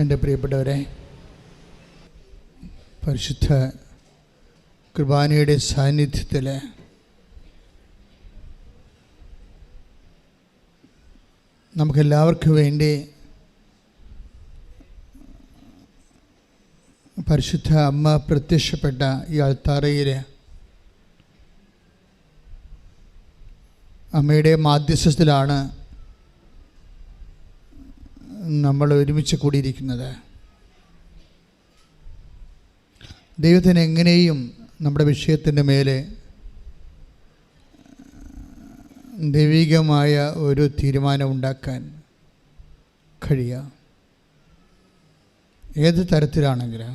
എൻ്റെ പ്രിയപ്പെട്ടവരെ, പരിശുദ്ധ കുർബാനയുടെ സാന്നിധ്യത്തിൽ നമുക്കെല്ലാവർക്കും വേണ്ടി പരിശുദ്ധ അമ്മ പ്രത്യക്ഷപ്പെട്ട ഈ അൾത്താരയിൽ അമ്മയുടെ മാധ്യസ്ഥത്തിലാണ് നമ്മൾ ഒരുമിച്ച് കൂടിയിരിക്കുന്നത്. ദൈവത്തിന് എങ്ങനെയും നമ്മുടെ വിഷയത്തിൻ്റെ മേലെ ദൈവികമായ ഒരു തീരുമാനം ഉണ്ടാക്കാൻ കഴിയുക. ഏത് തരത്തിലാണെങ്കിലും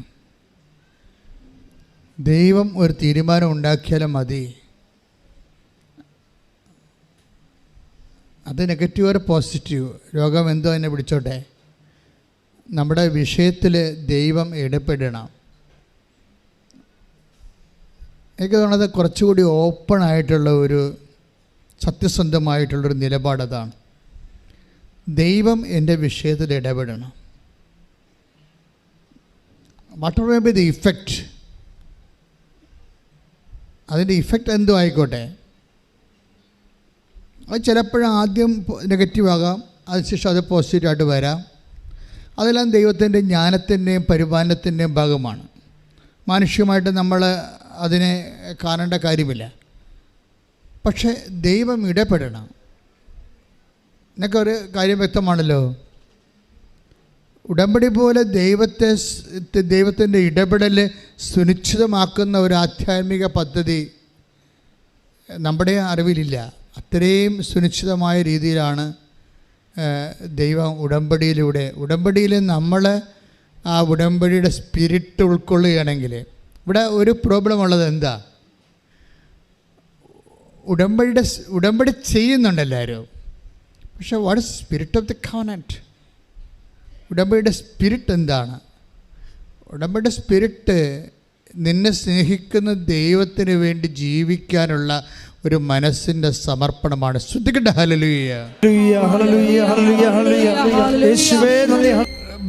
ദൈവം ഒരു തീരുമാനം ഉണ്ടാക്കിയാലും മതി. അത് നെഗറ്റീവ് ഒരു പോസിറ്റീവ്, രോഗം എന്തോ എന്നെ പിടിച്ചോട്ടെ, നമ്മുടെ വിഷയത്തിൽ ദൈവം ഇടപെടണം. എനിക്ക് തോന്നുന്നത് കുറച്ചുകൂടി ഓപ്പണായിട്ടുള്ള ഒരു സത്യസന്ധമായിട്ടുള്ളൊരു നിലപാട് അതാണ്. ദൈവം എൻ്റെ വിഷയത്തിൽ ഇടപെടണം. What ever may be the effect, അതിൻ്റെ ഇഫക്റ്റ് എന്തോ ആയിക്കോട്ടെ, അത് ചിലപ്പോഴും ആദ്യം നെഗറ്റീവ് ആകാം, അതിനുശേഷം അത് പോസിറ്റീവായിട്ട് വരാം. അതെല്ലാം ദൈവത്തിൻ്റെ ജ്ഞാനത്തിൻ്റെയും പരിപാലനത്തിൻ്റെയും ഭാഗമാണ്. മാനുഷികമായിട്ട് നമ്മൾ അതിനെ കാണേണ്ട കാര്യമില്ല. പക്ഷേ ദൈവം ഇടപെടണം. എന്നൊക്കെ കാര്യം വ്യക്തമാണല്ലോ. ഉടമ്പടി പോലെ ദൈവത്തിൻ്റെ ഇടപെടൽ സുനിശ്ചിതമാക്കുന്ന ഒരു ആധ്യാത്മിക പദ്ധതി നമ്മുടെ അറിവിലില്ല. അത്രയും സുനിശ്ചിതമായ രീതിയിലാണ് ദൈവം ഉടമ്പടിയിൽ നമ്മൾ ആ ഉടമ്പടിയുടെ സ്പിരിറ്റ് ഉൾക്കൊള്ളുകയാണെങ്കിൽ. ഇവിടെ ഒരു പ്രോബ്ലം ഉള്ളത് എന്താ? ഉടമ്പടി ചെയ്യുന്നുണ്ട് എല്ലാവരും, പക്ഷേ what is spirit of the covenant? ഉടമ്പടിയുടെ സ്പിരിറ്റ് എന്താണ്? ഉടമ്പടിയുടെ സ്പിരിറ്റ് നിന്നെ സ്നേഹിക്കുന്ന ദൈവത്തിന് വേണ്ടി ജീവിക്കാനുള്ള ഒരു മനസ്സിൻ്റെ സമർപ്പണമാണ്. ശ്രദ്ധിക്കട്ടെ. ഹല്ലേലൂയ.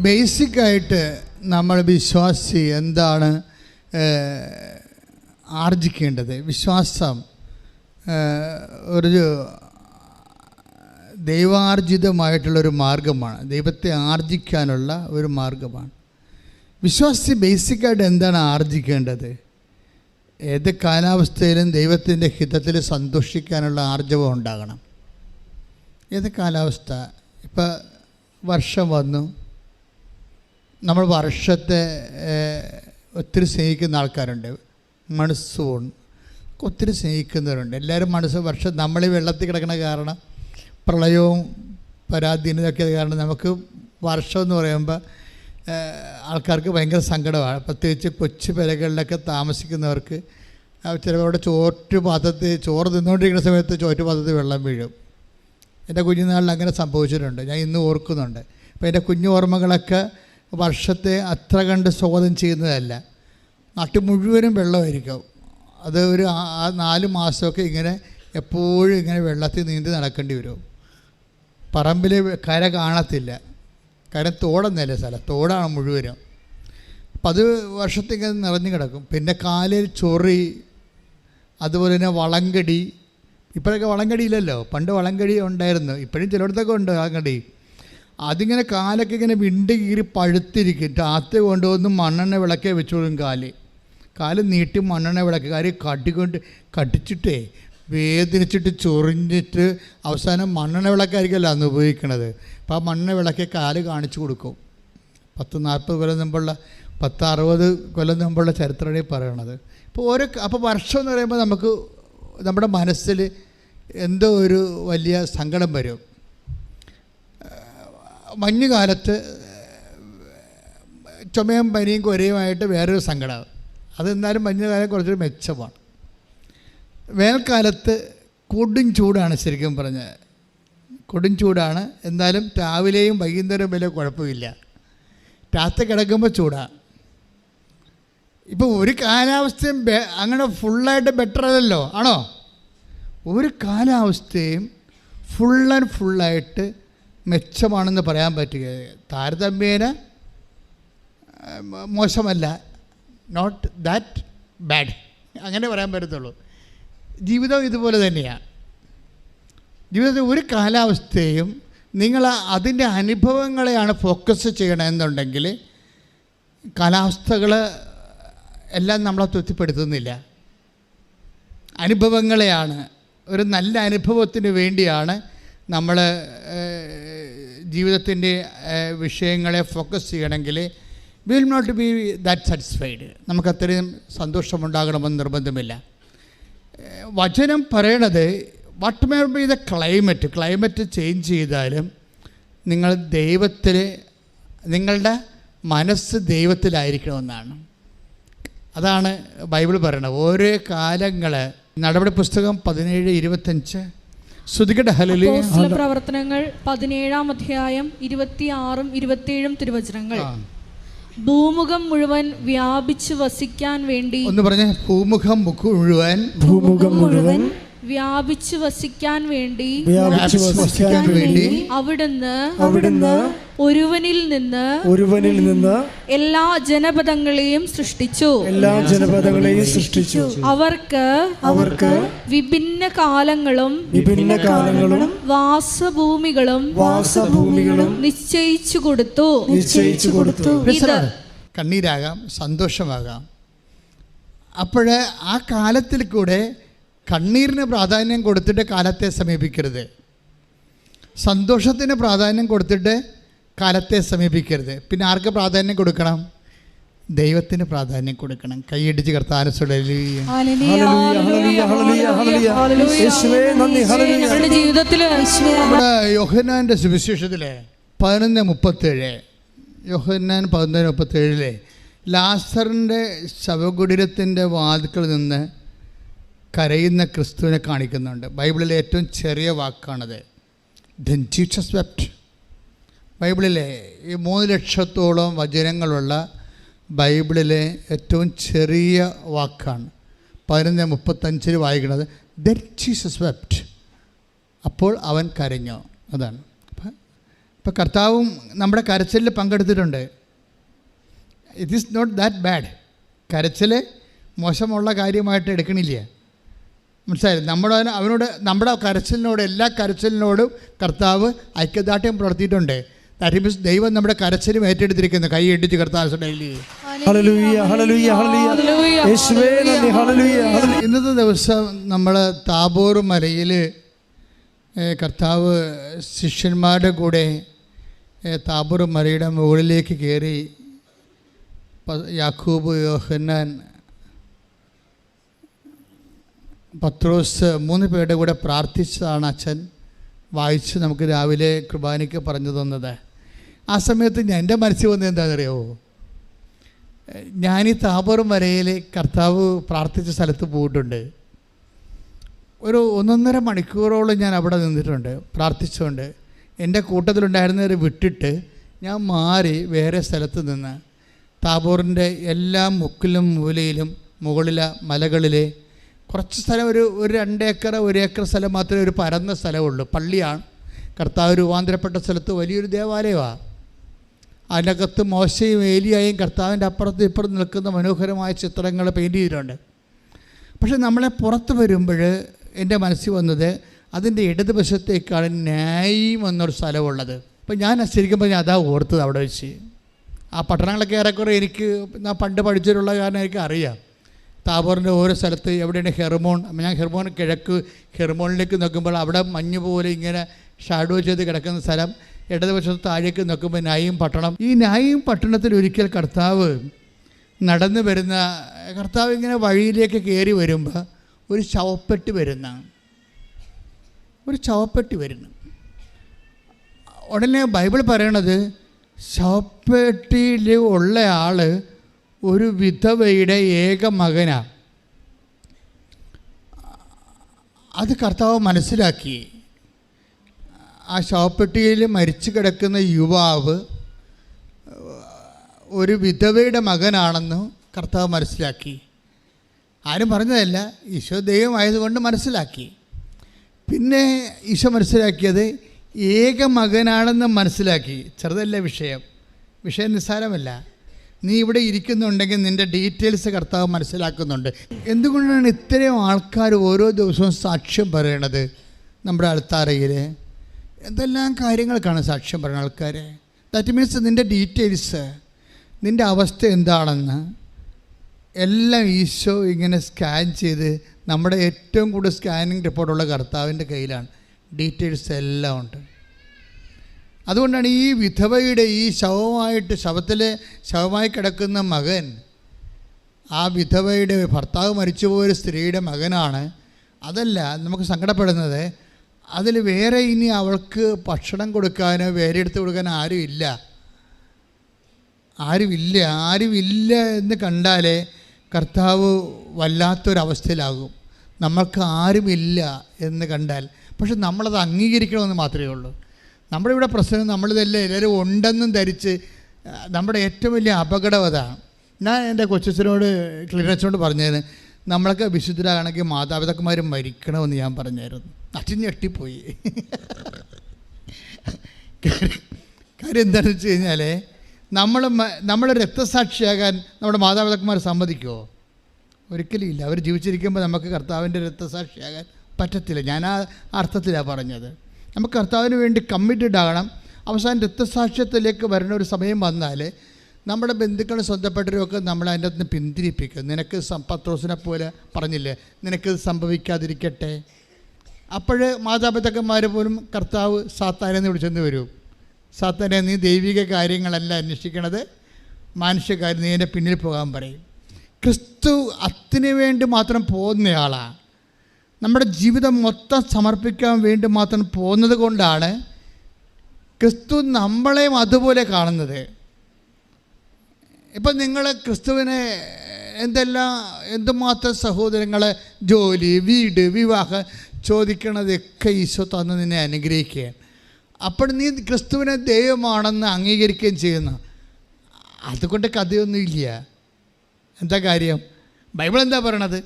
ബേസിക്കായിട്ട് നമ്മൾ വിശ്വാസി എന്താണ് ആർജിക്കേണ്ടത്? വിശ്വാസം ഒരു ദൈവാർജിതമായിട്ടുള്ളൊരു മാർഗമാണ്, ദൈവത്തെ ആർജിക്കാനുള്ള ഒരു മാർഗമാണ്. വിശ്വാസി ബേസിക്കായിട്ട് എന്താണ് ആർജിക്കേണ്ടത്? ഏത് കാലാവസ്ഥയിലും ദൈവത്തിൻ്റെ ഹിതത്തിൽ സന്തോഷിക്കാനുള്ള ആർജവം ഉണ്ടാകണം. ഏത് കാലാവസ്ഥ, ഇപ്പോൾ വർഷം വന്നു, നമ്മൾ വർഷത്തെ ഒത്തിരി സ്നേഹിക്കുന്ന ആൾക്കാരുണ്ട്. മൺസൂൺ ഒത്തിരി സ്നേഹിക്കുന്നവരുണ്ട്. എല്ലാവരും വർഷം നമ്മൾ ഈ വെള്ളത്തിൽ കിടക്കുന്ന കാരണം, പ്രളയവും പരാധീനതയൊക്കെ കാരണം നമുക്ക് വർഷം എന്ന് പറയുമ്പോൾ ആൾക്കാർക്ക് ഭയങ്കര സങ്കടമാണ്. പ്രത്യേകിച്ച് കൊച്ചു പെരകളിലൊക്കെ താമസിക്കുന്നവർക്ക് ചിലപ്പോൾ ചോറ് തിന്നുകൊണ്ടിരിക്കുന്ന സമയത്ത് ചോറ്റുപാത്രത്തിൽ വെള്ളം വീഴും. എൻ്റെ കുഞ്ഞുനാളിൽ അങ്ങനെ സംഭവിച്ചിട്ടുണ്ട്, ഞാൻ ഇന്ന് ഓർക്കുന്നുണ്ട്. അപ്പോൾ എൻ്റെ കുഞ്ഞു ഓർമ്മകളൊക്കെ വർഷത്തെ അത്ര കണ്ട് സ്വാഗതം ചെയ്യുന്നതല്ല. നാട്ടിൽ മുഴുവനും വെള്ളമായിരിക്കും. അത് ഒരു 4 മാസമൊക്കെ ഇങ്ങനെ എപ്പോഴും ഇങ്ങനെ വെള്ളത്തിൽ നീന്തി നടക്കേണ്ടി വരും. പറമ്പിൽ കര കാണത്തില്ല, കാരണം തോടെന്നല്ലേ സ്ഥലം, തോടാണ് മുഴുവനും. അപ്പം അത് വർഷത്തിങ്ങനെ നിറഞ്ഞു കിടക്കും. പിന്നെ കാലിൽ ചൊറി, അതുപോലെ തന്നെ വളങ്കടി. ഇപ്പോഴൊക്കെ വളങ്കടി ഇല്ലല്ലോ, പണ്ട് വളങ്കടി ഉണ്ടായിരുന്നു, ഇപ്പോഴും ചിലയിടത്തൊക്കെ ഉണ്ട് വളങ്കടി. അതിങ്ങനെ കാലൊക്കെ ഇങ്ങനെ വിണ്ട് കീറി പഴുത്തിരിക്കും. രാത്രി കൊണ്ടുവന്ന് മണ്ണെണ്ണ വിളക്കേ വെച്ചോളും. കാല് നീട്ടി മണ്ണെണ്ണ വിളക്ക് കടിച്ചിട്ടേ വേദനിച്ചിട്ട് ചൊറിഞ്ഞിട്ട് അവസാനം മണ്ണെണ്ണ വിളക്കായിരിക്കുമല്ലോ അന്ന് ഉപയോഗിക്കണത്. അപ്പോൾ ആ മണ്ണെണ്ണ വിളക്കെ കാല് കാണിച്ചു കൊടുക്കും. 10-40 കൊല്ലം മുമ്പുള്ള 10-60 കൊല്ലം മുമ്പുള്ള ചരിത്രമാണ് പറയണത്. അപ്പോൾ വർഷം എന്ന് പറയുമ്പോൾ നമുക്ക് നമ്മുടെ മനസ്സിൽ എന്തോ ഒരു വലിയ സങ്കടം വരും. മഞ്ഞുകാലത്ത് ചുമയും പനിയും കൊരയുമായിട്ട് വേറൊരു സങ്കടം. അതെന്നാലും മഞ്ഞുകാലം കുറച്ചൊരു മെച്ചമാണ്. വേനൽക്കാലത്ത് കൊടും ചൂടാണ്, ശരിക്കും പറഞ്ഞാൽ കൊടും ചൂടാണ്. എന്നാലും രാവിലെയും വൈകുന്നേരവും വലിയ കുഴപ്പമില്ല. രാത്രി കിടക്കുമ്പോൾ ചൂടാണ്. ഇപ്പോൾ ഒരു കാലാവസ്ഥയും അങ്ങനെ ഫുള്ളായിട്ട് ബെറ്റർ അല്ലല്ലോ, ആണോ? ഒരു കാലാവസ്ഥയും ഫുള്ളായിട്ട് മെച്ചമാണെന്ന് പറയാൻ പറ്റുക. താരതമ്യേന മോശമല്ല, നോട്ട് ദാറ്റ് ബാഡ്, അങ്ങനെ പറയാൻ പറ്റത്തുള്ളൂ. ജീവിതം ഇതുപോലെ തന്നെയാണ്. ജീവിതത്തിൽ ഒരു കാലാവസ്ഥയും നിങ്ങൾ അതിൻ്റെ അനുഭവങ്ങളെയാണ് ഫോക്കസ് ചെയ്യണമെന്നുണ്ടെങ്കിൽ കാലാവസ്ഥകൾ എല്ലാം നമ്മളെ തൃപ്തിപ്പെടുത്തുന്നില്ല. അനുഭവങ്ങളെയാണ്, ഒരു നല്ല അനുഭവത്തിന് വേണ്ടിയാണ് നമ്മൾ ജീവിതത്തിൻ്റെ വിഷയങ്ങളെ ഫോക്കസ് ചെയ്യണമെങ്കിൽ will not be that satisfied. നമുക്കത്രയും സന്തോഷമുണ്ടാകണമെന്ന് നിർബന്ധമില്ല. വചനം പറയണത് what may be the climate change ചെയ്താലും നിങ്ങൾ ദൈവത്തിൽ, നിങ്ങളുടെ മനസ്സ് ദൈവത്തിലായിരിക്കണമെന്നാണ്. അതാണ് ബൈബിൾ പറയണത്. ഓരോ കാലങ്ങൾ, നടപടി പുസ്തകം 17:25, ശ്രുതികട ഹല്ലേലൂയ. പ്രവർത്തനങ്ങൾ 17-ാം അധ്യായം 26-27 തിരുവചനങ്ങൾ. ഭൂമുഖം മുഴുവൻ വ്യാപിച്ചു വസിക്കാൻ വേണ്ടി, ഒന്ന് പറഞ്ഞേ, ഭൂമുഖം മുഴുവൻ വ്യാപിച്ചു വസിക്കാൻ വേണ്ടി അവിടുന്ന് ഒരുവനിൽ നിന്ന് എല്ലാ ജനപദങ്ങളെയും സൃഷ്ടിച്ചു. അവർക്ക് വിഭിന്ന കാലങ്ങളും വാസഭൂമികളും നിശ്ചയിച്ചു കൊടുത്തു. കണ്ണീരാകാം, സന്തോഷമാകാം. അപ്പോഴ് ആ കാലത്തിൽ കൂടെ കണ്ണീരിന് പ്രാധാന്യം കൊടുത്തിട്ട് കാലത്തെ സമീപിക്കരുത്. സന്തോഷത്തിന് പ്രാധാന്യം കൊടുത്തിട്ട് കാലത്തെ സമീപിക്കരുത്. പിന്നെ ആർക്ക് പ്രാധാന്യം കൊടുക്കണം? ദൈവത്തിന് പ്രാധാന്യം കൊടുക്കണം. കൈയടിച്ച് കർത്താവിനെ നമ്മുടെ യോഹന്നാൻ്റെ സുവിശേഷത്തിലെ 11:37, യോഹന്നാൻ 11:37 ലാസറിൻ്റെ ശവകുടീരത്തിൻ്റെ വാതിൽക്കൽ നിന്ന് കരയുന്ന ക്രിസ്തുവിനെ കാണിക്കുന്നുണ്ട്. ബൈബിളിലെ ഏറ്റവും ചെറിയ വാക്കാണത്. Then Jesus wept. ബൈബിളിലെ ഈ 3 ലക്ഷത്തോളം വചനങ്ങളുള്ള ബൈബിളിലെ ഏറ്റവും ചെറിയ വാക്കാണ്. 11:35 വായിക്കുന്നത് Then Jesus wept. അപ്പോൾ അവൻ കരഞ്ഞു. അതാണ്. ഇപ്പം കർത്താവും നമ്മുടെ കരച്ചിലിൽ പങ്കെടുത്തിട്ടുണ്ട്. It is not that bad. കരച്ചിൽ മോശമുള്ള കാര്യമായിട്ട് എടുക്കണില്ല. മനസ്സിലായി? നമ്മുടെ കരച്ചിലിനോട്, എല്ലാ കരച്ചിലിനോടും കർത്താവ് ഐക്യദാർഢ്യം പുലർത്തിയിട്ടുണ്ട്. ദാറ്റ് മീൻസ് ദൈവം നമ്മുടെ കരച്ചിലും ഏറ്റെടുത്തിരിക്കുന്നു. കൈ ഇടിച്ച് കർത്താവ്. ഇന്നത്തെ ദിവസം നമ്മൾ താബോർ മലയിൽ കർത്താവ് ശിഷ്യന്മാരുടെ കൂടെ താബോർ മലയുടെ മുകളിലേക്ക് കയറി യാക്കോബ്, യോഹന്നാൻ, പത്രോസ് 3 പേരുടെ കൂടെ പ്രാർത്ഥിച്ചതാണ് അച്ഛൻ വായിച്ച് നമുക്ക് രാവിലെ കുർബാനയ്ക്ക് പറഞ്ഞു തന്നത്. ആ സമയത്ത് എൻ്റെ മനസ്സിൽ വന്നത് എന്താണെന്നറിയാമോ? ഞാനീ താബോർ മലയിൽ കർത്താവ് പ്രാർത്ഥിച്ച സ്ഥലത്ത് പോയിട്ടുണ്ട്. ഒരു 1.5 മണിക്കൂറോളം ഞാൻ അവിടെ നിന്നിട്ടുണ്ട് പ്രാർത്ഥിച്ചുകൊണ്ട്. എൻ്റെ കൂട്ടത്തിലുണ്ടായിരുന്നവരെ വിട്ടിട്ട് ഞാൻ മാറി വേറെ സ്ഥലത്ത് നിന്ന് താബോറിൻ്റെ എല്ലാ മുക്കിലും മൂലയിലും മുകളിലെ മലകളിലെ കുറച്ച് സ്ഥലം, ഒരു 2 ഏക്കർ 1 ഏക്കർ സ്ഥലം മാത്രമേ ഒരു പരന്ന സ്ഥലമുള്ളൂ. പള്ളിയാണ്. കർത്താവ് രൂപാന്തരപ്പെട്ട സ്ഥലത്ത് വലിയൊരു ദേവാലയമാണ്. അതിനകത്ത് മോശയും ഏലിയായും കർത്താവിൻ്റെ അപ്പുറത്തും ഇപ്പുറത്ത് നിൽക്കുന്ന മനോഹരമായ ചിത്രങ്ങൾ പെയിൻറ്റ് ചെയ്തിട്ടുണ്ട്. പക്ഷെ നമ്മളെ പുറത്ത് വരുമ്പോൾ എൻ്റെ മനസ്സിൽ വന്നത് അതിൻ്റെ ഇടതുവശത്തേക്കാണ് ന്യായം എന്നൊരു സ്ഥലമുള്ളത്. അപ്പോൾ ഞാൻ ശരിക്കും പറഞ്ഞാൽ അതാ ഓർത്തത് അവിടെ വെച്ച്. ആ പട്ടണങ്ങളൊക്കെ ഏറെക്കുറെ എനിക്ക് ഞാൻ പണ്ട് പഠിച്ചിട്ടുള്ള കാരണം എനിക്ക് അറിയാം. താബോറിൻ്റെ ഓരോ സ്ഥലത്ത് എവിടെയാണ് ഹെർമോൺ. ഞാൻ ഹെർമോണിലേക്ക് നോക്കുമ്പോൾ അവിടെ മഞ്ഞ് പോലെ ഇങ്ങനെ ഷാഡോ ചെയ്ത് കിടക്കുന്ന സ്ഥലം. ഇടതുവശത്ത് താഴേക്ക് നോക്കുമ്പോൾ നായിം പട്ടണം. ഈ നായിം പട്ടണത്തിൽ ഒരിക്കൽ കർത്താവ് നടന്നു വരുന്ന, കർത്താവ് ഇങ്ങനെ വഴിയിലേക്ക് കയറി വരുമ്പോൾ ഒരു ശവപ്പെട്ടി വരുന്നു. ഉടനെ ബൈബിൾ പറയണത് ശവപ്പെട്ടിയിൽ ഉള്ള ആൾ ഒരു വിധവയുടെ ഏക മകനാണ്. അത് കർത്താവ് മനസ്സിലാക്കി. ആ ശവപ്പെട്ടിയിൽ മരിച്ചു കിടക്കുന്ന യുവാവ് ഒരു വിധവയുടെ മകനാണെന്ന് കർത്താവ് മനസ്സിലാക്കി. ആരും പറഞ്ഞതല്ല, ഈശോ ദൈവമായതുകൊണ്ട് മനസ്സിലാക്കി. പിന്നെ ഈശോ മനസ്സിലാക്കിയത് ഏക മകനാണെന്ന് മനസ്സിലാക്കി. ചെറുതല്ല വിഷയം നിസ്സാരമല്ല. നീ ഇവിടെ ഇരിക്കുന്നുണ്ടെങ്കിൽ നിൻ്റെ ഡീറ്റെയിൽസ് കർത്താവ് മനസ്സിലാക്കുന്നുണ്ട്. എന്തുകൊണ്ടാണ് ഇത്രയും ആൾക്കാർ ഓരോ ദിവസവും സാക്ഷ്യം പറയണത്? നമ്മുടെ അൾത്താരയിൽ എന്തെല്ലാം കാര്യങ്ങൾക്കാണ് സാക്ഷ്യം പറയുന്ന ആൾക്കാർ. ദാറ്റ് മീൻസ് നിൻ്റെ ഡീറ്റെയിൽസ്, നിൻ്റെ അവസ്ഥ എന്താണെന്ന് എല്ലാം ഈശോ ഇങ്ങനെ സ്കാൻ ചെയ്ത്, നമ്മുടെ ഏറ്റവും കൂടുതൽ സ്കാനിങ് റിപ്പോർട്ടുള്ള കർത്താവിൻ്റെ കയ്യിലാണ്. ഡീറ്റെയിൽസ് എല്ലാം ഉണ്ട്. അതുകൊണ്ടാണ് ഈ വിധവയുടെ ഈ ശവമായി കിടക്കുന്ന മകൻ, ആ വിധവയുടെ ഭർത്താവ് മരിച്ചുപോയൊരു സ്ത്രീയുടെ മകനാണ്. അതല്ല നമുക്ക് സങ്കടപ്പെടുന്നത്, അതിൽ വേറെ ഇനി അവൾക്ക് ഭക്ഷണം കൊടുക്കാനോ വേറെ എടുത്ത് കൊടുക്കാനോ ആരുമില്ല എന്ന് കണ്ടാലേ കർത്താവ് വല്ലാത്തൊരവസ്ഥയിലാകും. നമ്മൾക്ക് ആരുമില്ല എന്ന് കണ്ടാൽ. പക്ഷെ നമ്മളത് അംഗീകരിക്കണമെന്ന് മാത്രമേ ഉള്ളൂ. നമ്മുടെ ഇവിടെ പ്രശ്നം, നമ്മളിതെല്ലാം എല്ലാവരും ഉണ്ടെന്നും ധരിച്ച്, നമ്മുടെ ഏറ്റവും വലിയ അപകടം അതാണ്. ഞാൻ എൻ്റെ കൊച്ചച്ഛനോട് ക്ലിനച്ചോട് പറഞ്ഞതിന്, നമ്മളൊക്കെ വിശുദ്ധരാണെങ്കിൽ മാതാപിതാക്കന്മാർ മരിക്കണമെന്ന് ഞാൻ പറഞ്ഞായിരുന്നു. അച്ഛൻ ഞെട്ടിപ്പോയി. കാര്യം എന്താണെന്ന് വെച്ച് കഴിഞ്ഞാൽ, നമ്മൾ രക്തസാക്ഷിയാകാൻ നമ്മുടെ മാതാപിതാക്കന്മാർ സമ്മതിക്കുമോ? ഒരിക്കലും ഇല്ല. അവർ ജീവിച്ചിരിക്കുമ്പോൾ നമുക്ക് കർത്താവിൻ്റെ രക്തസാക്ഷിയാകാൻ പറ്റത്തില്ല. ഞാൻ ആ അർത്ഥത്തിലാണ് പറഞ്ഞത്. നമുക്ക് കർത്താവിന് വേണ്ടി കമ്മിറ്റഡ് ആകണം. അവസാനം രക്തസാക്ഷ്യത്തിലേക്ക് വരുന്ന ഒരു സമയം വന്നാൽ നമ്മുടെ ബന്ധുക്കളും സ്വന്തപ്പെട്ടവരൊക്കെ നമ്മൾ അതിൻ്റെ അകത്ത് നിന്ന് പിന്തിരിപ്പിക്കും. നിനക്ക് പത്രോസിനെ പോലെ പറഞ്ഞില്ലേ, നിനക്ക് സംഭവിക്കാതിരിക്കട്ടെ. അപ്പോൾ മാതാപിതാക്കന്മാർ പോലും കർത്താവ് സാത്താനെ വിളിച്ചെന്ന് വരും. സാത്താനെ, നീ ദൈവിക കാര്യങ്ങളല്ല അന്വേഷിക്കണത്, മാനുഷിക കാര്യം, നീ എൻ്റെ പിന്നിൽ പോകാൻ പറയും. ക്രിസ്തു അതിനു വേണ്ടി മാത്രം പോകുന്നയാളാണ്. നമ്മുടെ ജീവിതം മൊത്തം സമർപ്പിക്കാൻ വേണ്ടി മാത്രം പോകുന്നത് കൊണ്ടാണ് ക്രിസ്തു നമ്മളെയും അതുപോലെ കാണുന്നത്. ഇപ്പം നിങ്ങൾ ക്രിസ്തുവിനെ എന്തുമാത്രം സഹോദരങ്ങളെ ജോലി, വീട്, വിവാഹം ചോദിക്കണതൊക്കെ ഈശോ തന്ന് നിന്നെ അനുഗ്രഹിക്കുകയാണ്. അപ്പോൾ നീ ക്രിസ്തുവിനെ ദൈവമാണെന്ന് അംഗീകരിക്കുകയും ചെയ്യുന്നു. അതുകൊണ്ട് കഥയൊന്നുമില്ല. എന്താ കാര്യം? ബൈബിൾ എന്താ പറയണത്?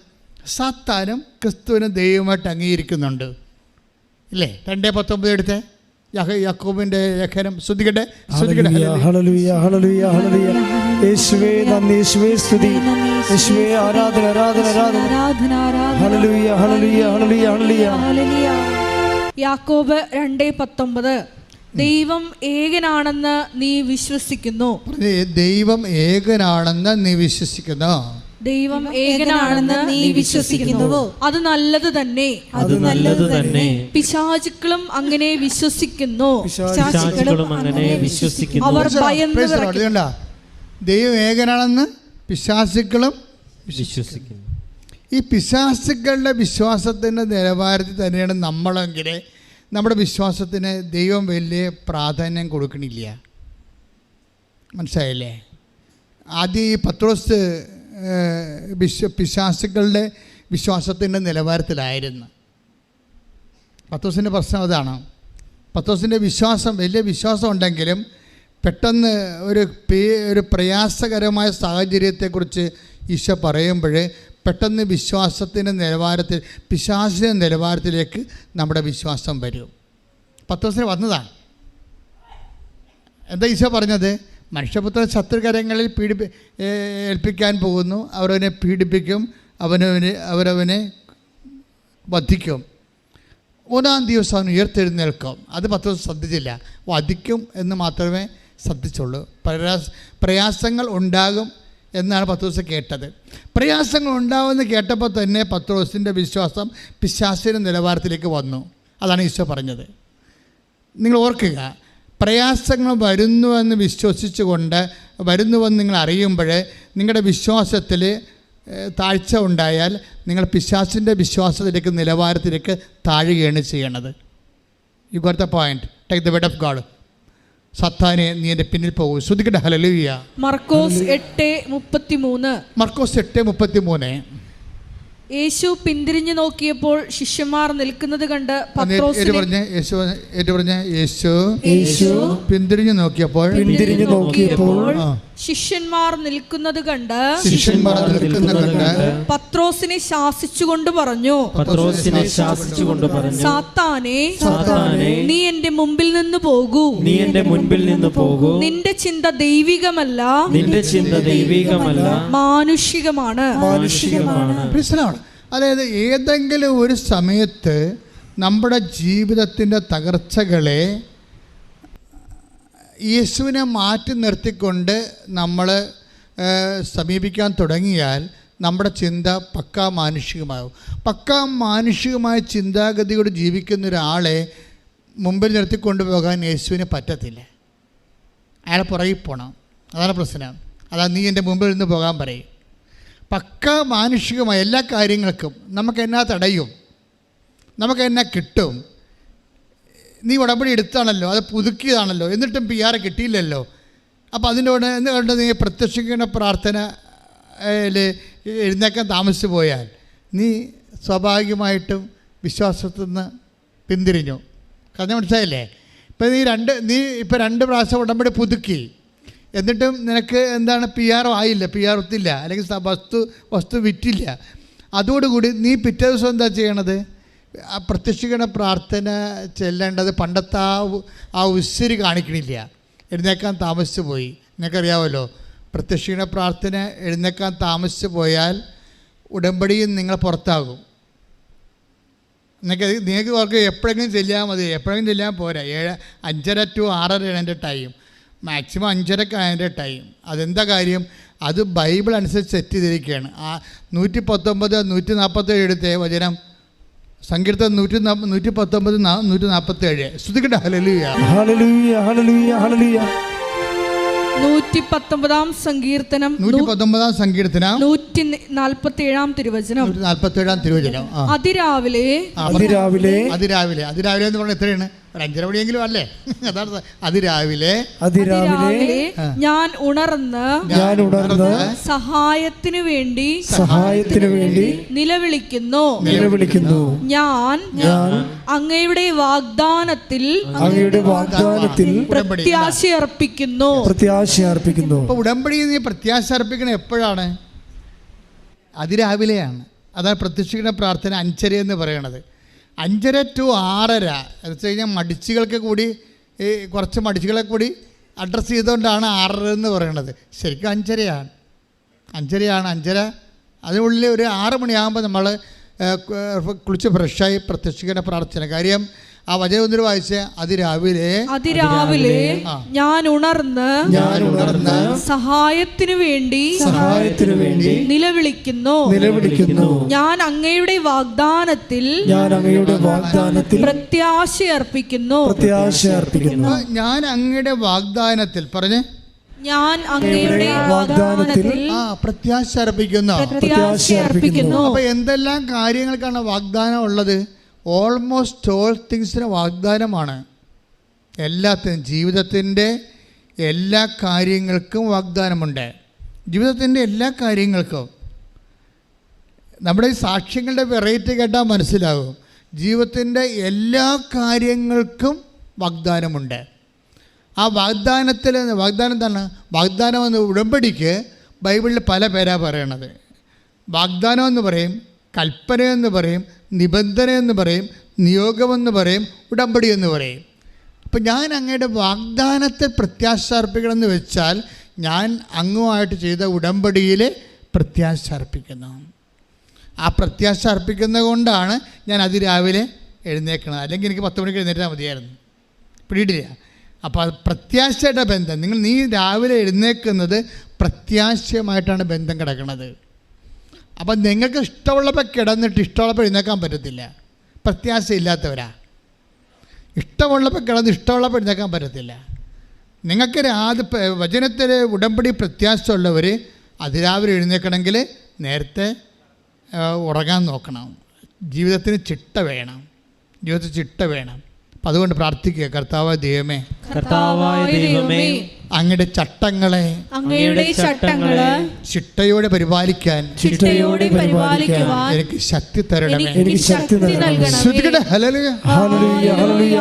സാത്താനും ക്രിസ്തുവിനെ ദൈവമായിട്ട് അംഗീകരിക്കുന്നുണ്ട് ഇല്ലേ? 2:19 എടുത്തേ, യാക്കോബിന്റെ ലേഖനം. ശ്രദ്ധിക്കട്ടെ. യാക്കോബ് 2:19 ദൈവം ഏകനാണെന്ന് നീ വിശ്വസിക്കുന്നു. ദൈവം ഏകനാണെന്ന് നീ വിശ്വസിക്കുന്നു. ദൈവം ഏകനാണെന്ന് നീ വിശ്വസിക്കുന്നുവോ? അത് നല്ലത് തന്നെ. പിശാചുക്കളും അങ്ങനെ വിശ്വസിക്കുന്നു. അവർ ഭയന്ന് ദൈവം ഏകനാണെന്ന് പിശാചുക്കളും വിശ്വസിക്കുന്നു. ഈ പിശാചുക്കളുടെ വിശ്വാസത്തിൻ്റെ നിലവാരത്തിൽ തന്നെയാണ് നമ്മളെങ്കിൽ നമ്മുടെ വിശ്വാസത്തിന് ദൈവം വലിയ പ്രാധാന്യം കൊടുക്കണില്ല. മനസ്സിലായില്ലേ? ആദ്യം ഈ പത്രോസ് പിശാചുക്കളുടെ വിശ്വാസത്തിൻ്റെ നിലവാരത്തിലായിരുന്നു. പത്രോസിൻ്റെ പ്രശ്നം അതാണ്. പത്രോസിൻ്റെ വിശ്വാസം വലിയ വിശ്വാസം ഉണ്ടെങ്കിലും പെട്ടെന്ന് ഒരു പ്രയാസകരമായ സാഹചര്യത്തെക്കുറിച്ച് ഈശോ പറയുമ്പോൾ പെട്ടെന്ന് വിശ്വാസത്തിൻ്റെ നിലവാരത്തിൽ, പിശാചിൻ്റെ നിലവാരത്തിലേക്ക് നമ്മുടെ വിശ്വാസം വരും. പത്രോസിന് വന്നതാണ്. എന്താ ഈശോ പറഞ്ഞത്? മനുഷ്യപുത്രൻ ശത്രുകരങ്ങളിൽ ഏൽപ്പിക്കാൻ പോകുന്നു, അവരവനെ പീഡിപ്പിക്കും, അവരവനെ വധിക്കും, 3-ാം ദിവസം അവൻ ഉയർത്തെഴുന്നേൽക്കും. അത് പത്രോസ് ശ്രദ്ധിച്ചില്ല. വധിക്കും എന്ന് മാത്രമേ ശ്രദ്ധിച്ചുള്ളൂ. പ്രയാസങ്ങൾ ഉണ്ടാകും എന്നാണ് പത്രോസ് കേട്ടത്. പ്രയാസങ്ങൾ ഉണ്ടാവുമെന്ന് കേട്ടപ്പോൾ തന്നെ പത്രോസിൻ്റെ വിശ്വാസം പിശാചിൻ്റെ നിലവാരത്തിലേക്ക് വന്നു. അതാണ് ഈശോ പറഞ്ഞത്. നിങ്ങൾ ഓർക്കുക, പ്രയാസങ്ങൾ വരുന്നുവെന്ന് വിശ്വസിച്ചുകൊണ്ട് വരുന്നുവെന്ന് നിങ്ങൾ അറിയുമ്പോൾ നിങ്ങളുടെ വിശ്വാസത്തിൽ താഴ്ച ഉണ്ടായാൽ നിങ്ങൾ പിശാചിൻ്റെ വിശ്വാസത്തിലേക്ക്, നിലവാരത്തിലേക്ക് താഴുകയാണ് ചെയ്യണത്. You got the point. Take the word of God. സത്താനെ, നീ എൻ്റെ പിന്നിൽ പോകും. ശ്രദ്ധിക്കട്ടെ. ഹല്ലേലൂയ. മർക്കോസ് 8:33 യേശു പിന്തിരിഞ്ഞു നോക്കിയപ്പോൾ ശിഷ്യന്മാർ നിൽക്കുന്നത് കണ്ട് യേശു പിന്തിരിഞ്ഞു നോക്കിയപ്പോൾ ശിഷ്യന്മാർ നിൽക്കുന്നത് കണ്ട് പത്രോസിനെ ശാസിച്ചുകൊണ്ട് പറഞ്ഞു, സാത്താനേ, നീ എന്റെ മുമ്പിൽ നിന്ന് പോകൂ. നിന്റെ ചിന്ത ദൈവികമല്ല, മാനുഷികമാണ്. അതായത് ഏതെങ്കിലും ഒരു സമയത്ത് നമ്മുടെ ജീവിതത്തിൻ്റെ തകർച്ചകളെ യേശുവിനെ മാറ്റി നിർത്തിക്കൊണ്ട് നമ്മൾ സമീപിക്കാൻ തുടങ്ങിയാൽ നമ്മുടെ ചിന്ത പക്കാ മാനുഷികമാകും. പക്കാ മാനുഷികമായ ചിന്താഗതിയോട് ജീവിക്കുന്ന ഒരാളെ മുമ്പിൽ നിർത്തിക്കൊണ്ടുപോകാൻ യേശുവിന് പറ്റത്തില്ല. അയാളെ പുറകിൽ പോകണം. അതാണ് പ്രശ്നം. അതാ നീ എൻ്റെ മുമ്പിൽ നിന്ന് പോകാൻ പറയും. പക്കാ മാനുഷികമായ എല്ലാ കാര്യങ്ങൾക്കും നമുക്ക് എന്നാ തടയും, നമുക്ക് എന്നാ കിട്ടും. നീ ഉടമ്പടി എടുത്താണല്ലോ, അത് പുതുക്കിയതാണല്ലോ, എന്നിട്ടും PR കിട്ടിയില്ലല്ലോ. അപ്പോൾ അതിനോട് എന്തുകൊണ്ട് നീ പ്രത്യക്ഷിക്കുന്ന പ്രാർത്ഥനയിൽ എഴുന്നേക്കാൻ താമസിച്ചു പോയാൽ നീ സ്വാഭാവികമായിട്ടും വിശ്വാസത്തിൽ നിന്ന് പിന്തിരിഞ്ഞു. കാരണം മനസ്സിലായില്ലേ? ഇപ്പം നീ ഇപ്പോൾ 2 പ്രാവശ്യം ഉടമ്പടി പുതുക്കി, എന്നിട്ടും നിനക്ക് എന്താണ് PR ആയില്ല, PR ഒത്തില്ല, അല്ലെങ്കിൽ വസ്തു വിറ്റില്ല. അതോടുകൂടി നീ പിറ്റേ ദിവസം എന്താ ചെയ്യണത്? ആ പ്രത്യക്ഷിക്കുന്ന പ്രാർത്ഥന ചെല്ലേണ്ടത് പണ്ടത്തെ ആ ഉസ്സിരി കാണിക്കണില്ല. എഴുന്നേക്കാൻ താമസിച്ചു പോയി. നിങ്ങൾക്കറിയാമല്ലോ, പ്രത്യക്ഷിക്കുന്ന പ്രാർത്ഥന എഴുന്നേക്കാൻ താമസിച്ചു പോയാൽ ഉടമ്പടിയും നിങ്ങൾ പുറത്താകും. നിങ്ങൾക്ക് ഓർക്ക് എപ്പോഴെങ്കിലും ചെല്ലാൻ മതി, എപ്പോഴെങ്കിലും ചെല്ലാൻ പോരാ. 5:30 to 6:30 എൻ്റെ ടൈം, മാക്സിമം 5:30 എൻ്റെ ടൈം. അതെന്താ കാര്യം? അത് ബൈബിൾ അനുസരിച്ച് സെറ്റ് ചെയ്തിരിക്കുകയാണ്. ആ 119, 147 എടുത്തേ വചനം, സങ്കീർത്തനം 119, 147. ശ്രുതിക്കട്ടെ. ഹല്ലേലൂയ, ഹല്ലേലൂയ, ഹല്ലേലൂയ, ഹല്ലേലൂയ. 119 സങ്കീർത്തനം 147 തിരുവചനം. അതിരാവിലെ എന്ന് പറഞ്ഞാൽ എത്രയാണ്? 5:30 മണിയെങ്കിലും അല്ലേ? അതാണ് അതിരാവിലെ ഞാൻ ഉണർന്ന് സഹായത്തിനു വേണ്ടി നിലവിളിക്കുന്നു. ഞാൻ അങ്ങയുടെ വാഗ്ദാനത്തിൽ പ്രത്യാശ അർപ്പിക്കുന്നു. ഉടമ്പടി നീ പ്രത്യാശ അർപ്പിക്കണം എപ്പോഴാണ്? അതിരാവിലെയാണ്. അതാണ് പ്രത്യക്ഷിക്കുന്ന പ്രാർത്ഥന 5:30 എന്ന് പറയണത്. 5:30 to 6:30 എന്ന് വെച്ച് കഴിഞ്ഞാൽ മടിച്ചുകൾക്ക് കൂടി, കുറച്ച് മടിച്ചുകളെ കൂടി അഡ്രസ്സ് ചെയ്തുകൊണ്ടാണ് 6:30 എന്ന് പറയണത്. ശരിക്കും 5:30 5:30. അതിനുള്ളിൽ ഒരു 6 മണിയാകുമ്പോൾ നമ്മൾ കുളിച്ച് ഫ്രഷായി പ്രത്യക്ഷിക്കുന്ന പ്രാർത്ഥന. കാര്യം ആ വചനം ഒന്നിട്ട് വായിച്ച്, അതിരാവിലെ ഞാൻ ഉണർന്ന് സഹായത്തിനു വേണ്ടി നിലവിളിക്കുന്നു. ഞാൻ അങ്ങയുടെ വാഗ്ദാനത്തിൽ പ്രത്യാശ അർപ്പിക്കുന്നു. ഞാൻ അങ്ങയുടെ വാഗ്ദാനത്തിൽ പറഞ്ഞേ, ഞാൻ അങ്ങയുടെ വാഗ്ദാനത്തിൽ പ്രത്യാശ അർപ്പിക്കുന്നു. അപ്പൊ എന്തെല്ലാം കാര്യങ്ങൾക്കാണ് വാഗ്ദാനം ഉള്ളത്? ഓൾമോസ്റ്റ് ഓൾ തിങ്സിന് വാഗ്ദാനമാണ്. എല്ലാത്തിനും, ജീവിതത്തിൻ്റെ എല്ലാ കാര്യങ്ങൾക്കും വാഗ്ദാനമുണ്ട്. ജീവിതത്തിൻ്റെ എല്ലാ കാര്യങ്ങൾക്കും. നമ്മുടെ ഈ സാക്ഷ്യങ്ങളുടെ വെറൈറ്റി കേട്ടാൽ മനസ്സിലാകും. ജീവിതത്തിൻ്റെ എല്ലാ കാര്യങ്ങൾക്കും വാഗ്ദാനമുണ്ട്. ആ വാഗ്ദാനം എന്താണ്? വാഗ്ദാനം എന്ന ഉടമ്പടിക്ക് ബൈബിളിൽ പല പേരാ പറയണത്. വാഗ്ദാനം എന്ന് പറയും, കൽപ്പന എന്ന് പറയും, നിബന്ധന എന്ന് പറയും, നിയോഗമെന്ന് പറയും, ഉടമ്പടി എന്ന് പറയും. അപ്പം ഞാൻ അങ്ങയുടെ വാഗ്ദാനത്തെ പ്രത്യാശ അർപ്പിക്കണമെന്ന് വെച്ചാൽ ഞാൻ അങ്ങുമായിട്ട് ചെയ്ത ഉടമ്പടിയിൽ പ്രത്യാശ അർപ്പിക്കുന്നു. ആ പ്രത്യാശ അർപ്പിക്കുന്നത് കൊണ്ടാണ് ഞാൻ അതിരാവിലെ എഴുന്നേൽക്കുന്നത്. അല്ലെങ്കിൽ എനിക്ക് 10 മണിക്ക് എഴുന്നേറ്റാൽ മതിയായിരുന്നു. പിടിയിട്ടില്ല. അപ്പോൾ അത് പ്രത്യാശയുടെ ബന്ധം. നീ രാവിലെ എഴുന്നേൽക്കുന്നത് പ്രത്യാശയുമായിട്ടാണ് ബന്ധം കിടക്കുന്നത്. അപ്പം നിങ്ങൾക്ക് ഇഷ്ടമുള്ളപ്പോൾ കിടന്നിട്ട് ഇഷ്ടമുള്ളപ്പോൾ എഴുന്നേക്കാൻ പറ്റത്തില്ല. പ്രത്യാശ ഇല്ലാത്തവരാ. ഇഷ്ടമുള്ളപ്പോൾ കിടന്ന് ഇഷ്ടമുള്ളപ്പോൾ എഴുന്നേക്കാൻ പറ്റത്തില്ല. നിങ്ങൾക്ക് വചനത്തിൽ ഉടമ്പടി പ്രത്യാശ ഉള്ളവർ അതിരാവിലെ എഴുന്നേൽക്കണമെങ്കിൽ നേരത്തെ ഉറങ്ങാൻ നോക്കണം. ജീവിതത്തിന് ചിട്ട വേണം. അപ്പം അതുകൊണ്ട് പ്രാർത്ഥിക്കുക, കർത്താവായ ദൈവമേ, കർത്താവായ ദൈവമേ, അങ്ങയുടെ ചട്ടങ്ങളെ ചിട്ടയോടെ പരിപാലിക്കാൻ എനിക്ക് ശക്തി തരണമേ. ശ്രുതികട ഹല്ലേലൂയ, ഹല്ലേലൂയ, ഹല്ലേലൂയ,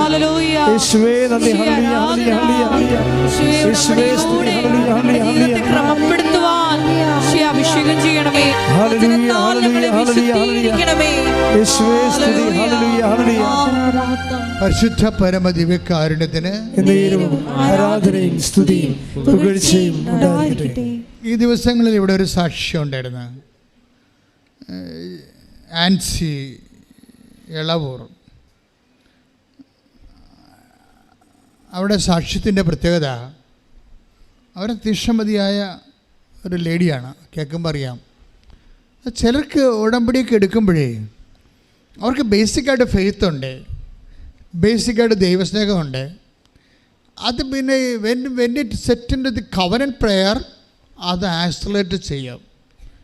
ഹല്ലേലൂയ. യേശുവേ നന്ദി, ഹല്ലേലൂയ, ഹല്ലേലൂയ, ഹല്ലേലൂയ. യേശുവേ സ്തുതി, ഹല്ലേലൂയ, ഹല്ലേലൂയ. ക്രമപ്പെടുത്തുവാൻ അഭിഷേകം ചെയ്യണമേ. ഹല്ലേലൂയ, ഹല്ലേലൂയ, ഹല്ലേലൂയ. യേശുവേ സ്തുതി, ഹല്ലേലൂയ, ഹല്ലേലൂയ. പരിശുദ്ധ പരമ ദിവ്യകാരുണ്യത്തിന് ആരാധനയും സ്തുതിയും പുകഴ്ചയും ഉണ്ടാകട്ടെ. ഈ ദിവസങ്ങളിൽ ഇവിടെ ഒരു സാക്ഷ്യം ഉണ്ടായിരുന്നു. ആൻസി എളവൂർ. അവിടെ സാക്ഷ്യത്തിൻ്റെ പ്രത്യേകത, അവർ തീക്ഷണമതിയായ ഒരു ലേഡിയാണ്. കേൾക്കുമ്പോൾ അറിയാം. ചിലർക്ക് ഉടമ്പടിയൊക്കെ എടുക്കുമ്പോഴേ അവർക്ക് ബേസിക്കായിട്ട് ഫെയ്ത്ത് ഉണ്ട്, ബേസിക്കായിട്ട് ദൈവസ്നേഹമുണ്ട്. അത് പിന്നെ when it set in the covenant prayer അത് ആക്സലറേറ്റ് ചെയ്യും.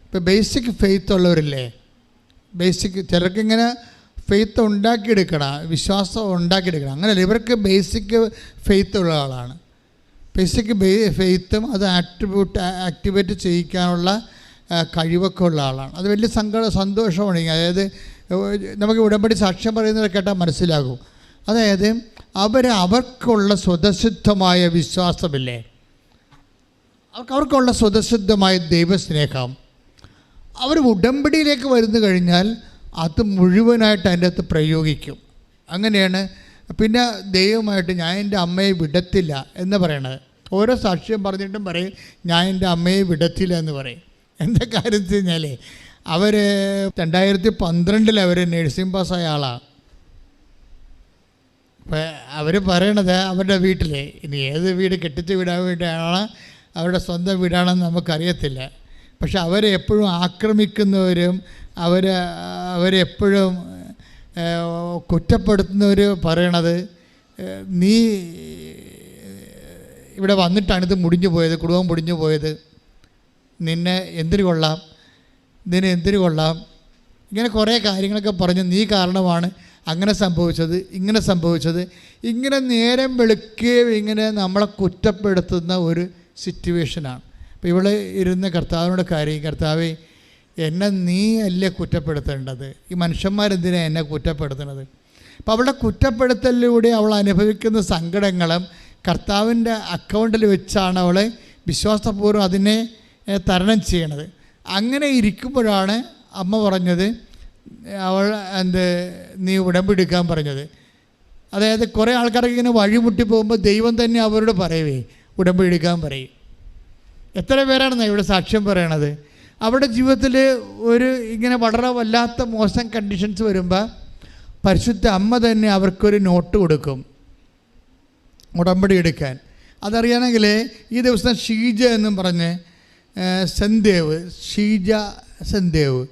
ഇപ്പോൾ ബേസിക് ഫെയ്ത്ത് ഉള്ളവരില്ലേ, ബേസിക് ചിലർക്കിങ്ങനെ ഫെയ്ത്ത് ഉണ്ടാക്കിയെടുക്കണം, വിശ്വാസം ഉണ്ടാക്കിയെടുക്കണം. അങ്ങനെയല്ല, ഇവർക്ക് ബേസിക് ഫെയ്ത്ത് ഉള്ള ആളാണ്. ബേസിക് ഫെയ്ത്തും അത് ആക്ടിവേറ്റ് ചെയ്യിക്കാനുള്ള കഴിവൊക്കെ ഉള്ള ആളാണ്. അത് വലിയ സന്തോഷമാണ്. അതായത് നമുക്ക് ഉടമ്പടി സാക്ഷ്യം പറയുന്നത് കേട്ടാൽ മനസ്സിലാകും. അതായത് അവർക്കുള്ള സ്വതസിദ്ധമായ വിശ്വാസമില്ലേ, അവർക്കുള്ള സ്വതസിദ്ധമായ ദൈവസ്നേഹം, അവർ ഉടമ്പടിയിലേക്ക് വരുന്നു കഴിഞ്ഞാൽ അത് മുഴുവനായിട്ട് അതിൻ്റെ അകത്ത് പ്രയോഗിക്കും. അങ്ങനെയാണ് പിന്നെ ദൈവമായിട്ട് ഞാൻ എൻ്റെ അമ്മയെ വിടത്തില്ല എന്ന് പറയണത്. ഓരോ സാക്ഷ്യം പറഞ്ഞിട്ടും പറയും ഞാൻ എൻ്റെ അമ്മയെ വിടത്തില്ല എന്ന് പറയും. എന്താ കാര്യം വെച്ച് കഴിഞ്ഞാൽ അവർ 2012 അവർ നഴ്സിംഗ് പാസ്സായ ആളാണ്. അപ്പം അവർ പറയണത് അവരുടെ വീട്ടിൽ, ഇനി ഏത് വീട് കെട്ടിച്ച് വിടാൻ വേണ്ടിയാണ്, അവരുടെ സ്വന്തം വീടാണെന്ന് നമുക്കറിയത്തില്ല, പക്ഷെ അവരെ എപ്പോഴും ആക്രമിക്കുന്നവരും അവരെപ്പോഴും കുറ്റപ്പെടുത്തുന്നവർ പറയണത് നീ ഇവിടെ വന്നിട്ടാണിത് മുടിഞ്ഞു പോയത്, കുടുംബം മുടിഞ്ഞു പോയത്, നിന്നെ എന്തിനു കൊള്ളാം, ഇങ്ങനെ കുറേ കാര്യങ്ങളൊക്കെ പറഞ്ഞ് നീ കാരണമാണ് അങ്ങനെ സംഭവിച്ചത്, ഇങ്ങനെ നേരം വെളുക്കുകയും ഇങ്ങനെ നമ്മളെ കുറ്റപ്പെടുത്തുന്ന ഒരു സിറ്റുവേഷനാണ്. അപ്പോൾ ഇവള് ഇരുന്ന് കർത്താവിനോട് കാര്യം, കർത്താവേ എന്നെ നീ അല്ലേ കുറ്റപ്പെടുത്തേണ്ടത്, ഈ മനുഷ്യന്മാരെന്തിനാണ് എന്നെ കുറ്റപ്പെടുത്തുന്നത്? അപ്പോൾ അവളുടെ കുറ്റപ്പെടുത്തലിലൂടെ അവൾ അനുഭവിക്കുന്ന സങ്കടങ്ങളും കർത്താവിൻ്റെ അക്കൗണ്ടിൽ വെച്ചാണ് അവൾ വിശ്വാസപൂർവ്വം അതിനെ തരണം ചെയ്യണത്. അങ്ങനെ ഇരിക്കുമ്പോഴാണ് അമ്മ പറഞ്ഞത്, അവൾ നീ ഉടമ്പെടുക്കാൻ പറഞ്ഞത്. അതായത് കുറേ ആൾക്കാർക്ക് ഇങ്ങനെ വഴിമുട്ടി പോകുമ്പോൾ ദൈവം തന്നെ അവരോട് പറയവേ ഉടമ്പെടുക്കാൻ പറയും. എത്ര പേരാണെന്ന് ഇവിടെ സാക്ഷ്യം പറയണത്? അവരുടെ ജീവിതത്തിൽ ഒരു ഇങ്ങനെ വളരെ വല്ലാത്ത മോശം കണ്ടീഷൻസ് വരുമ്പോൾ പരിശുദ്ധ അമ്മ തന്നെ അവർക്കൊരു നോട്ട് കൊടുക്കും ഉടമ്പടി എടുക്കാൻ. അതറിയാമെങ്കിൽ ഈ ദിവസം ഷീജ എന്നും പറഞ്ഞ് ഷീജ സെൻദേവ്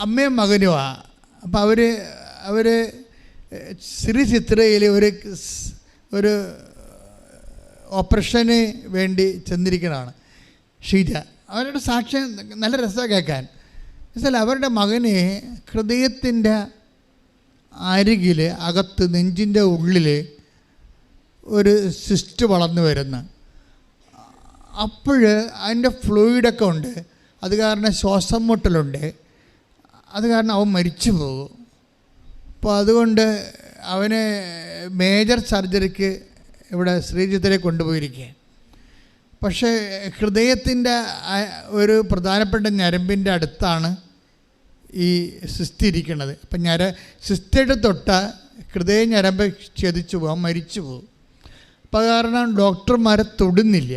അമ്മയും മകനുമാണ്. അപ്പോൾ അവർ ശ്രീ ചിത്രയിൽ ഒരു ഓപ്പറേഷന് വേണ്ടി ചെന്നിരിക്കുന്നതാണ് ഷീജ. അവരുടെ സാക്ഷ്യം നല്ല രസമാണ് കേൾക്കാൻ. എന്നുവെച്ചാൽ അവരുടെ മകന് ഹൃദയത്തിൻ്റെ അരികിൽ അകത്ത് നെഞ്ചിൻ്റെ ഉള്ളിൽ ഒരു സിസ്റ്റ് വളർന്നു വരുന്നു. അപ്പോൾ അതിൻ്റെ ഫ്ലൂയിഡൊക്കെ ഉണ്ട്, അത് കാരണം ശ്വാസം മുട്ടലുണ്ട്, അത് കാരണം അവൻ മരിച്ചു പോകും. അപ്പോൾ അതുകൊണ്ട് അവന് മേജർ സർജറിക്ക് ഇവിടെ ശ്രീജിത്തിനെ കൊണ്ടുപോയിരിക്കുക. പക്ഷേ ഹൃദയത്തിൻ്റെ ഒരു പ്രധാനപ്പെട്ട ഞരമ്പിൻ്റെ അടുത്താണ് ഈ സിസ്റ്റ് ഇരിക്കുന്നത്. അപ്പം സിസ്റ്റയുടെ തൊട്ട ഹൃദയ ഞരമ്പ് ഛേദിച്ചു പോകും, മരിച്ചു പോകും. അപ്പോൾ കാരണം ഡോക്ടർമാരെ തൊടുന്നില്ല.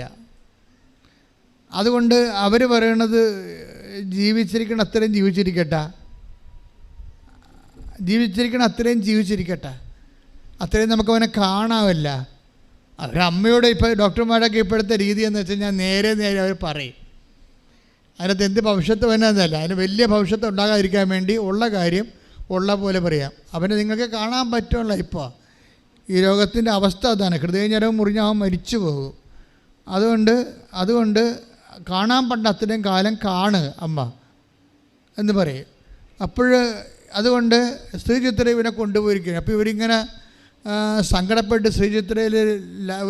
അതുകൊണ്ട് അവർ പറയണത് ജീവിച്ചിരിക്കണം അത്രയും ജീവിച്ചിരിക്കട്ടെ, അത്രയും നമുക്കവനെ കാണാമല്ല. അവരമ്മയോട് ഇപ്പോൾ ഡോക്ടർമാരൊക്കെ ഇപ്പോഴത്തെ രീതി എന്ന് വെച്ച് കഴിഞ്ഞാൽ നേരെ അവർ പറയും. അതിനകത്ത് എന്ത് ഭവിഷ്യത്ത് വന്നതല്ല, അതിന് വലിയ ഭവിഷ്യത്ത് ഉണ്ടാകാതിരിക്കാൻ വേണ്ടി ഉള്ള കാര്യം ഉള്ള പോലെ പറയാം. അവനെ നിങ്ങൾക്ക് കാണാൻ പറ്റുമല്ലോ. ഇപ്പോൾ ഈ രോഗത്തിൻ്റെ അവസ്ഥ അതാണ്, ഹൃദയഞരമ്പ് മുറിഞ്ഞാൽ മരിച്ചു പോകും. അതുകൊണ്ട് കാണാൻ പണ്ട അത്രയും കാലം കാണ് അമ്മ എന്ന് പറയും. അപ്പോൾ അതുകൊണ്ട് ശ്രീചിത്ര ഇവനെ കൊണ്ടുപോയിരിക്കുകയാണ്. അപ്പോൾ ഇവരിങ്ങനെ സങ്കടപ്പെട്ട് ശ്രീചിത്രയിൽ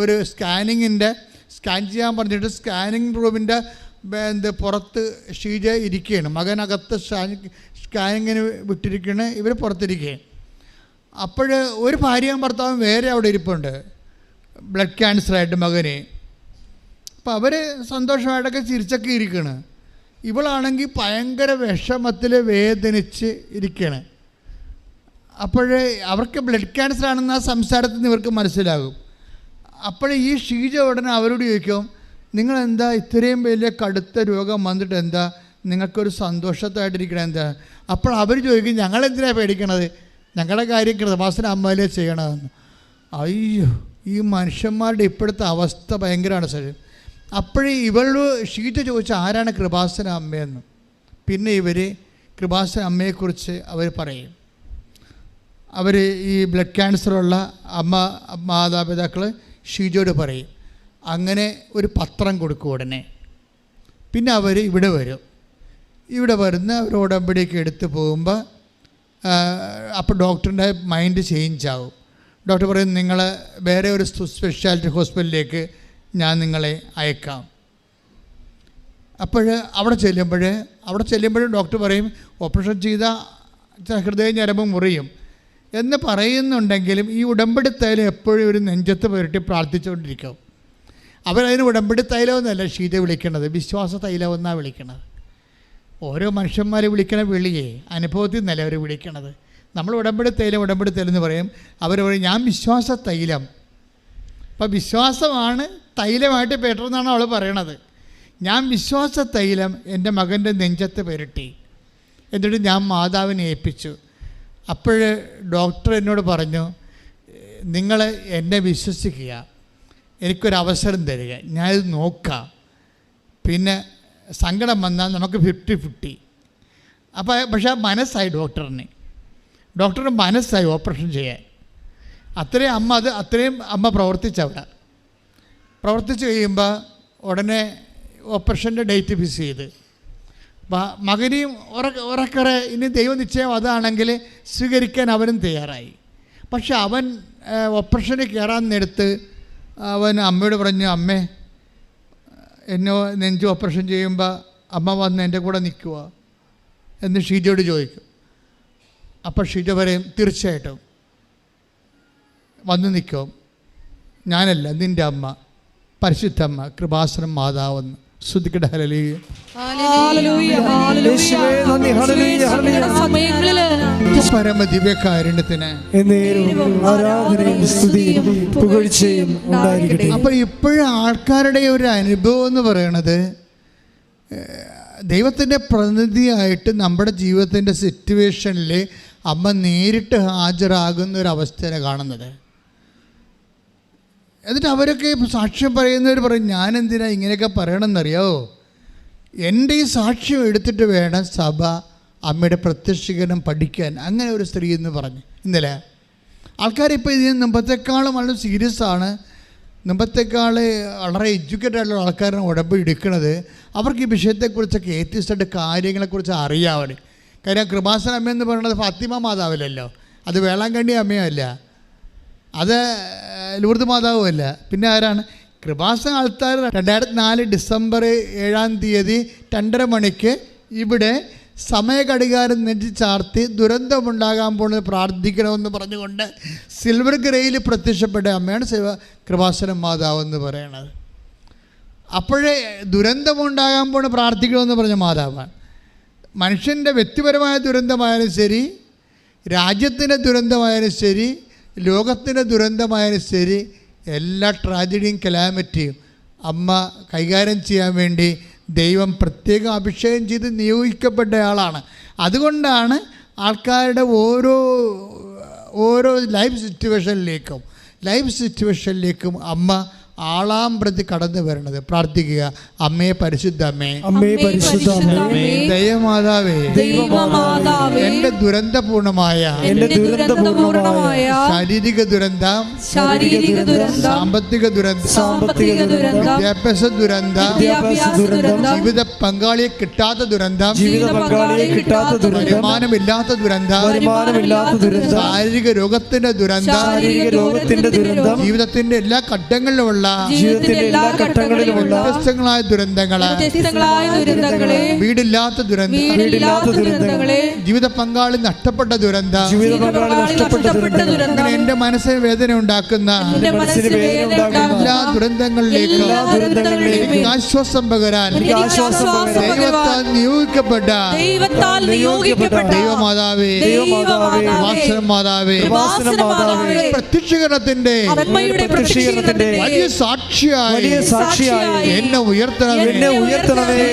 ഒരു സ്കാൻ ചെയ്യാൻ പറഞ്ഞിട്ട് സ്കാനിങ് റൂമിൻ്റെ പുറത്ത് ഷീജ ഇരിക്കുകയാണ്. മകനകത്ത് സ്കാനിങ്ങിന് വിട്ടിരിക്കുകയാണ്, ഇവർ പുറത്തിരിക്കുകയാണ്. അപ്പോൾ ഒരു ഭാര്യയും ഭർത്താവും വേറെ അവിടെ ഇരിപ്പുണ്ട്, ബ്ലഡ് ക്യാൻസറായിട്ട് മകന്. അപ്പോൾ അവർ സന്തോഷമായിട്ടൊക്കെ ചിരിച്ചൊക്കെ ഇരിക്കുകയാണ്. ഇവളാണെങ്കിൽ ഭയങ്കര വിഷമത്തിൽ വേദനിച്ച് ഇരിക്കുകയാണ്. അപ്പോൾ അവർക്ക് ബ്ലഡ് ക്യാൻസർ ആണെന്ന് ആ സംസാരത്തിൽ നിന്ന് ഇവർക്ക് മനസ്സിലാകും. അപ്പോൾ ഈ ഷീജ ഉടനെ അവരോട് ചോദിക്കും, നിങ്ങളെന്താ ഇത്രയും വലിയ കടുത്ത രോഗം വന്നിട്ട് എന്താ നിങ്ങൾക്കൊരു സന്തോഷത്തായിട്ടിരിക്കണത് എന്താ? അപ്പോൾ അവർ ചോദിക്കും, ഞങ്ങളെന്തിനാണ് പേടിക്കണത്, ഞങ്ങളുടെ കാര്യം കൃപാസന അമ്മയിലേ ചെയ്യണതെന്ന്. അയ്യോ, ഈ മനുഷ്യന്മാരുടെ ഇപ്പോഴത്തെ അവസ്ഥ ഭയങ്കരമാണ് സാർ. അപ്പോഴേ ഷീജ ചോദിച്ച ആരാണ് കൃപാസന അമ്മയെന്ന്. പിന്നെ ഇവർ കൃപാസന അമ്മയെക്കുറിച്ച് അവർ പറയും. അവർ ഈ ബ്ലഡ് ക്യാൻസറുള്ള മാതാപിതാക്കൾ ഷീജയോട് പറയും. അങ്ങനെ ഒരു പത്രം കൊടുക്കും ഉടനെ. പിന്നെ അവർ ഇവിടെ വരും. ഇവിടെ വരുന്ന ഒരു ഉടമ്പടിയൊക്കെ എടുത്ത് പോകുമ്പോൾ അപ്പോൾ ഡോക്ടറിൻ്റെ മൈൻഡ് ചേഞ്ച് ആവും. ഡോക്ടർ പറയും, നിങ്ങൾ വേറെ ഒരു സ്പെഷ്യാലിറ്റി ഹോസ്പിറ്റലിലേക്ക് ഞാൻ നിങ്ങളെ അയക്കാം. അപ്പോൾ അവിടെ ചെല്ലുമ്പോൾ ഡോക്ടർ പറയും, ഓപ്പറേഷൻ ചെയ്താൽ ഹൃദയ ഞരമ്പ് മുറിയും എന്ന് പറയുന്നുണ്ടെങ്കിലും ഈ ഉടമ്പടി തൈലം എപ്പോഴും ഒരു നെഞ്ചത്ത് പുരട്ടി പ്രാർത്ഥിച്ചുകൊണ്ടിരിക്കും. അവരതിന് ഉടമ്പടി തൈലമെന്നല്ല ഷീജ വിളിക്കണത്, വിശ്വാസ തൈലമെന്നാണ് വിളിക്കണത്. ഓരോ മനുഷ്യന്മാരെ വിളിക്കണ വിളിയേ അനുഭവത്തിൽ നിന്നല്ല അവർ വിളിക്കണത്. നമ്മൾ ഉടമ്പടി തൈലം എന്ന് പറയും. അവർ പറയും, ഞാൻ വിശ്വാസ തൈലം. അപ്പോൾ വിശ്വാസമാണ് തൈലമായിട്ട് പെട്ടെന്നാണ് അവൾ പറയണത്. ഞാൻ വിശ്വാസ തൈലം എൻ്റെ മകൻ്റെ നെഞ്ചത്ത് പുരട്ടി, എന്നിട്ട് ഞാൻ മാതാവിനെ ഏൽപ്പിച്ചു. അപ്പോൾ ഡോക്ടർ എന്നോട് പറഞ്ഞു, നിങ്ങൾ എന്നെ വിശ്വസിക്കുക, എനിക്കൊരവസരം തരിക, ഞാനിത് നോക്കാം, പിന്നെ സങ്കടം വന്നാൽ നമുക്ക് 50-50. അപ്പോൾ പക്ഷേ മനസ്സായി ഡോക്ടറിന് മനസ്സായി ഓപ്പറേഷൻ ചെയ്യാൻ. അത്രയും അമ്മ പ്രവർത്തിച്ച് കഴിയുമ്പോൾ ഉടനെ ഓപ്പറേഷൻ്റെ ഡേറ്റ് ഫിക്സ് ചെയ്ത് മകനെയും ഉറക്കറെ ഇനി ദൈവനിശ്ചയം അതാണെങ്കിൽ സ്വീകരിക്കാൻ അവനും തയ്യാറായി. പക്ഷെ അവൻ ഓപ്പറേഷന് കയറാൻ നേരത്ത് അവൻ അമ്മയോട് പറഞ്ഞു, അമ്മേ എന്നെ നെഞ്ച് ഓപ്പറേഷൻ ചെയ്യുമ്പോൾ അമ്മ വന്ന് എൻ്റെ കൂടെ നിൽക്കുക എന്ന് ഷീജയോട് ചോദിക്കും. അപ്പോൾ ഷീജ പറയും, തീർച്ചയായിട്ടും വന്ന് നിൽക്കും, ഞാനല്ല നിൻ്റെ അമ്മ, പരിശുദ്ധമ്മ, കൃപാസനം മാതാവെന്ന്. ശ്രുതിക്കട്ടെ. ഹല്ലേലൂയ. പരമദിവ്യകാരുണ്യത്തിന് അപ്പൊ ഇപ്പോഴും ആൾക്കാരുടെ ഒരു അനുഭവം എന്ന് പറയണത്, ദൈവത്തിൻ്റെ പ്രതിനിധിയായിട്ട് നമ്മുടെ ജീവിതത്തിൻ്റെ സിറ്റുവേഷനിൽ അമ്മ നേരിട്ട് ഹാജരാകുന്ന ഒരവസ്ഥയാണ് കാണുന്നത്. എന്നിട്ട് അവരൊക്കെ സാക്ഷ്യം പറയുന്നവർ പറയും, ഞാനെന്തിനാ ഇങ്ങനെയൊക്കെ പറയണമെന്നറിയാമോ, എൻ്റെ ഈ സാക്ഷ്യം എടുത്തിട്ട് വേണം സഭ അമ്മയുടെ പ്രത്യക്ഷീകരണം പഠിക്കാൻ. അങ്ങനെ ഒരു സ്ത്രീ എന്ന് പറഞ്ഞു ഇന്നലെ. ആൾക്കാരിപ്പോൾ ഇതിന് മുമ്പത്തെക്കാളും വളരെ സീരിയസ് ആണ്, മുമ്പത്തെക്കാൾ വളരെ എഡ്യൂക്കേറ്റഡ് ആയിട്ടുള്ള ആൾക്കാരാണ് ഉടമ്പടി എടുക്കുന്നത്. അവർക്ക് ഈ വിഷയത്തെക്കുറിച്ചൊക്കെ ഏത്യസ്റ്റായിട്ട് കാര്യങ്ങളെക്കുറിച്ച് അറിയാവണം. കാര്യം കൃപാസന അമ്മയെന്ന് പറയുന്നത് ഫാത്തിമ മാതാവല്ലല്ലോ, അത് വേളാങ്കണ്ണി അമ്മയല്ല, അത് ലൂർദ് മാതാവുമല്ല. പിന്നെ ആരാണ്? കൃപാസന ആൾക്കാർ 2004 ഡിസംബർ 7-ാം തീയതി 2:30 മണിക്ക് ഇവിടെ സമയഘടികാരം നെഞ്ചി ചാർത്തി ദുരന്തമുണ്ടാകാൻ പോകുന്നത് പ്രാർത്ഥിക്കണമെന്ന് പറഞ്ഞുകൊണ്ട് സിൽവർ ഗ്രേയിൽ പ്രത്യക്ഷപ്പെട്ട അമ്മയാണ് കൃപാസന മാതാവെന്ന് പറയണത്. അപ്പോഴേ ദുരന്തമുണ്ടാകാൻ പോണ പ്രാർത്ഥിക്കണമെന്ന് പറഞ്ഞ മാതാവാണ്. മനുഷ്യൻ്റെ വ്യക്തിപരമായ ദുരന്തമായാലും ശരി, രാജ്യത്തിൻ്റെ ദുരന്തമായാലും ശരി, ലോകത്തിൻ്റെ ദുരന്തമായാലും ശരി, എല്ലാ ട്രാജഡിയും കലാമിറ്റിയും അമ്മ കൈകാര്യം ചെയ്യാൻ വേണ്ടി ദൈവം പ്രത്യേകം അഭിഷേകം ചെയ്ത് നിയോഗിക്കപ്പെട്ടയാളാണ്. അതുകൊണ്ടാണ് ആൾക്കാരുടെ ഓരോ ലൈഫ് സിറ്റുവേഷനിലേക്കും അമ്മ ആളാം പ്രതി കടന്നു വരണത്. പ്രാർത്ഥിക്കുക. അമ്മേ പരിശുദ്ധ അമ്മേ, അമ്മേ പരിശുദ്ധ അമ്മേ, ദൈവമാതാവേ, ദൈവമാതാവേ, എന്റെ ദുരന്തപൂർണമായ ശാരീരിക ദുരന്തം, സാമ്പത്തിക ദുരന്തം, വിദ്യാഭ്യാസ ദുരന്തം, ജീവിത പങ്കാളിയെ കിട്ടാത്ത ദുരന്തം, വരുമാനമില്ലാത്ത ദുരന്തം, ശാരീരിക രോഗത്തിന്റെ ദുരന്തം, ജീവിതത്തിന്റെ എല്ലാ ഘട്ടങ്ങളിലുമുള്ള വ്യത്യസ്തങ്ങളായ ദുരന്തങ്ങള്, വീടില്ലാത്ത ദുരന്തങ്ങള്, ജീവിത പങ്കാളി നഷ്ടപ്പെട്ട ദുരന്തം, അങ്ങനെ എന്റെ മനസ്സിന് വേദന ഉണ്ടാക്കുന്ന എല്ലാ ദുരന്തങ്ങളിലേക്കും ആശ്വാസം പകരാൻ ദൈവത്താൽ നിയോഗിക്കപ്പെട്ട ദൈവമാതാവേ, മാതാവേ, പ്രത്യക്ഷീകരണത്തിന്റെ വലിയ സാക്ഷിയായി എന്നെ ഉയർത്തണമേ.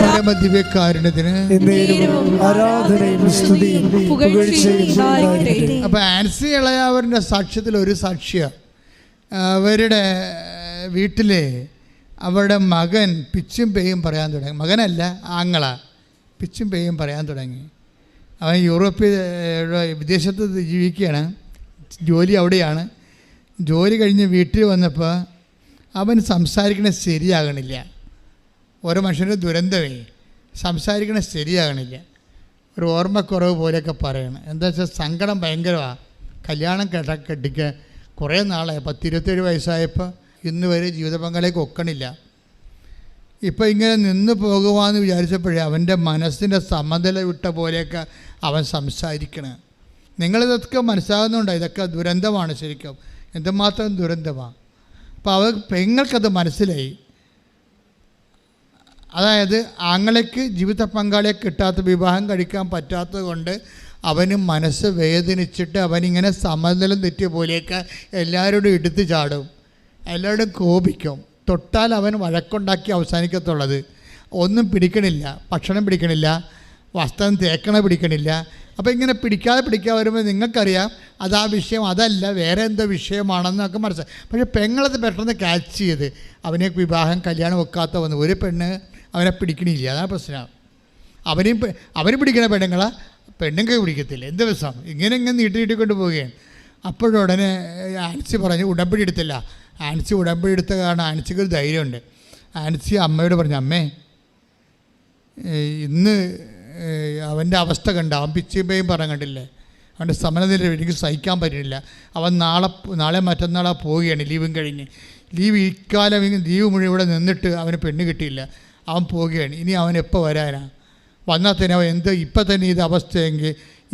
പരമദിവ്യകാരുണ്യത്തിന് അപ്പൊ ആൻസി ഇളയാവറിന്റെ സാക്ഷ്യത്തിൽ ഒരു സാക്ഷ്യം, അവരുടെ വീട്ടിലെ അവരുടെ മകൻ പിച്ചും പേയും പറയാൻ തുടങ്ങി. മകനല്ല, ആങ്ങള പിച്ചും പേയും പറയാൻ തുടങ്ങി. അവൻ യൂറോപ്പിൽ വിദേശത്ത് ജീവിക്കുകയാണ്, ജോലി അവിടെയാണ്. ജോലി കഴിഞ്ഞ് വീട്ടിൽ വന്നപ്പോൾ അവൻ സംസാരിക്കണത് ശരിയാകണില്ല. ഓരോ മനുഷ്യൻ്റെ ദുരന്തമേ, സംസാരിക്കണത് ശരിയാകണില്ല. ഒരു ഓർമ്മക്കുറവ് പോലെയൊക്കെ പറയണം. എന്താ വെച്ചാൽ സങ്കടം ഭയങ്കരമാണ്. കല്യാണം കെട്ടിക്കാൻ കുറേ നാളായി, 10-27 വയസ്സായപ്പോൾ ഇന്ന് വരെ ജീവിത പങ്കാളിക്ക് ഒക്കണില്ല. ഇപ്പം ഇങ്ങനെ നിന്ന് പോകുവാന്ന് വിചാരിച്ചപ്പോഴേ അവൻ്റെ മനസ്സിൻ്റെ സമനില വിട്ട പോലെയൊക്കെ അവൻ സംസാരിക്കണം. നിങ്ങളിതൊക്കെ മനസ്സിലാകുന്നുണ്ടോ? ഇതൊക്കെ ദുരന്തമാണ് ശരിക്കും, എന്തുമാത്രം ദുരന്തമാണ്. അപ്പോൾ പെങ്ങൾക്കത് മനസ്സിലായി. അതായത് ആങ്ങളയ്ക്ക് ജീവിത പങ്കാളിയെ കിട്ടാത്ത, വിവാഹം കഴിക്കാൻ പറ്റാത്തത് കൊണ്ട് അവന് മനസ്സ് വേദനിച്ചിട്ട് അവനിങ്ങനെ സമനില തെറ്റിയ പോലെയൊക്കെ എല്ലാവരോടും എടുത്തു ചാടും, എല്ലാവരോടും കോപിക്കും. തൊട്ടാൽ അവൻ വഴക്കുണ്ടാക്കി അവസാനിക്കത്തുള്ളത്. ഒന്നും പിടിക്കണില്ല, ഭക്ഷണം പിടിക്കണില്ല, വസ്ത്രം തേക്കണ പിടിക്കണില്ല. അപ്പോൾ ഇങ്ങനെ പിടിക്കാതെ വരുമ്പോൾ നിങ്ങൾക്കറിയാം അതാ വിഷയം, അതല്ല വേറെ എന്തോ വിഷയമാണെന്നൊക്കെ മനസ്സിലായി. പക്ഷേ പെങ്ങളത് പെട്ടെന്ന് ക്യാച്ച് ചെയ്ത് അവനെ വിവാഹം കല്യാണം വെക്കാത്ത വന്നു. ഒരു പെണ്ണ് അവനെ പിടിക്കണില്ല, അതാണ് പ്രശ്നം. അവന് പിടിക്കണ പെണ്ണുങ്ങൾക്ക് പിടിക്കത്തില്ല. എന്ത് ദിവസം ഇങ്ങനെ നീട്ടിക്കൊണ്ട് പോവുകയാണ്. അപ്പോഴുടനെ ആൻസി പറഞ്ഞു ഉടമ്പടി എടുത്തില്ല. ആൻസി ഉടമ്പടി എടുത്ത കാരണം ആൻസിക്ക് ഒരു ധൈര്യമുണ്ട്. ആൻസി അമ്മയോട് പറഞ്ഞു, അമ്മേ ഇന്ന് അവൻ്റെ അവസ്ഥ കണ്ട, അവൻ പിച്ചിപ്പയും പറയാൻ കണ്ടില്ലേ, അവൻ്റെ സമനില എനിക്ക് സഹിക്കാൻ പറ്റുന്നില്ല. അവൻ നാളെ മറ്റന്നാളെ പോവുകയാണ്, ലീവും കഴിഞ്ഞ്. ഇക്കാലം ലീവ് മുഴുവൻ ഇവിടെ നിന്നിട്ട് അവന് പെണ്ണ് കിട്ടിയില്ല, അവൻ പോവുകയാണ്. ഇനി അവൻ എപ്പോൾ വരാനാണ്? വന്നാൽ തന്നെ അവൻ ഇപ്പം തന്നെ ഇത് അവസ്ഥയെങ്കിൽ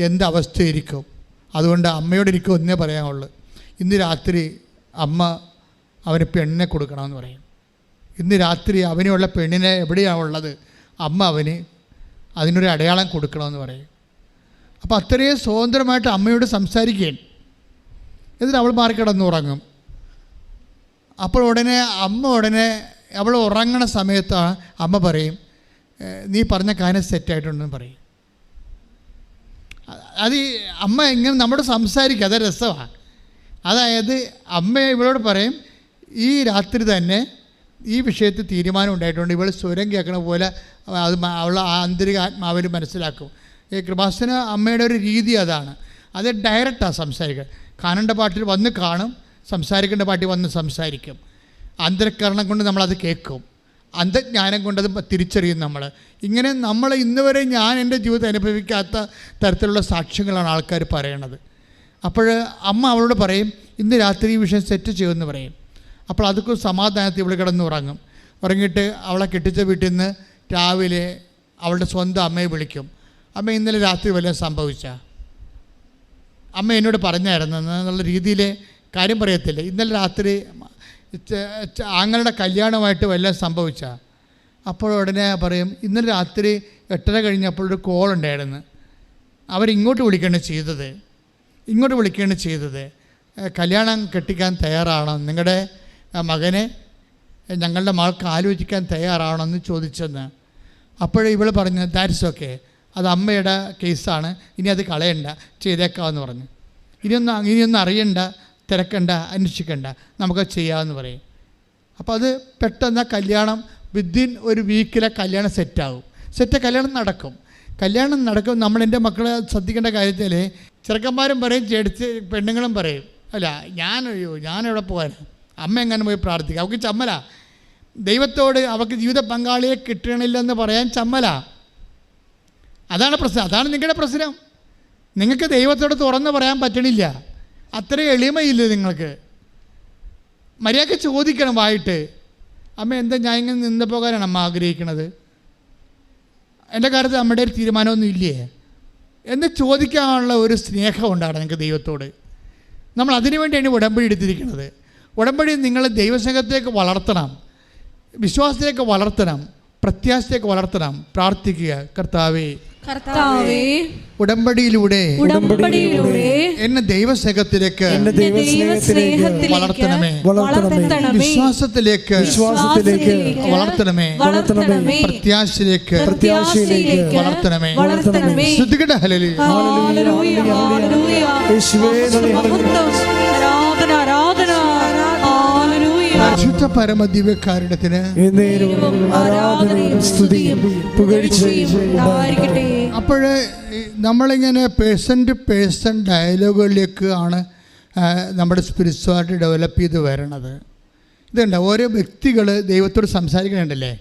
എന്ത് അവസ്ഥയായിരിക്കും? അതുകൊണ്ട് അമ്മയോട് എനിക്ക് ഒന്നേ പറയാനുള്ളൂ, ഇന്ന് രാത്രി അമ്മ അവന് പെണ്ണിനെ കൊടുക്കണമെന്ന് പറയും. ഇന്ന് രാത്രി അവനുള്ള പെണ്ണിനെ എവിടെയാണ് ഉള്ളത്, അമ്മ അവന് അതിനൊരു അടയാളം കൊടുക്കണമെന്ന് പറയും. അപ്പോൾ അത്രയും സ്വതന്ത്രമായിട്ട് അമ്മയോട് സംസാരിക്കുകയാണ്. എന്നിട്ട് അവൾ മാറിക്കിടന്നുറങ്ങും. അപ്പോൾ ഉടനെ അവൾ ഉറങ്ങണ സമയത്താണ് അമ്മ പറയും, നീ പറഞ്ഞ കാര്യം സെറ്റായിട്ടുണ്ടെന്ന് പറയും. അത് അമ്മ ഇങ്ങനെ നമ്മോട് സംസാരിക്കുക, അത് രസമാണ്. അതായത് അമ്മ ഇവളോട് പറയും, ഈ രാത്രി തന്നെ ഈ വിഷയത്തിൽ തീരുമാനം ഉണ്ടായിട്ടുണ്ട്. ഇവൾ സ്വരം കേൾക്കണ പോലെ അത് അവൾ ആന്തരിക ആത്മാവിൽ മനസ്സിലാക്കും. ഈ കൃപാസന അമ്മയുടെ ഒരു രീതി അതാണ്. അത് ഡയറക്റ്റാണ് സംസാരിക്കുക. കാണേണ്ട പാട്ടിൽ വന്ന് കാണും, സംസാരിക്കേണ്ട പാട്ടിൽ വന്ന് സംസാരിക്കും. അന്തരക്കരണം കൊണ്ട് നമ്മളത് കേൾക്കും, അന്തജ്ഞാനം കൊണ്ടത് തിരിച്ചറിയും നമ്മൾ. ഇങ്ങനെ നമ്മൾ ഇന്ന് വരെ ഞാൻ എൻ്റെ ജീവിതത്തിൽ അനുഭവിക്കാത്ത തരത്തിലുള്ള സാക്ഷ്യങ്ങളാണ് ആൾക്കാർ പറയണത്. അപ്പോൾ അമ്മ അവളോട് പറയും, ഇന്ന് രാത്രി ഈ വിഷയം സെറ്റ് ചെയ്യുമെന്ന് പറയും. അപ്പോൾ അതൊക്കെ സമാധാനത്തിൽ ഇവിടെ കിടന്നുറങ്ങും. ഉറങ്ങിയിട്ട് അവളെ കെട്ടിച്ച വീട്ടിൽ നിന്ന് രാവിലെ അവളുടെ സ്വന്തം അമ്മയെ വിളിക്കും. അമ്മ ഇന്നലെ രാത്രി വല്ലതും സംഭവിച്ച, അമ്മ എന്നോട് പറഞ്ഞായിരുന്നു എന്നുള്ള രീതിയിൽ കാര്യം പറയത്തില്ല. ഇന്നലെ രാത്രി ആങ്ങളുടെ കല്യാണമായിട്ട് വല്ലതും സംഭവിച്ച, അപ്പോൾ ഉടനെ പറയും, ഇന്നലെ രാത്രി 8:30 കഴിഞ്ഞപ്പോഴൊരു കോൾ ഉണ്ടായിരുന്നു, അവരിങ്ങോട്ട് വിളിക്കുകയാണ് ചെയ്തത്, കല്യാണം കെട്ടിക്കാൻ തയ്യാറാണോ, നിങ്ങളുടെ മകനെ ഞങ്ങളുടെ മകൾക്ക് ആലോചിക്കാൻ തയ്യാറാണോ എന്ന് ചോദിച്ചെന്ന്. അപ്പോഴേ ഇവൾ പറഞ്ഞു, ദാറ്റ്സ് ഓക്കെ, അത് അമ്മയുടെ കേസാണ്, ഇനി അത് കളയണ്ട, ചെയ്തേക്കാമെന്ന് പറഞ്ഞു. ഇനിയൊന്നും അറിയണ്ട, തിരക്കണ്ട, അന്വേഷിക്കണ്ട, നമുക്ക് ചെയ്യാമെന്ന് പറയും. അപ്പോൾ അത് പെട്ടെന്ന് കല്യാണം വിത്തിൻ ഒരു വീക്കിലെ കല്യാണം സെറ്റാകും. കല്യാണം നടക്കും. നമ്മൾ എൻ്റെ മക്കളെ ശ്രദ്ധിക്കേണ്ട കാര്യത്തിൽ ചെറുക്കന്മാരും പറയും, പെണ്ണുങ്ങളും പറയും, അല്ല ഞാനെവിടെ പോകാൻ, അമ്മ എങ്ങനെ പോയി പ്രാർത്ഥിക്കുക, അവൾക്ക് ചമ്മല. ദൈവത്തോട് അവൾക്ക് ജീവിത പങ്കാളിയെ കിട്ടണില്ലെന്ന് പറയാൻ ചമ്മല. അതാണ് പ്രശ്നം. അതാണ് നിങ്ങളുടെ പ്രശ്നം. നിങ്ങൾക്ക് ദൈവത്തോട് തുറന്ന് പറയാൻ പറ്റണില്ല. അത്രയും എളിമയില്ല നിങ്ങൾക്ക്. മര്യാദയ്ക്ക് ചോദിക്കണം വായിട്ട്, അമ്മ എന്താ ഞാൻ ഇങ്ങനെ നിന്ന് പോകാനാണ് അമ്മ ആഗ്രഹിക്കണത്, എൻ്റെ കാര്യത്തിൽ അമ്മയുടെ ഒരു തീരുമാനമൊന്നും ഇല്ലേ എന്ന് ചോദിക്കാനുള്ള ഒരു സ്നേഹം ഉണ്ടാകണം നിങ്ങൾക്ക് ദൈവത്തോട്. നമ്മൾ അതിനു വേണ്ടിയാണ് ഉടമ്പടി എടുത്തിരിക്കുന്നത്. ഉടമ്പടി നിങ്ങൾ ദൈവസ്നേഹത്തേക്ക് വളർത്തണം, വിശ്വാസത്തിലേക്ക് വളർത്തണം, പ്രത്യാശയിലേക്ക് വളർത്തണം. പ്രാർത്ഥിക്കുക, കർത്താവേ ഉടമ്പടിയിലൂടെ എന്നെ ദൈവസ്നേഹത്തിലേക്ക് വളർത്തണമേ, വിശ്വാസത്തിലേക്ക് വളർത്തണമേ, പ്രത്യാശയിലേക്ക് വളർത്തണമേ. ശ്രദ്ധിക്കട്ടെ, ഹല്ലേലൂയ. പരിശുദ്ധ പരമദിവ്യകാരുണ്യത്തിന് അപ്പോഴേ നമ്മളിങ്ങനെ പേഴ്സൺ ടു പേഴ്സൺ ഡയലോഗുകളിലേക്ക് ആണ് നമ്മുടെ സ്പിരിച്വാലിറ്റി ഡെവലപ്പ് ചെയ്ത് വരണത്. ഇതുണ്ട്, ഓരോ വ്യക്തികൾ ദൈവത്തോട് സംസാരിക്കണുണ്ടല്ലേ,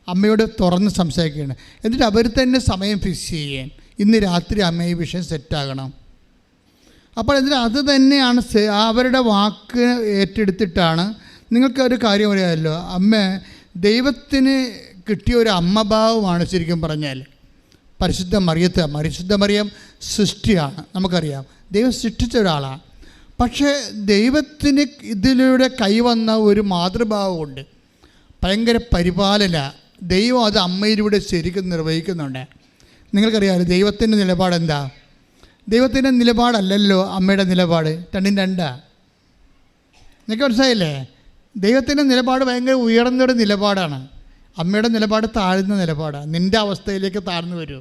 അമ്മയോട് തുറന്ന് സംസാരിക്കുകയാണ്. എന്നിട്ട് അവർ തന്നെ സമയം ഫിക്സ് ചെയ്യാൻ, ഇന്ന് രാത്രി അമ്മ ഈ വിഷയം സെറ്റാകണം. അപ്പോൾ എന്നിട്ട് അത് തന്നെയാണ് അവരുടെ വാക്ക് ഏറ്റെടുത്തിട്ടാണ്. നിങ്ങൾക്ക് ഒരു കാര്യം അറിയാമല്ലോ, അമ്മ ദൈവത്തിന് കിട്ടിയ ഒരു അമ്മഭാവമാണ് ശരിക്കും പറഞ്ഞാൽ. പരിശുദ്ധ മറിയം സൃഷ്ടിയാണ്, നമുക്കറിയാം, ദൈവം സൃഷ്ടിച്ച ഒരാളാണ്. പക്ഷേ ദൈവത്തിന് ഇതിലൂടെ കൈവന്ന ഒരു മാതൃഭാവമുണ്ട്, ഭയങ്കര പരിപാലന. ദൈവം അത് അമ്മയിലൂടെ ശരിക്കും നിർവഹിക്കുന്നുണ്ട്. നിങ്ങൾക്കറിയാമല്ലോ ദൈവത്തിൻ്റെ നിലപാടെന്താ? ദൈവത്തിൻ്റെ നിലപാടല്ലല്ലോ അമ്മയുടെ നിലപാട്, രണ്ടും രണ്ടാ. നിങ്ങൾക്ക് മനസ്സിലായില്ലേ? ദൈവത്തിൻ്റെ നിലപാട് ഭയങ്കര ഉയർന്നൊരു നിലപാടാണ്, അമ്മയുടെ നിലപാട് താഴ്ന്ന നിലപാടാണ്. നിൻ്റെ അവസ്ഥയിലേക്ക് താഴ്ന്നു വരൂ.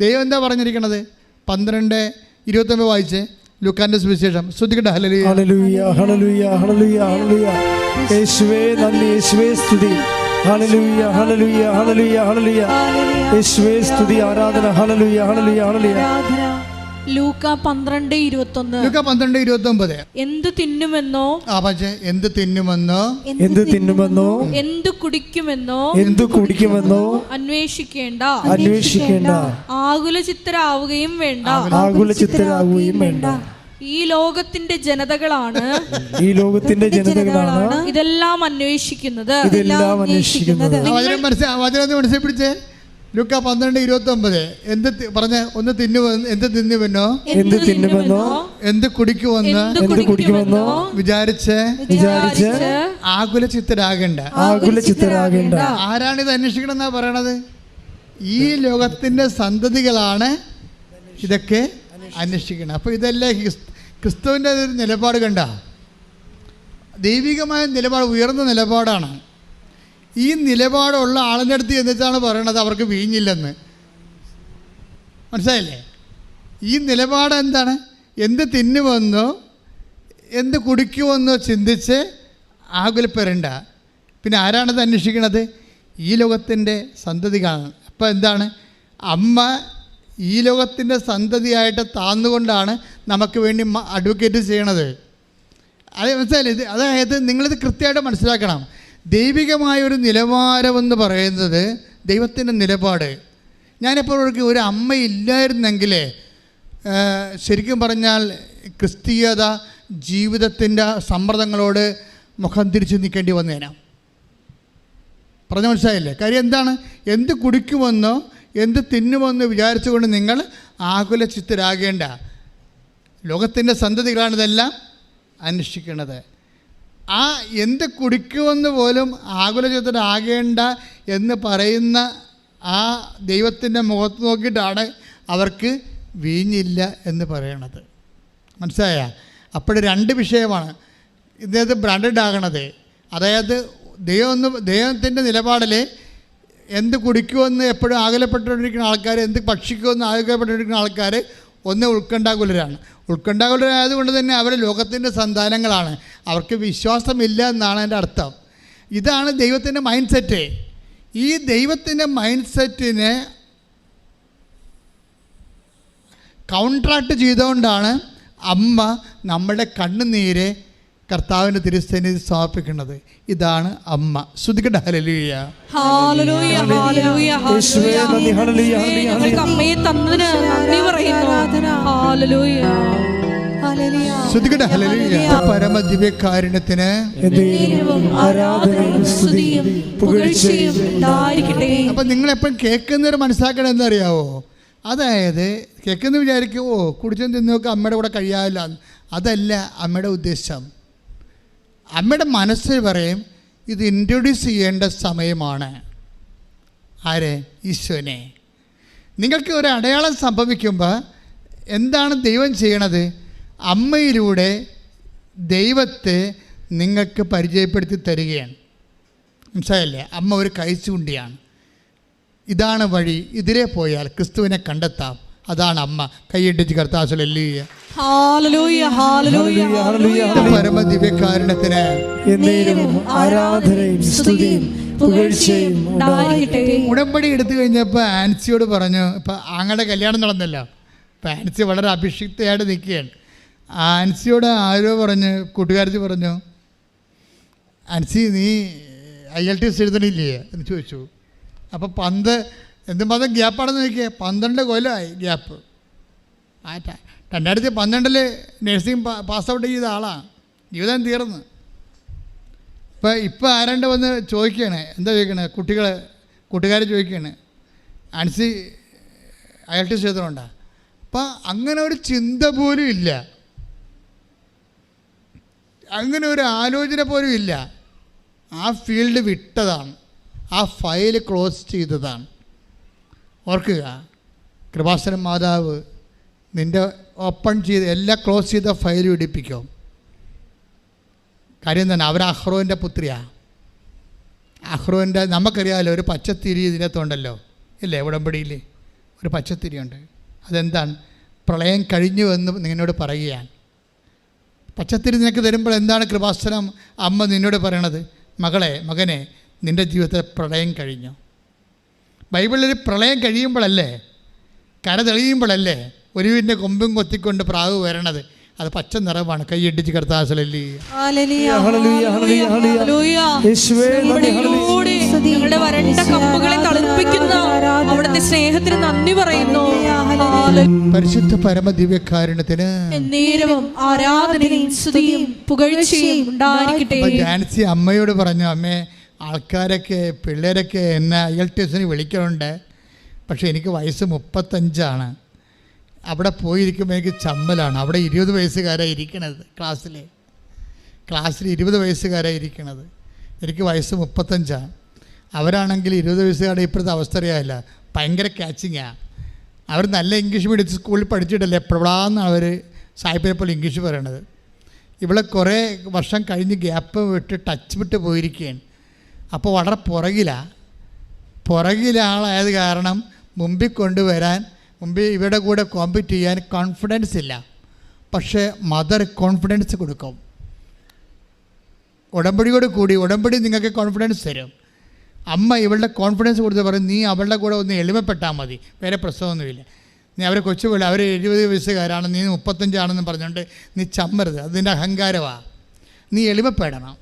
ദൈവം എന്താ പറഞ്ഞിരിക്കണത്? 12:29 വായിച്ച്, ലൂക്കാന്റെ സുവിശേഷം. ശ്രദ്ധിക്കട്ടെ. ഹല്ലേലൂയ, ഹല്ലേലൂയ, ഹല്ലേലൂയ, ഹല്ലേലൂയ, ഹല്ലേലൂയ. യേശുവേ നന്ദി, യേശുവേ സ്തുതി. ഹല്ലേലൂയ, ഹല്ലേലൂയ, ഹല്ലേലൂയ, ഹല്ലേലൂയ. യേശുവേ സ്തുതി, ആരാധന. ഹല്ലേലൂയ, ഹല്ലേലൂയ, ഹല്ലേലൂയ. ലൂക്ക 12:29. എന്ത് തിന്നുമെന്നോ, എന്ത് തിന്നുമെന്നോ, എന്ത് കുടിക്കുമെന്നോ, അന്വേഷിക്കേണ്ട, ആകുലചിത്തരാവുകയും വേണ്ട. ഈ ലോകത്തിന്റെ ജനതകളാണ് ഇതെല്ലാം അന്വേഷിക്കുന്നത്. മനസ്സിലാപ്പിടിച്ചേ. ലൂക്ക 12:29. എന്ത് പറഞ്ഞ? എന്ത് തിന്നുമെന്നോ, എന്ത് കുടിക്കുമെന്നോ വിചാരിച്ച് ആകുലചിത്തരാകേണ്ട. ആരാണിത് അന്വേഷിക്കണം എന്നാ പറയണത്? ഈ ലോകത്തിന്റെ സന്തതികളാണ് ഇതൊക്കെ അന്വേഷിക്കണം. അപ്പോൾ ഇതല്ലേ ക്രിസ്തുവിൻ്റെ ഒരു നിലപാട് കണ്ട? ദൈവികമായ നിലപാട്, ഉയർന്ന നിലപാടാണ്. ഈ നിലപാടുള്ള ആളിൻ്റെ അടുത്ത് എന്നിട്ടാണ് പറയണത് അവർക്ക് വീഞ്ഞില്ലെന്ന്. മനസ്സിലായില്ലേ? ഈ നിലപാട് എന്താണ്? എന്ത് തിന്നുമെന്നോ എന്ത് കുടിക്കുമെന്നോ ചിന്തിച്ച് ആകുലപ്പെടേണ്ട. പിന്നെ ആരാണത് അന്വേഷിക്കണത്? ഈ ലോകത്തിൻ്റെ സന്തതികളാണ്. അപ്പോൾ എന്താണ്? അമ്മ ഈ ലോകത്തിൻ്റെ സന്തതിയായിട്ട് താന്നുകൊണ്ടാണ് നമുക്ക് വേണ്ടി അഡ്വക്കേറ്റ് ചെയ്യണത്. അത് മനസ്സിലായില്ലേ? അതായത് നിങ്ങളിത് കൃത്യമായിട്ട് മനസ്സിലാക്കണം. ദൈവികമായൊരു നിലവാരമെന്ന് പറയുന്നത് ദൈവത്തിൻ്റെ നിലപാട്. ഞാനിപ്പോൾ ഒരു അമ്മയില്ലായിരുന്നെങ്കിൽ ശരിക്കും പറഞ്ഞാൽ ക്രിസ്തീയത ജീവിതത്തിൻ്റെ സമ്മർദ്ദങ്ങളോട് മുഖം തിരിച്ച് നിൽക്കേണ്ടി വന്നേനാ. പറഞ്ഞ മനസ്സിലായില്ലേ? കാര്യം എന്താണ്? എന്ത് കുടിക്കുമെന്നോ എന്ത് തിന്നുമെന്ന് വിചാരിച്ചുകൊണ്ട് നിങ്ങൾ ആകുലചിത്തരാകേണ്ട. ലോകത്തിൻ്റെ സന്തതികളാണിതെല്ലാം അന്വേഷിക്കുന്നത്. ആ എന്ത് കുടിക്കുമെന്ന് പോലും ആകുലചിത്തരാകേണ്ട എന്ന് പറയുന്ന ആ ദൈവത്തിൻ്റെ മുഖത്ത് നോക്കിയിട്ടാണ് അവർക്ക് വീഞ്ഞില്ല എന്ന് പറയണത്. മനസ്സിലായ? അപ്പോൾ രണ്ട് വിഷയമാണ് ഇദ്ദേഹത്തെ ബ്രാൻഡഡ് ആകണത്. അതായത് ദൈവത്തിൻ്റെ നിലപാടിൽ എന്ത് കുടിക്കുമെന്ന് എപ്പോഴും ആകുലപ്പെട്ടുകൊണ്ടിരിക്കുന്ന ആൾക്കാർ, എന്ത് ഭക്ഷിക്കുമെന്ന് ആകുലപ്പെട്ടുകൊണ്ടിരിക്കുന്ന ആൾക്കാർ ഒന്ന് ഉത്കണ്ഠാകുലരാണ്. ഉത്കണ്ഠാകുലരായതുകൊണ്ട് തന്നെ അവർ ലോകത്തിൻ്റെ സന്താനങ്ങളാണ്. അവർക്ക് വിശ്വാസമില്ല എന്നാണ് എൻ്റെ അർത്ഥം. ഇതാണ് ദൈവത്തിൻ്റെ മൈൻഡ് സെറ്റ്. ഈ ദൈവത്തിൻ്റെ മൈൻഡ് സെറ്റിനെ കൗൺട്രാക്ട് ചെയ്തുകൊണ്ടാണ് അമ്മ നമ്മുടെ കണ്ണുനീരെ കർത്താവിൻ്റെ തിരുസന്നിധി സമർപ്പിക്കുന്നത്. ഇതാണ് അമ്മ. ശ്രുതിക്കട്ടെ ഹല്ലേലൂയ. ഹല്ലേലൂയ ഹല്ലേലൂയ ഹല്ലേലൂയ. ഞങ്ങൾക്ക് അമ്മയെ തന്നതിന് നന്ദി പറയുന്നു. ഹല്ലേലൂയ ഹല്ലേലൂയ. ശ്രുതിക്കട്ടെ ഹല്ലേലൂയ. പരമദിവ്യകാരുണ്യത്തിന് ആരാധനയും സ്തുതിയും പുകഴ്ചയും ഉണ്ടായിരിക്കട്ടെ. അപ്പം നിങ്ങളെപ്പോഴും കേൾക്കുന്നവർ മനസ്സിലാക്കണം എന്നറിയാവോ? അതായത് കേൾക്കുന്ന വിചാരിക്കും, ഓ കുടിച്ചും തിന്നൊക്കെ അമ്മയുടെ കൂടെ കഴിയാവില്ല. അതല്ല അമ്മയുടെ ഉദ്ദേശം. അമ്മയുടെ മനസ്സിൽ പറയും, ഇത് ഇൻട്രൊഡ്യൂസ് ചെയ്യേണ്ട സമയമാണ്. ആരെ? ഈശോനെ. നിങ്ങൾക്ക് ഒരു അടയാളം സംഭവിക്കുമ്പോൾ എന്താണ് ദൈവം ചെയ്യണത്? അമ്മയിലൂടെ ദൈവത്തെ നിങ്ങൾക്ക് പരിചയപ്പെടുത്തി തരികയാണ്. മനസ്സിലായല്ലേ? അമ്മ ഒരു കൈച്ചുണ്ടിയാണ്. ഇതാണ് വഴി. ഇതിലേ പോയാൽ ക്രിസ്തുവിനെ കണ്ടെത്താം. അതാണ് അമ്മ. കൈയിട്ടിച്ച് കർത്താവ് ഹല്ലേലൂയ. ഹല്ലേലൂയ ഹല്ലേലൂയ. പരമദിവ്യകാരുണ്യത്തിന് ആരാധനയും സ്തുതിയും പുകഴ്ചയും ഉണ്ടായിരിക്കട്ടെ. ഉടമ്പടി എടുത്തു കഴിഞ്ഞപ്പോൾ ആൻസിയോട് പറഞ്ഞു, ഇപ്പം ആങ്ങളുടെ കല്യാണം നടന്നല്ലോ. ഇപ്പം ആൻസി വളരെ അഭിഷിക്തയായിട്ട് നിൽക്കുകയാണ്. ആൻസിയോട് ആരോ പറഞ്ഞു, കൂട്ടുകാരത്തി പറഞ്ഞു, ആൻസി നീ IELTS എഴുതണില്ലേ എന്ന് ചോദിച്ചു. അപ്പോൾ എന്തുമാത്രം ഗ്യാപ്പാണെന്ന് നോക്കിയേ. 12 കൊല്ലമായി ഗ്യാപ്പ്. 2012 നഴ്സിംഗ് പാസ് ഔട്ട് ചെയ്ത ആളാണ്. ജീവിതം തീർന്ന്. ഇപ്പം ആരാണ്ട് വന്ന് ചോദിക്കുകയാണ്. എന്താ ചോദിക്കണേ? കൂട്ടുകാർ ചോദിക്കുകയാണ്, ആൻസി IELTS എഴുതണുണ്ടോ? അപ്പം അങ്ങനെ ഒരു ചിന്ത പോലും ഇല്ല, അങ്ങനെ ഒരു ആലോചന പോലും ഇല്ല. ആ ഫീൽഡ് വിട്ടതാണ്, ആ ഫയൽ ക്ലോസ് ചെയ്തതാണ്. ഓർക്കുക, കൃപാസനം മാതാവ് നിൻ്റെ ഓപ്പൺ ചെയ്ത് എല്ലാം ക്ലോസ് ചെയ്ത ഫയൽ പിടിപ്പിക്കും. കാര്യം തന്നെ, അവർ അഹ്റോൻ്റെ പുത്രിയാണ്. അഹ്റോൻ്റെ നമുക്കറിയാമല്ലോ, ഒരു പച്ചത്തിരി ഇതിനകത്തുണ്ടല്ലോ ഇല്ലേ? ഉടമ്പടിയിൽ ഒരു പച്ചത്തിരിയുണ്ട്. അതെന്താണ്? പ്രളയം കഴിഞ്ഞു എന്ന് നിന്നോട് പറയുകയാണ്. പച്ചത്തിരി നിനക്ക് തരുമ്പോൾ എന്താണ് കൃപാസനം അമ്മ നിന്നോട് പറയണത്? മകനെ നിൻ്റെ ജീവിതത്തിൽ പ്രളയം കഴിഞ്ഞു. ബൈബിളിൽ പ്രളയം കഴിയുമ്പോഴല്ലേ, കര തെളിയുമ്പോഴല്ലേ ഒരുവിൻ്റെ കൊമ്പും കൊത്തിക്കൊണ്ട് പ്രാവ് വരണത്. അത് പച്ച നിറമാണ്. കൈയിടിച്ച് കർത്താവ് ഞങ്ങളുടെ വരണ്ട കമ്പുകളെ തളിർപ്പിക്കുന്ന അവിടുത്തെ സ്നേഹത്തിന് നന്ദി പറയുന്നു. പരിശുദ്ധ പരമദിവ്യകാരുണ്യത്തിന് എന്നേരവും ആരാധനയും സ്തുതിയും പുകഴ്ചയും ഉണ്ടായിരിക്കട്ടെ. ജാൻസി അമ്മയോട് പറഞ്ഞു, അമ്മേ ആൾക്കാരൊക്കെ പിള്ളേരൊക്കെ എന്നെ IELTS വിളിക്കുന്നുണ്ട്, പക്ഷേ എനിക്ക് വയസ്സ് 35. അവിടെ പോയിരിക്കുമ്പോൾ എനിക്ക് ചമ്മലാണ്. അവിടെ 20 വയസ്സുകാരാണ് ഇരിക്കണത്. ക്ലാസ്സിൽ 20 വയസ്സുകാരാണ് ഇരിക്കണത്. എനിക്ക് വയസ്സ് 35. അവരാണെങ്കിൽ 20 വയസ്സുകാരുടെ ഇപ്പോഴത്തെ അവസ്ഥ അറിയാമല്ല, ഭയങ്കര ക്യാച്ചിങ്ങാണ്. അവർ നല്ല ഇംഗ്ലീഷ് മീഡിയം സ്കൂളിൽ പഠിച്ചിട്ടല്ലേ എപ്പോഴാന്നാണ് അവർ സായിപ്പിനെ പോലെ ഇംഗ്ലീഷ് പറയണത്. ഇവിടെ കുറേ വർഷം കഴിഞ്ഞ് ഗ്യാപ്പ് വിട്ട് ടച്ച് വിട്ട് പോയിരിക്കുകയാണ്. അപ്പോൾ വളരെ പുറകിലാളായത് കാരണം മുമ്പിൽ കൊണ്ടുവരാൻ, മുമ്പിൽ ഇവരുടെ കൂടെ കോമ്പീറ്റ് ചെയ്യാൻ കോൺഫിഡൻസ് ഇല്ല. പക്ഷേ മദർ കോൺഫിഡൻസ് കൊടുക്കും. ഉടമ്പടിയോട് കൂടി ഉടമ്പടി നിങ്ങൾക്ക് കോൺഫിഡൻസ് തരും. അമ്മ ഇവളുടെ കോൺഫിഡൻസ് കൊടുത്ത് പറയും, നീ അവളുടെ കൂടെ ഒന്ന് എളിമപ്പെട്ടാൽ മതി, വേറെ പ്രശ്നമൊന്നുമില്ല. നീ അവരെ കൊച്ചുപോലെ അവർ 70 വയസ്സുകാരാണ്, നീ 35 പറഞ്ഞുകൊണ്ട് നീ ചമ്മരുത്. അതിൻ്റെ അഹങ്കാരമാണ്. നീ എളിമപ്പെടണം.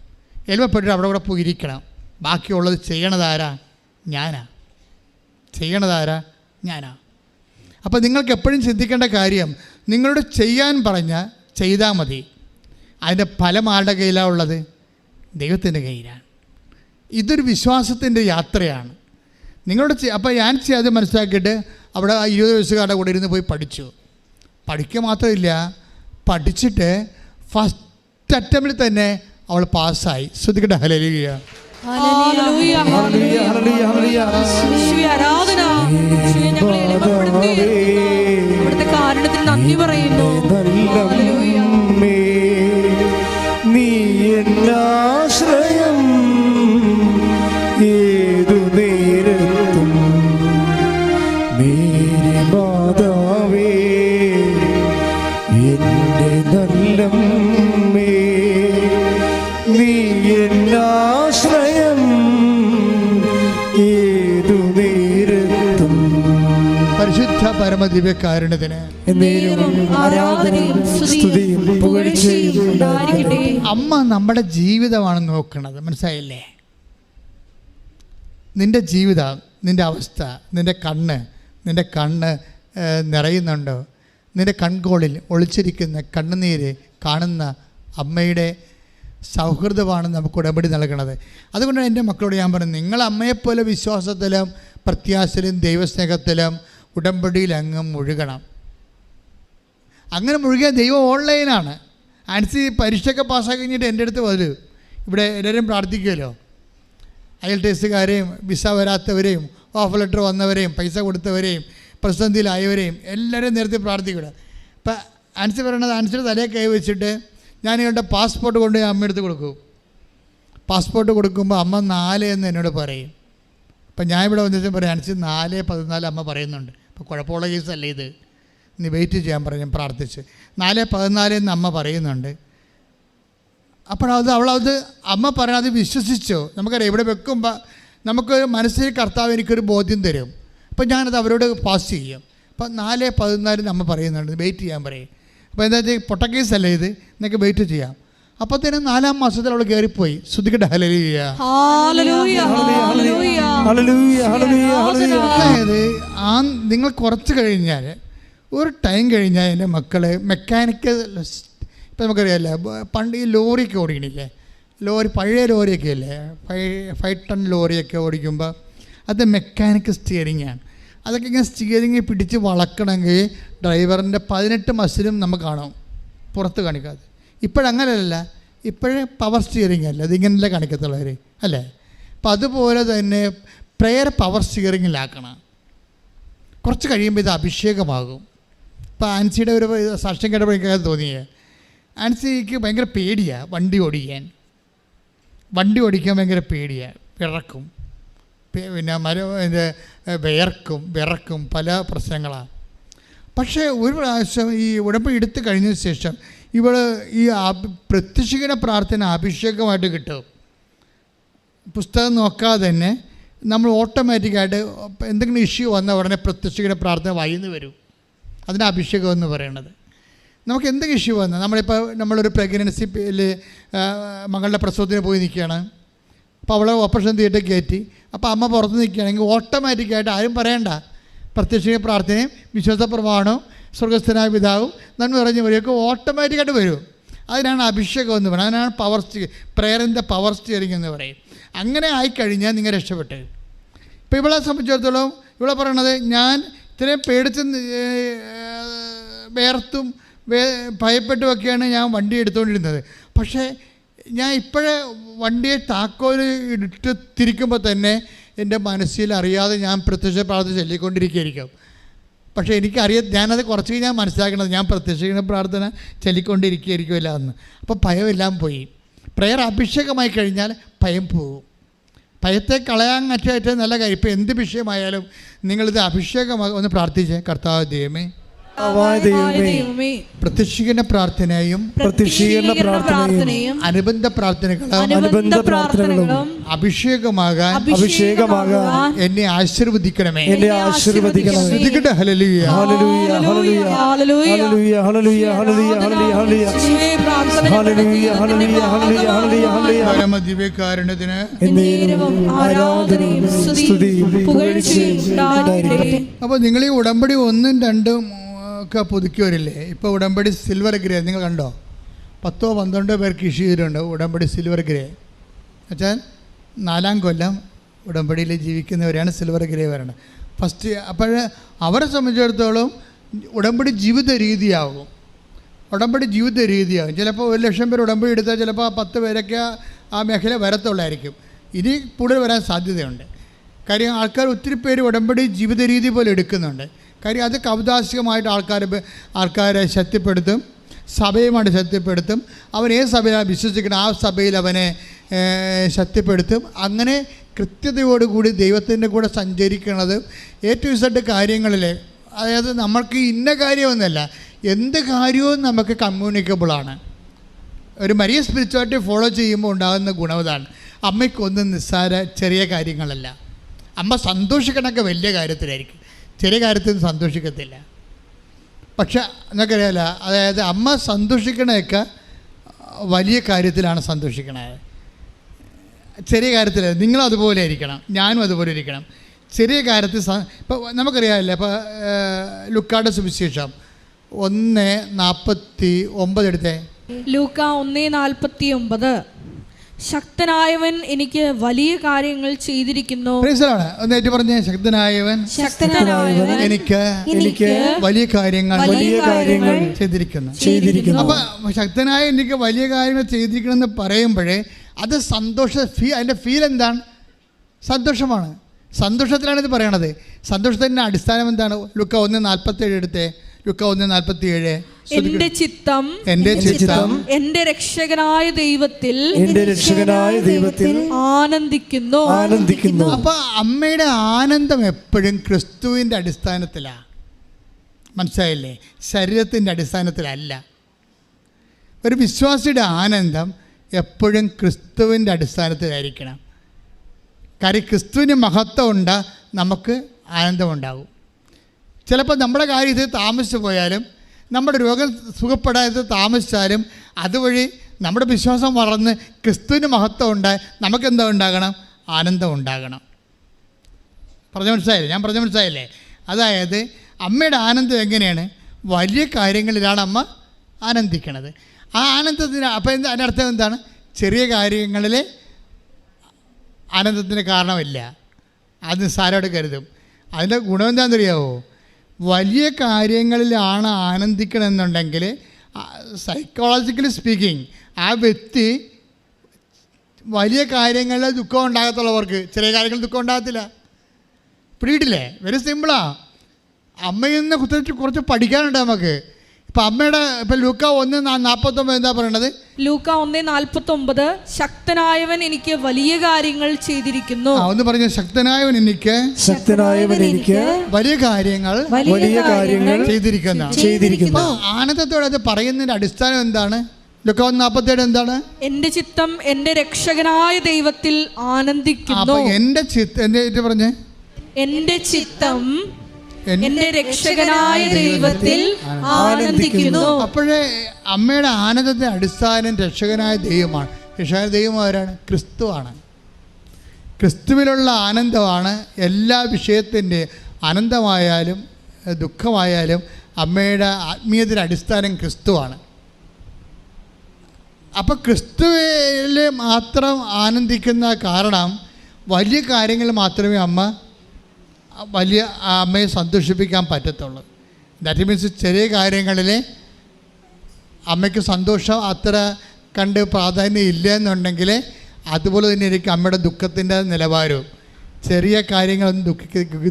എളിമപ്പെട്ടിട്ട് അവിടെ കൂടെ പോയി ഇരിക്കണം. ബാക്കിയുള്ളത് ചെയ്യണതാരാ? ഞാനാ. അപ്പോൾ നിങ്ങൾക്ക് എപ്പോഴും ചിന്തിക്കേണ്ട കാര്യം, നിങ്ങളോട് ചെയ്യാൻ പറഞ്ഞാൽ ചെയ്താൽ മതി. അതിൻ്റെ ഫലം ആരുടെ കയ്യിലാണ് ഉള്ളത്? ദൈവത്തിൻ്റെ കയ്യിലാണ്. ഇതൊരു വിശ്വാസത്തിൻ്റെ യാത്രയാണ്. നിങ്ങളോട് അപ്പോൾ ഞാൻ ചെയ്യാതെ മനസ്സിലാക്കിയിട്ട് അവിടെ 20 വയസ്സുകാരുടെ കൂടെ ഇരുന്ന് പോയി പഠിക്കുക മാത്രമില്ല, പഠിച്ചിട്ട് ഫസ്റ്റ് അറ്റംപ്റ്റിൽ തന്നെ അവൾ പാസ്സായി. ശ്രദ്ധിക്കട്ടെ. ഹല്ലേലൂയ. അവിടുത്തെ കാരണത്തിന് നന്ദി പറയുന്നു. നീ എന്നാശ്രയം ഏതു നേരത്തും മേരി മാതാവേ നീ എന്നാശ്രയം ഏതു നേരത്തും. പരിശുദ്ധ പരമദിവ്യകാരുണ്യത്തിന് ആരാധനയും സ്തുതിയും പുകഴ്ചയും ഉണ്ടായിരിക്കട്ടെ. അമ്മ നമ്മുടെ ജീവിതമാണ് നോക്കുന്നത്, മനസ്സിലായില്ലേ? നിൻ്റെ ജീവിതം, നിൻ്റെ അവസ്ഥ, നിൻ്റെ കണ്ണ് നിറയുന്നുണ്ടോ? നിൻ്റെ കൺകോളിൽ ഒളിച്ചിരിക്കുന്ന കണ്ണുനീര് കാണുന്ന അമ്മയുടെ സൗഹൃദമാണ് നമുക്ക് ഉടമ്പടി നൽകുന്നത്. അതുകൊണ്ടാണ് എൻ്റെ മക്കളോട് ഞാൻ പറയുന്നത്, നിങ്ങൾ അമ്മയെപ്പോലെ വിശ്വാസത്തിലും പ്രത്യാശയിലും ദൈവസ്നേഹത്തിലും ഉടമ്പടിയിൽ അങ്ങ് മുഴുകണം. അങ്ങനെ മുഴുകിയ ദൈവം ഓൺലൈനാണ്. ആൻസി പരീക്ഷയൊക്കെ പാസ്സാക്കി കഴിഞ്ഞിട്ട് എൻ്റെ അടുത്ത് വരും. ഇവിടെ എല്ലാവരും പ്രാർത്ഥിക്കുമല്ലോ, IELTS-കാരെയും വിസ വരാത്തവരെയും ഓഫർ ലെറ്റർ വന്നവരെയും പൈസ കൊടുത്തവരെയും പ്രതിസന്ധിയിലായവരെയും എല്ലാവരെയും നേരത്തെ പ്രാർത്ഥിക്കുക. ഇപ്പം ആൻസി പറയണത്, ആൻസിയുടെ തലയെ കൈ വെച്ചിട്ട് ഞാൻ ഇവരുടെ പാസ്പോർട്ട് കൊണ്ട് അമ്മയെടുത്ത് കൊടുക്കും. പാസ്പോർട്ട് കൊടുക്കുമ്പോൾ അമ്മ 4 എന്ന് എന്നോട് പറയും. അപ്പം ഞാൻ ഇവിടെ വന്നിട്ട് പറയും, ആൻസി 4:14 അമ്മ പറയുന്നുണ്ട്. അപ്പോൾ കുഴപ്പമുള്ള കേസല്ലേ ഇത്, നീ വെയിറ്റ് ചെയ്യാൻ പറഞ്ഞു പ്രാർത്ഥിച്ച്. 4:14 എന്ന് അമ്മ പറയുന്നുണ്ട്. അപ്പോഴത് അവളത് അമ്മ പറയണത് വിശ്വസിച്ചോ. നമുക്കറിയാം, ഇവിടെ വെക്കുമ്പോൾ നമുക്ക് മനസ്സിൽ കർത്താവ് എനിക്കൊരു ബോധ്യം തരും. അപ്പം ഞാനത് അവരോട് പാസ് ചെയ്യും. അപ്പം 4:14 അമ്മ പറയുന്നുണ്ട്, വെയിറ്റ് ചെയ്യാൻ പറയും. അപ്പോൾ എന്താ വെച്ചാൽ പൊട്ടക്കേസല്ലേ ഇത്, നിങ്ങൾക്ക് വെയിറ്റ് ചെയ്യാം. അപ്പോഴത്തേനും 4-ാം മാസത്തിൽ അവൾ കയറിപ്പോയി. ശ്രുതിക്കട്ടെ ഹല്ലേലൂയ. അതായത് നിങ്ങൾ കുറച്ച് കഴിഞ്ഞാൽ, ഒരു ടൈം കഴിഞ്ഞാൽ എൻ്റെ മക്കളെ മെക്കാനിക്കൽ, ഇപ്പം നമുക്കറിയാമല്ലോ, പണ്ട് ഈ ലോറിയൊക്കെ ഓടിക്കണില്ലേ, പഴയ ലോറിയൊക്കെ അല്ലേ, 5 ടൺ ലോറിയൊക്കെ ഓടിക്കുമ്പോൾ അത് മെക്കാനിക്കൽ സ്റ്റിയറിങ്ങാണ്. അതൊക്കെ ഇങ്ങനെ സ്റ്റിയറിങ് പിടിച്ച് വളക്കണമെങ്കിൽ ഡ്രൈവറിൻ്റെ 18 മസിലും നമുക്ക് കാണും, പുറത്ത് കാണിക്കാതെ. ഇപ്പോഴങ്ങനെയല്ല, ഇപ്പോഴേ പവർ സ്റ്റിയറിംഗ് അല്ല, അതിങ്ങനെയല്ലേ കാണിക്കത്തുള്ളവർ അല്ലേ. അപ്പം അതുപോലെ തന്നെ പ്രെയർ പവർ സ്റ്റിയറിങ്ങിലാക്കണം. കുറച്ച് കഴിയുമ്പോൾ ഇത് അഭിഷേകമാകും. ഇപ്പോൾ ആൻസിയുടെ ഒരു സാക്ഷ്യം കേട്ടപ്പോൾ എനിക്ക് തോന്നിയേ, ആൻസിക്ക് ഭയങ്കര പേടിയാണ് വണ്ടി ഓടിക്കാൻ ഭയങ്കര പേടിയാണ്, വിറക്കും, പിന്നെ വിറക്കും, പല പ്രശ്നങ്ങളാണ്. പക്ഷേ ഒരു പ്രാവശ്യം ഈ ഉടമ്പടി എടുത്ത് കഴിഞ്ഞതിന് ശേഷം ഇവൾ ഈ പ്രത്യക്ഷീകരണ പ്രാർത്ഥന അഭിഷേകമായിട്ട് കിട്ടും. പുസ്തകം നോക്കാതെ തന്നെ നമ്മൾ ഓട്ടോമാറ്റിക്കായിട്ട് എന്തെങ്കിലും ഇഷ്യൂ വന്ന ഉടനെ പ്രത്യക്ഷീകരണ പ്രാർത്ഥന വായിന്ന് വരും. അതിന് അഭിഷേകം എന്ന് പറയുന്നത്. നമുക്ക് എന്തെങ്കിലും ഇഷ്യൂ വന്നാൽ, നമ്മളൊരു പ്രഗ്നൻസിയിൽ മകളുടെ പ്രസവത്തിന് പോയി നിൽക്കുകയാണ്. അപ്പോൾ അവളെ ഓപ്പറേഷൻ തിയേറ്റർ കയറ്റി, അപ്പോൾ അമ്മ പുറത്ത് നിൽക്കുകയാണെങ്കിൽ ഓട്ടോമാറ്റിക്കായിട്ട് ആരും പറയണ്ട, പ്രത്യക്ഷീകരണ പ്രാർത്ഥനയും വിശ്വാസ പ്രമാണവും സ്വർഗസ്ഥനായ പിതാവും നന്മ പറഞ്ഞവരെയൊക്കെ ഓട്ടോമാറ്റിക്കായിട്ട് വരും. അതിനാണ് അഭിഷേകം എന്ന് പറയുന്നത്. അതിനാണ് പ്രേയറിൻ്റെ പവർ സ്റ്റിയറിംഗ് എന്ന് പറയും. അങ്ങനെ ആയിക്കഴിഞ്ഞാൽ നിങ്ങൾ രക്ഷപ്പെട്ടു. ഇപ്പോൾ ഇവളെ സംബന്ധിച്ചിടത്തോളം ഇവളെ പറയണത്, ഞാൻ ഇത്രയും പേടിച്ച് വേർത്തും ഭയപ്പെട്ടുമൊക്കെയാണ് ഞാൻ വണ്ടി എടുത്തുകൊണ്ടിരുന്നത്. പക്ഷേ ഞാൻ ഇപ്പോഴേ വണ്ടിയെ താക്കോൽ ഇട്ട് തിരിക്കുമ്പോൾ തന്നെ എൻ്റെ മനസ്സിൽ അറിയാതെ ഞാൻ പ്രത്യക്ഷ പ്രാർത്ഥന ചൊല്ലിക്കൊണ്ടിരിക്കുകയായിരിക്കും. പക്ഷേ ഞാനത് കുറച്ച് കഴിഞ്ഞാൽ മനസ്സിലാക്കണത് ഞാൻ പ്രത്യക്ഷ പ്രാർത്ഥന ചൊല്ലിക്കൊണ്ടിരിക്കുകയായിരിക്കുമല്ല എന്ന്. അപ്പോൾ ഭയമെല്ലാം പോയി. പ്രയർ അഭിഷേകമായി കഴിഞ്ഞാൽ ഭയം പോകും. ഭയത്തെ കളയാൻ ഏറ്റവും നല്ല കാര്യം. ഇപ്പോൾ എന്ത് വിഷയമായാലും നിങ്ങളിത് അഭിഷേകമായി ഒന്ന് പ്രാർത്ഥിച്ചേ. കർത്താവ് ദൈവമേ, പ്രത്യക്ഷീകരണ പ്രാർത്ഥനയും അനുബന്ധ പ്രാർത്ഥനകളും അഭിഷേകമാകാൻ എന്നെ ആശീർവദിക്കണമേ. ഹല്ലേലൂയ. പരമദിവ്യകാരുണ്യത്തിന് അപ്പോൾ നിങ്ങൾ ഈ ഉടമ്പടി 1, 2 ഒക്കെ പുതുക്കിയവരില്ലേ? ഇപ്പോൾ ഉടമ്പടി സിൽവർ ഗ്രേ നിങ്ങൾ കണ്ടോ? 10-12 പേർക്ക് ഇഷ്യൂ ചെയ്തിട്ടുണ്ട് ഉടമ്പടി സിൽവർ ഗ്രേ. എന്നുവെച്ചാൽ 4-ാം കൊല്ലം ഉടമ്പടിയിൽ ജീവിക്കുന്നവരാണ് സിൽവർ ഗ്രേ വരണം ഫസ്റ്റ്. അപ്പോൾ അവരെ സംബന്ധിച്ചിടത്തോളം ഉടമ്പടി ജീവിത രീതിയാകും. ചിലപ്പോൾ 1,00,000 പേർ ഉടമ്പടി എടുത്താൽ ചിലപ്പോൾ 10 പേരൊക്കെ ആ മേഖല വരത്തുള്ളായിരിക്കും. ഇനി കൂടുതൽ വരാൻ സാധ്യതയുണ്ട്. കാര്യം ആൾക്കാർ ഒത്തിരി പേര് ഉടമ്പടി ജീവിത രീതി പോലെ എടുക്കുന്നുണ്ട്. കാര്യം അത് കൗതാശികമായിട്ട് ആൾക്കാരെ ശക്തിപ്പെടുത്തും, സഭയുമായിട്ട് ശക്തിപ്പെടുത്തും. അവൻ ഏത് സഭയിലാണ് വിശ്വസിക്കണം ആ സഭയിൽ അവനെ ശക്തിപ്പെടുത്തും. അങ്ങനെ കൃത്യതയോടുകൂടി ദൈവത്തിൻ്റെ കൂടെ സഞ്ചരിക്കുന്നത് ഏറ്റവും Z കാര്യങ്ങളിൽ. അതായത് നമ്മൾക്ക് ഇന്ന കാര്യമൊന്നുമല്ല, എന്ത് കാര്യവും നമുക്ക് കമ്മ്യൂണിക്കബിളാണ്. ഒരു മരിയ സ്പിരിച്വാലിറ്റി ഫോളോ ചെയ്യുമ്പോൾ ഉണ്ടാകുന്ന ഗുണം ഇതാണ്. അമ്മയ്ക്കൊന്നും നിസ്സാര ചെറിയ കാര്യങ്ങളല്ല. അമ്മ സന്തോഷിക്കണമൊക്കെ വലിയ കാര്യത്തിലായിരിക്കും, ചെറിയ കാര്യത്തിൽ സന്തോഷിക്കത്തില്ല. പക്ഷെ നിങ്ങൾക്കറിയാല, അതായത് അമ്മ സന്തോഷിക്കണതൊക്കെ വലിയ കാര്യത്തിലാണ് സന്തോഷിക്കണത്, ചെറിയ കാര്യത്തിൽ. നിങ്ങളും അതുപോലെ ഇരിക്കണം, ഞാനും അതുപോലെ ഇരിക്കണം. ചെറിയ കാര്യത്തിൽ ഇപ്പോൾ നമുക്കറിയാമല്ലോ, ഇപ്പോൾ ലൂക്കായുടെ സുവിശേഷം 1:49 എടുത്തേ. ലൂക്ക 1:49. ശക്തനായവൻ എനിക്ക് വലിയ കാര്യങ്ങൾ ചെയ്തിരിക്കുന്നു. ഒന്നേറ്റ് പറഞ്ഞേ, ശക്തനായവൻ എനിക്ക് വലിയ കാര്യങ്ങൾ ചെയ്തിരിക്കുന്നു. അപ്പൊ ശക്തനായ എനിക്ക് വലിയ കാര്യങ്ങൾ ചെയ്തിരിക്കണം എന്ന് പറയുമ്പോഴേ അത് അതിൻ്റെ ഫീൽ എന്താണ്? സന്തോഷമാണ്. സന്തോഷത്തിലാണ് ഇത് പറയണത്. സന്തോഷത്തിൻ്റെ അടിസ്ഥാനം എന്താണ്? ലൂക്ക 1:47 എടുത്തേ. ലൂക്ക 1:47. എന്റെ ചിത്തം എന്റെ രക്ഷകനായ ദൈവത്തിൽ ആനന്ദിക്കുന്നു. അപ്പൊ അമ്മയുടെ ആനന്ദം എപ്പോഴും ക്രിസ്തുവിൻ്റെ അടിസ്ഥാനത്തിലാണ്. മനസ്സിലായില്ലേ? ശരീരത്തിൻ്റെ അടിസ്ഥാനത്തിലല്ല. ഒരു വിശ്വാസിയുടെ ആനന്ദം എപ്പോഴും ക്രിസ്തുവിൻ്റെ അടിസ്ഥാനത്തിലായിരിക്കണം. കാര്യം ക്രിസ്തുവിന് മഹത്വം ഉണ്ട്, നമുക്ക് ആനന്ദമുണ്ടാകും. ചിലപ്പോൾ നമ്മുടെ കാര്യത്തിൽ താമസിച്ചു പോയാലും, നമ്മുടെ രോഗം സുഖപ്പെടാതെ താമസിച്ചാലും, അതുവഴി നമ്മുടെ വിശ്വാസം വളർന്ന് ക്രിസ്തുവിന് മഹത്വം ഉണ്ടായി നമുക്കെന്താ ഉണ്ടാകണം? ആനന്ദം ഉണ്ടാകണം. ഞാൻ പറഞ്ഞ മനസ്സിലായില്ലേ? അതായത് അമ്മയുടെ ആനന്ദം എങ്ങനെയാണ്? വലിയ കാര്യങ്ങളിലാണ് അമ്മ ആനന്ദിക്കണത്. ആ ആനന്ദത്തിന് അപ്പം അതിൻ്റെ അർത്ഥം എന്താണ്? ചെറിയ കാര്യങ്ങളിൽ ആനന്ദത്തിന് കാരണമില്ല, അത് നിസ്സാരമായിട്ട് കരുതും. അതിൻ്റെ ഗുണം എന്താണെന്നറിയാവോ? വലിയ കാര്യങ്ങളിലാണ് ആനന്ദിക്കണമെന്നുണ്ടെങ്കിൽ സൈക്കോളജിക്കലി സ്പീക്കിംഗ് ആ വ്യക്തി വലിയ കാര്യങ്ങളിൽ ദുഃഖം ഉണ്ടാകത്തുള്ളവർക്ക് ചെറിയ കാര്യങ്ങളിൽ ദുഃഖം ഉണ്ടാകത്തില്ല. പിടിയിട്ടില്ലേ? വെരി സിമ്പിളാണ്. അമ്മയിൽ നിന്ന് കുറച്ച് പഠിക്കാനുണ്ട് നമുക്ക്. ഇപ്പം അമ്മയുടെ ഇപ്പം ലൂക്ക 1:49 എന്താ പറയണത്? ലൂക്ക 1:49. ശക്തനായവൻ എനിക്ക് വലിയ കാര്യങ്ങൾ ചെയ്തിരിക്കുന്നു. ഒന്ന് പറഞ്ഞു, ശക്തനായവൻ എനിക്ക് വലിയ കാര്യങ്ങൾ ചെയ്തിരിക്കുന്നു. ആനന്ദത്തോടെ അത് പറയുന്നതിന്റെ അടിസ്ഥാനം എന്താണ്? ലൂക്ക 1:47 എന്താണ്? എന്റെ ചിത്തം എന്റെ രക്ഷകനായ ദൈവത്തിൽ ആനന്ദിക്കുന്നു. എന്റെ ചിത്തം എന്റെ രക്ഷകനായ ദൈവത്തിൽ ആനന്ദിക്കുന്നു. അപ്പോഴേ അമ്മയുടെ ആനന്ദത്തിന്റെ അടിസ്ഥാനം രക്ഷകനായ ദൈവമാണ്. രക്ഷകനായ ദൈവം ആരാണ്? ക്രിസ്തുവാണ്. ക്രിസ്തുവിലുള്ള ആനന്ദമാണ് എല്ലാ വിഷയത്തിൻ്റെ ആനന്ദമായാലും ദുഃഖമായാലും അമ്മയുടെ ആത്മീയതയുടെ അടിസ്ഥാനം ക്രിസ്തുവാണ്. അപ്പോൾ ക്രിസ്തുവിൽ മാത്രം ആനന്ദിക്കുന്ന കാരണം വലിയ കാര്യങ്ങൾ മാത്രമേ അമ്മയെ സന്തോഷിപ്പിക്കാൻ പറ്റത്തുള്ളൂ. ദാറ്റ് മീൻസ് ചെറിയ കാര്യങ്ങളിൽ അമ്മയ്ക്ക് സന്തോഷം അത്ര കണ്ട് പ്രാധാന്യം ഇല്ല എന്നുണ്ടെങ്കിൽ അതുപോലെ തന്നെ എനിക്ക് അമ്മയുടെ ദുഃഖത്തിൻ്റെ നിലവാരവും. ചെറിയ കാര്യങ്ങളൊന്നും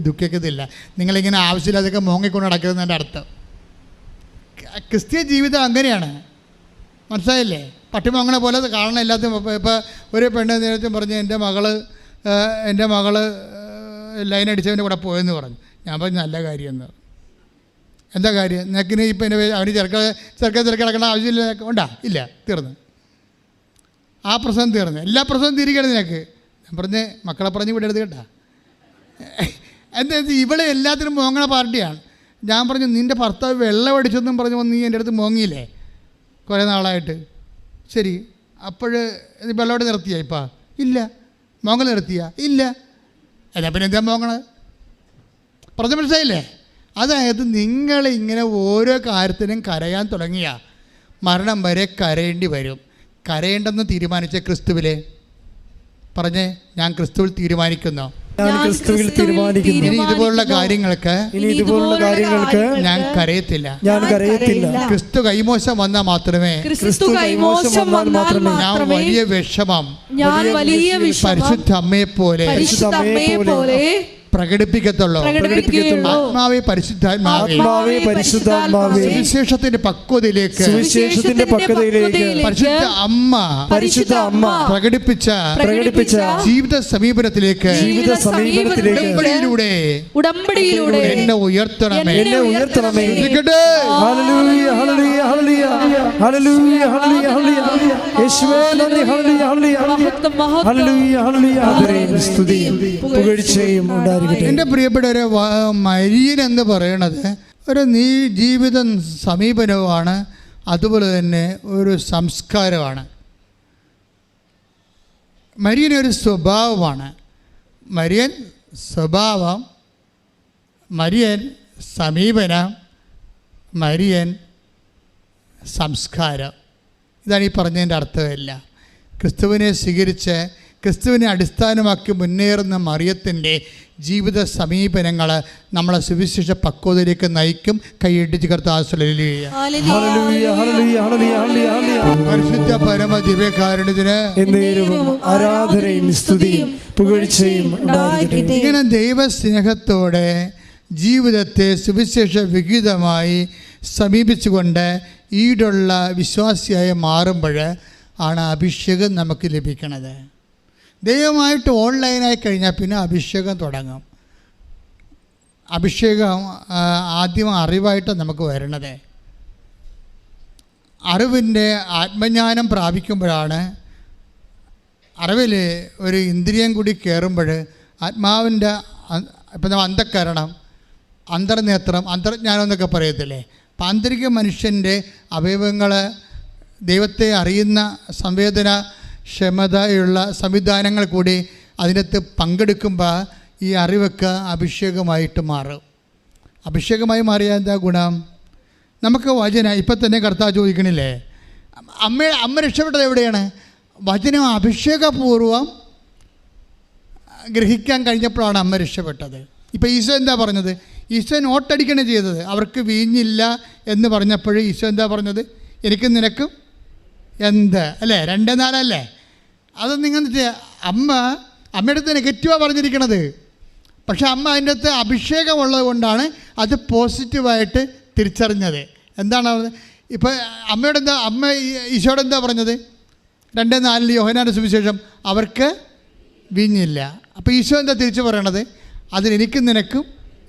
ദുഃഖിക്കത്തില്ല. നിങ്ങളിങ്ങനെ ആവശ്യമില്ലാതൊക്കെ മോങ്ങിക്കൊണ്ട് നടക്കുന്നതിൻ്റെ അർത്ഥം. ക്രിസ്തീയ ജീവിതം അങ്ങനെയാണ്, മനസ്സിലായില്ലേ? പട്ടിമോങ്ങണ പോലെ കാണണം എല്ലാത്തും. ഇപ്പോൾ ഒരു പെണ്ണ് നേരത്തെ പറഞ്ഞ് എൻ്റെ മകള് ലൈൻ അടിച്ചവൻ്റെ കൂടെ പോയെന്ന് പറഞ്ഞു. ഞാൻ പറഞ്ഞു നല്ല കാര്യം എന്ന്. എന്താ കാര്യം? നിനക്കിന് ഇപ്പം എൻ്റെ അവന് ചെറുക്കിടക്കേണ്ട ആവശ്യമില്ല ഉണ്ടാ? ഇല്ല, തീർന്നു. ആ പ്രശ്നം തീർന്നു. എല്ലാ പ്രശ്നവും തീരുകയാണ് നിനക്ക്. ഞാൻ പറഞ്ഞ് മക്കളെ പറഞ്ഞ് വിടരുത് കേട്ടാ. എന്താ ഇവിടെ എല്ലാത്തിനും മോങ്ങണ പാർട്ടിയാണ്. ഞാൻ പറഞ്ഞു നിൻ്റെ ഭർത്താവ് വെള്ളം അടിച്ചെന്നും പറഞ്ഞു നീ എൻ്റെ അടുത്ത് മോങ്ങിയില്ലേ കുറേ നാളായിട്ട്? ശരി, അപ്പോൾ വെള്ളമോട് നിർത്തിയാ? ഇപ്പം ഇല്ല. മോങ്ങൽ നിർത്തിയാ? ഇല്ല. അല്ല പിന്നെ എന്താ മോങ്ങണത്? പറഞ്ഞ മനസ്സിലായില്ലേ? അതായത് നിങ്ങളിങ്ങനെ ഓരോ കാര്യത്തിനും കരയാൻ തുടങ്ങിയ മരണം വരെ കരയേണ്ടി വരും. കരയേണ്ടെന്ന് തീരുമാനിച്ച ക്രിസ്തുവിലെ പറഞ്ഞേ, ഞാൻ ക്രിസ്തുവിൽ തീരുമാനിക്കുന്നു. ഇനി ഇതുപോലുള്ള കാര്യങ്ങൾക്ക് ഞാൻ കരയത്തില്ല. ക്രിസ്തു കൈമോശം വന്നാൽ മാത്രമേ ഞാൻ വലിയ വിഷമം പരിശുദ്ധ അമ്മയെ പോലെ പ്രകടിപ്പിക്കത്തുള്ളൂ. ആത്മാവേ പരിശുദ്ധാത്മാവേ സുവിശേഷത്തിന്റെ പക്വതയിലേക്ക് പരിശുദ്ധ അമ്മ പ്രകടിപ്പിച്ച ജീവിത സമീപനത്തിലേക്ക് ഉടമ്പടിയിലൂടെ എന്നെ ഉയർത്തണമേ. ഹല്ലേലൂയ ഹല്ലേലൂയ ഹല്ലേലൂയ ഹല്ലേലൂയ ഹല്ലേലൂയ യേശുവേ നന്ദി. ഹല്ലേലൂയ ഹല്ലേലൂയ ഹല്ലേലൂയ ഹല്ലേലൂയ സ്തുതിയും പുകഴ്ചയും ഉണ്ടായിരിക്കട്ടെ. എൻ്റെ പ്രിയപ്പെട്ടവരെ, മരിയൻ എന്ന് പറയുന്നത് ഒരു ജീവിത സമീപനവുമാണ്, അതുപോലെ തന്നെ ഒരു സംസ്കാരമാണ്. മരിയൻ ഒരു സ്വഭാവമാണ്. മരിയൻ സ്വഭാവം, മരിയൻ സമീപനം, മരിയൻ സംസ്കാരം. ഇതാണ് ഈ പറഞ്ഞതിൻ്റെ അർത്ഥമല്ല. ക്രിസ്തുവിനെ സ്വീകരിച്ച് ക്രിസ്തുവിനെ അടിസ്ഥാനമാക്കി മുന്നേറുന്ന മറിയത്തിൻ്റെ ജീവിത സമീപനങ്ങൾ നമ്മളെ സുവിശേഷ പക്വതയിലേക്ക് നയിക്കും. കൈയിടിച്ച് കർത്താവ് ഹല്ലേലൂയ ഹല്ലേലൂയ ഹല്ലേലൂയ പരിശുദ്ധ പരമ ദിവ്യകാരുണ്യത്തിന് ആരാധനയും സ്തുതിയും പുകഴ്ചയും ഉണ്ടായിരിക്കട്ടെ. ഇങ്ങനെ ദൈവസ്നേഹത്തോടെ ജീവിതത്തെ സുവിശേഷ വിഹിതമായി സമീപിച്ചുകൊണ്ട് ഈടുള്ള വിശ്വാസിയായി മാറുമ്പോൾ ആണ് അഭിഷേകം നമുക്ക് ലഭിക്കണത്. ദൈവമായിട്ട് ഓൺലൈനായി കഴിഞ്ഞാൽ പിന്നെ അഭിഷേകം തുടങ്ങും. അഭിഷേകം ആദ്യം അറിവായിട്ട് നമുക്ക് വരണത്. അറിവിൻ്റെ ആത്മജ്ഞാനം പ്രാപിക്കുമ്പോഴാണ്, അറിവിൽ ഒരു ഇന്ദ്രിയം കൂടി കയറുമ്പോൾ ആത്മാവിൻ്റെ ഇപ്പം അന്ധക്കരണം, അന്തർനേത്രം, അന്തർജ്ഞാനം എന്നൊക്കെ പറയത്തില്ലേ. അപ്പം ആന്തരിക മനുഷ്യൻ്റെ അവയവങ്ങൾ ദൈവത്തെ അറിയുന്ന സംവേദനക്ഷമതയുള്ള സംവിധാനങ്ങൾ കൂടി അതിനകത്ത് പങ്കെടുക്കുമ്പോൾ ഈ അറിവൊക്കെ അഭിഷേകമായിട്ട് മാറും. അഭിഷേകമായി മാറിയാൽ എന്താ ഗുണം? നമുക്ക് വചനം ഇപ്പം തന്നെ കർത്താവ് ചോദിക്കണില്ലേ, അമ്മ രക്ഷപ്പെട്ടത് എവിടെയാണ്? വചനം അഭിഷേകപൂർവം ഗ്രഹിക്കാൻ കഴിഞ്ഞപ്പോഴാണ് അമ്മ രക്ഷപ്പെട്ടത്. ഇപ്പം ഈശോ എന്താ പറഞ്ഞത്? ഈശോ നോട്ടടിക്കണേ ചെയ്തത്. അവർക്ക് വീഞ്ഞില്ല എന്ന് പറഞ്ഞപ്പോൾ ഈശോ എന്താ പറഞ്ഞത്? എനിക്കും നിനക്കും എന്ത്, അല്ലേ? 2:4 അല്ലേ? അത് നിങ്ങൾ അമ്മയുടെ അടുത്ത് നെഗറ്റീവാണ് പറഞ്ഞിരിക്കണത്. പക്ഷെ അമ്മ അതിൻ്റെ അകത്ത് അഭിഷേകമുള്ളത് കൊണ്ടാണ് അത് പോസിറ്റീവായിട്ട് തിരിച്ചറിഞ്ഞത്. എന്താണ് ഇപ്പോൾ അമ്മയോട് എന്താ, ഈശോയോട് എന്താ പറഞ്ഞത്? 2:4 യോഹന്നാന്റെ സുവിശേഷം, അവർക്ക് വീഞ്ഞില്ല. അപ്പോൾ ഈശോ എന്താ തിരിച്ചു പറയണത്? അതിനെനിക്കും നിനക്കും